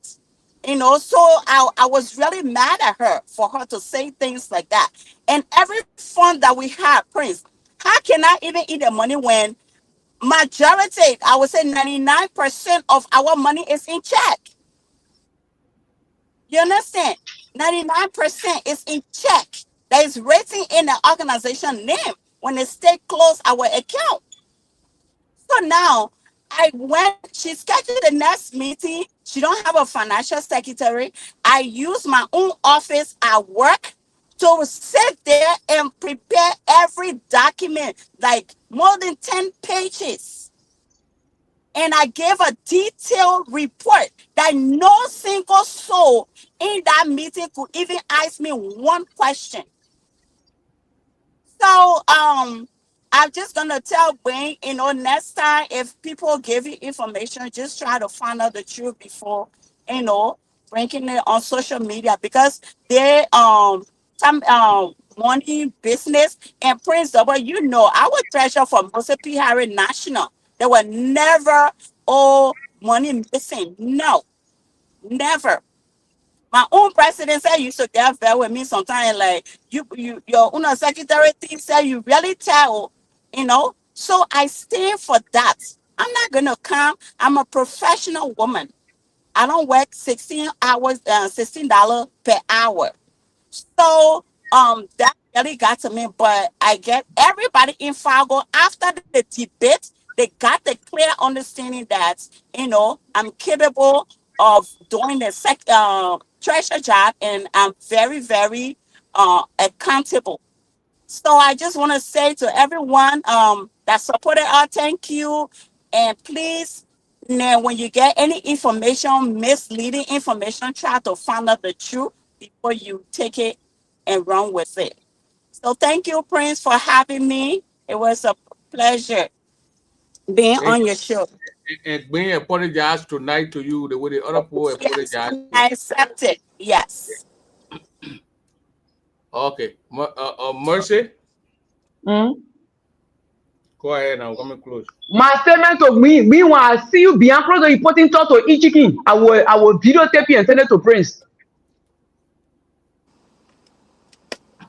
So I was really mad at her for her to say things like that. And every fund that we have, Prince, how can I even eat the money when majority, I would say 99% of our money is in check? You understand? 99% is in check. That is written in the organization name when the state close our account. So now she scheduled the next meeting. She don't have a financial secretary. I use my own office at work to sit there and prepare every document, like more than 10 pages. And I gave a detailed report that no single soul in that meeting could even ask me one question. So I'm just gonna tell Wayne, next time if people give you information, just try to find out the truth before, bringing it on social media, because they some money business. And Prince Double, I would treasure for Moses P. Harry National. There were never money missing. No, never. My own president said you should get fair with me sometimes. Like your own secretary thing said you really tell. So I stand for that. I'm not gonna come. I'm a professional woman. I don't work 16 hours, $16 per hour. So that really got to me. But I get everybody in Fargo after the debate, they got the clear understanding that I'm capable of doing the treasure job, and I'm very, very accountable. So I just want to say to everyone that supported us, thank you. And please, now when you get any information, misleading information, try to find out the truth before you take it and run with it. So thank you, Prince, for having me. It was a pleasure being Thank on you. your show. And Bain apologized tonight to you the way the other people Yes, apologized. I accept it. Yes. Okay. Mercy, Mm. go ahead now. Coming close. My statement to me, meanwhile, I see you beyond close, you putting thought to eat chicken. I will videotape you and send it to Prince.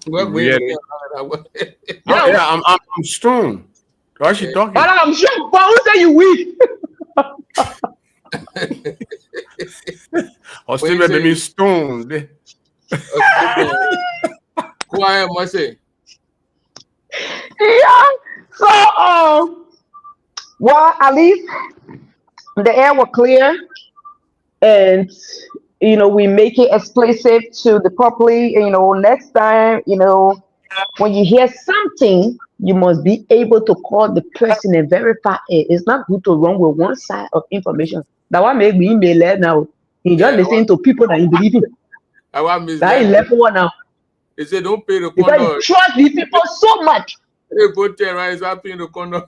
Well, Bain Really? again. Yeah, Yeah, I'm strong. Why is she but talking? I'm sure. But who say you weak? Australia, they mean stone. Go ahead, Mercy. Yeah. So, well, at least the air was clear, and we make it explicit to the properly. Next time, when you hear something, you must be able to call the person and verify it. It's not good to run with one side of information. That what make me email now. You just Yeah, listen to people that you believe in. I want That is misled. left one now. They say don't pay the Because you condor. trust these people so much. Hey, go tell right, so I paying the condor.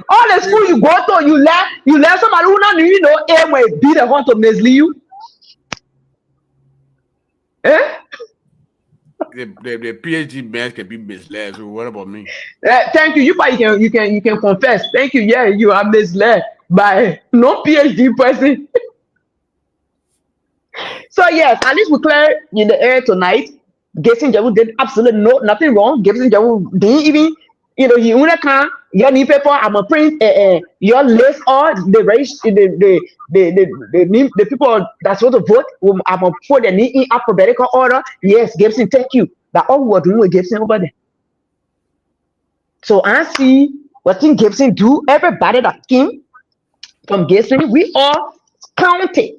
All the school you go to, you learn somebody who not aim will be the one to mislead you. Eh? The PhD man can be misled. So what about me? Thank you. You can confess. Thank you. Yeah, you are misled by no PhD person. So yes, at least we clear in the air tonight. Gibson Jawu did absolutely nothing wrong. Gibson Jawu didn't even, he only can your new paper. I'm a print your list or the race the people that's supposed to vote. I'm gonna put them in alphabetical order. Yes, Gibson, thank you. That all we're doing with Gibson over there. So I see what thing Gibson do. Everybody that came from Gibson, we all counted,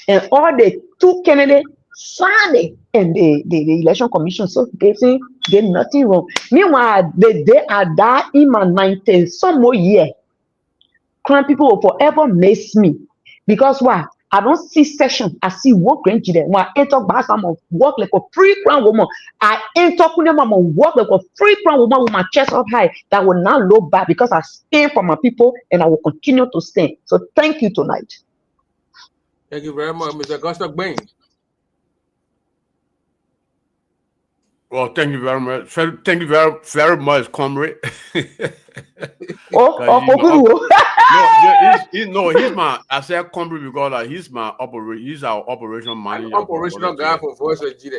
and all the two candidates signed it, and the election commission. So Gibson did nothing wrong. Meanwhile, the day I died in my 90 some more year, crime people will forever miss me because why? I don't see session. I see work range there. When I enter back, I'm gonna work like a free crown woman. I enter I'm gonna work like a free crown woman with my chest up high. That will not look bad because I stand for my people and I will continue to stand. So thank you tonight. Thank you very much, Mr. Gustav Bain. Well, thank you very much. Thank you very much, comrade. He's my. I said comrade because he's my he's our operational manager. Operational guy for Voice of G.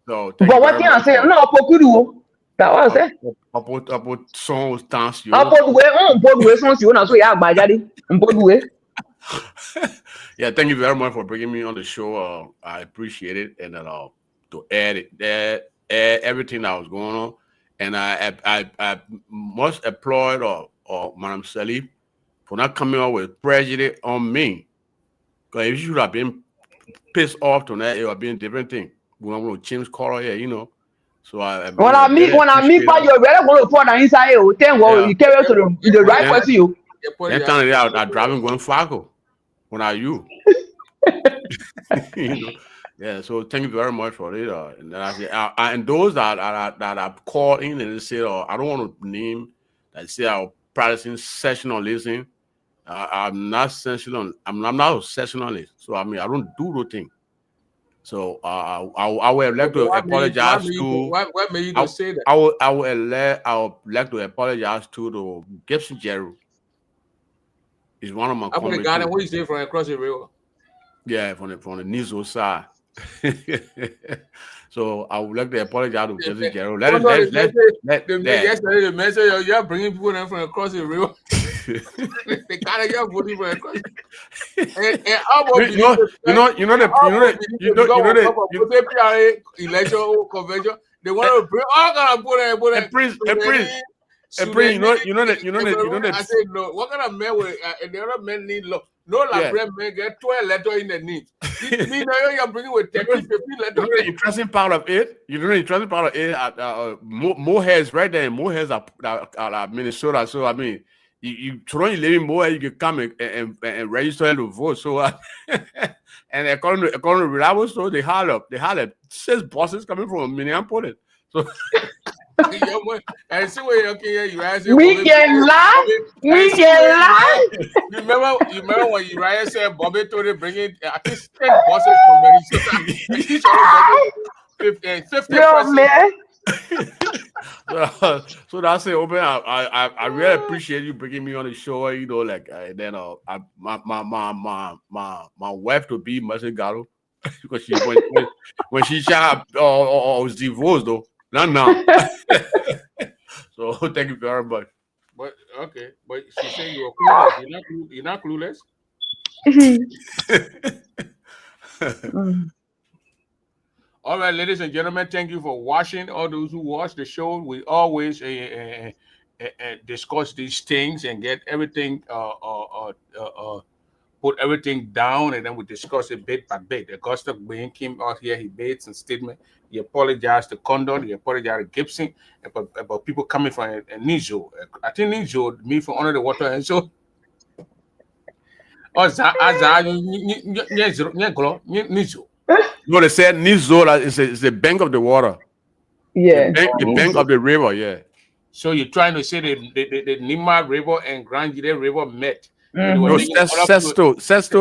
So, but what thing I say? No, Pokudu. That was it. About songs dance you. Podway songs you. So yeah, Bajadi. Podway. Yeah, thank you very much for bringing me on the show. I appreciate it, and to add everything that was going on, and I must applaud or Madam Salif for not coming up with prejudice on me. Because if you should have been pissed off tonight, it would have been a different thing. We want to change color here, So when I meet by your brother going to pour down inside you, then you carry to the right person you. That time I'm driving going Fargo. When are you? Yeah, so thank you very much for it. And then I say, and those that have called in and they say, I don't want to name that say I'm practicing sessionalism. I'm not sessional. I'm not a sessionalist. So I don't do the thing. So I would like to apologize to. What made you say that? I would like to apologize to the Gibson Jerry. He's one of my. I'm the guy that what you say from across the river. Yeah, from the Nizo side. So I would like to apologize to Gibson Jerry. Yesterday the message you're bringing people in from across the river. They kind of get voting from across. Election convention. They want to bring all kind of people I said no. What kind of men will and the other men need law? No, like men get 12 letters in the need. Me now you're bringing with 30, 50 letters. The interesting part of it. Mohair is right there. Mohair is Minnesota. So I mean, you live in Mohair, you can come and register to vote. So and according to reliable source, they had 6 buses coming from Minneapolis. So. And see where you ask we can lie. We can lie. You remember when Uriah said Bobby told him bring in at least 10 buses from Minnesota. Each other 50 man. So that's it, Open. I really appreciate you bringing me on the show. Then my wife to be Mercy Ggaa because she when she was divorced though. Not now. So thank you very much. But okay, but she said you were clueless. You're not clueless. All right, ladies and gentlemen, thank you for watching. All those who watch the show, we always discuss these things and get everything, put everything down, and then we discuss it bit by bit. Augusta Green came out here, he made some statement. He apologized to Condon, he apologized to Gibson about people coming from Nijo. I think Nijo, me from under the water, and so. Oh, Nijo. No, they said Nizola is the bank of the water. Yeah. The bank of the river, yeah. So you're trying to say the Nima River and Grand Gide River met. No, Sesto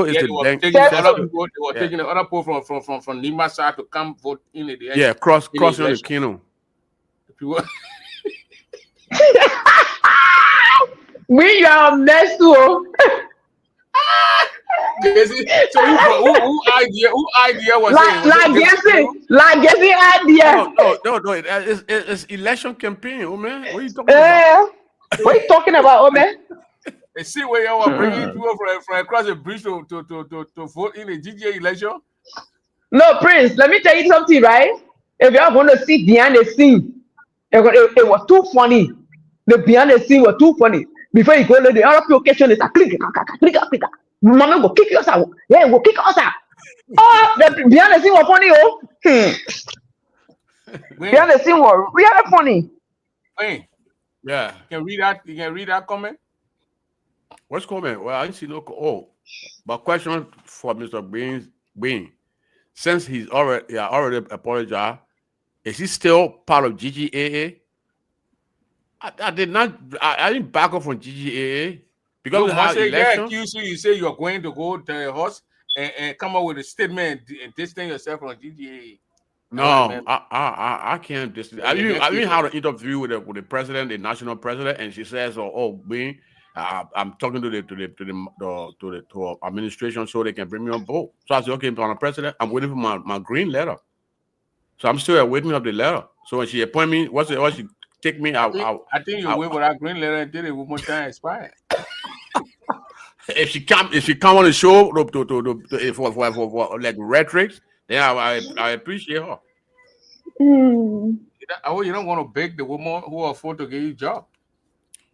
is the bank. They were taking the other people from Nima side to come vote in the end. Yeah, crossing on the Kino. We are mess too. So who idea was it? Like guessing idea. No. It's election campaign, oh man. What are you talking about? What are you talking about, oh man? See where you are bringing people from across the bridge to vote in the GGA election? No, Prince, let me tell you something, right? If you are going to see behind the scene, it was too funny. The behind the scene was too funny. Before you go to the other location, it's a click. Mama will kick us out. Yeah, we'll kick us out. Oh, the behind the scene was funny, oh. Behind the scene was really funny. Hey, yeah. You can read that comment? What's comment? Well, I didn't see no. Oh, but question for Mr. Bean. Since he's already apologized, is he still part of GGAA? I did not. I didn't back up from GGAA because so once they accuse you, you say you are going to go to your house and come up with a statement and distance yourself from GGAA. No, I can't distance. I even had an interview with the president, the national president, and she says, "Oh, Bean, I'm talking to the administration so they can bring me on board." So I said, "Okay, Mr. President, I'm waiting for my green letter." So I'm still waiting up the letter. So when she appoint me, what she take me out? I think you wait for that green letter and did it one more time expired. If she come on the show for like rhetorics, then I appreciate her. You don't want to beg the woman who afford to give you a job.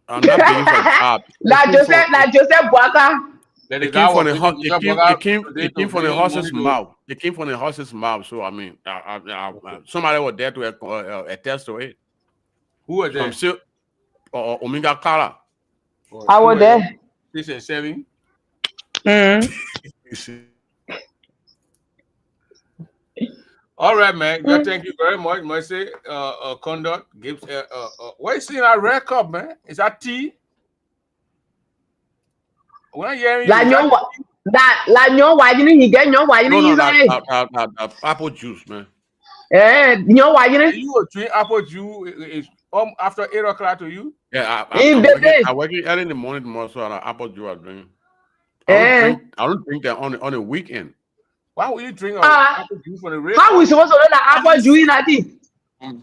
I'm not begging for a job. Like Joseph Boaka. It came from the horse's mouth. It came from the horse's mouth. So I mean, somebody was there to attest to it. Who was there? I'm still Omega Kala. I was there. 6 and 7. All right, man. Well, thank you very much. Mercy, conduct gives. What is in our red cup, man? Is that tea? When I hear you, why didn't he get why didn't apple juice, man. Why didn't you drink apple juice? Is after 8 o'clock to you? Yeah, I work early in the morning tomorrow, so apple juice I drink. I don't drink that on the weekend. Why would you drink apple juice for the real? How we supposed to know that apple juice in that thing?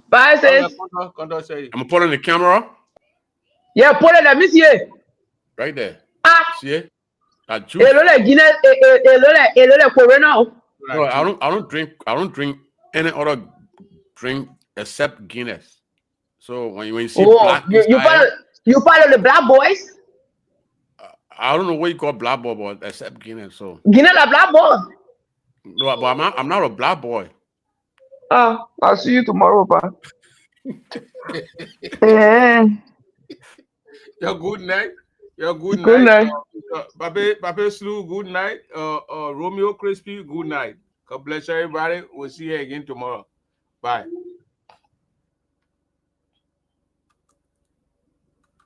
But says, I'm gonna put on the camera. Yeah, put it. Let me see it. Right there. See it? That juice. No, I don't drink any other drink except Guinness. So when you see black, you follow the black boys. I don't know what you call black boy, but except Guinness. So Guinness a black boy. No, but I'm not a black boy. I'll see you tomorrow, pa. Yeah. Your good night. Your good night. Pape Slew, good night. Romeo Crispy, good night. God bless everybody. We'll see you again tomorrow. Bye.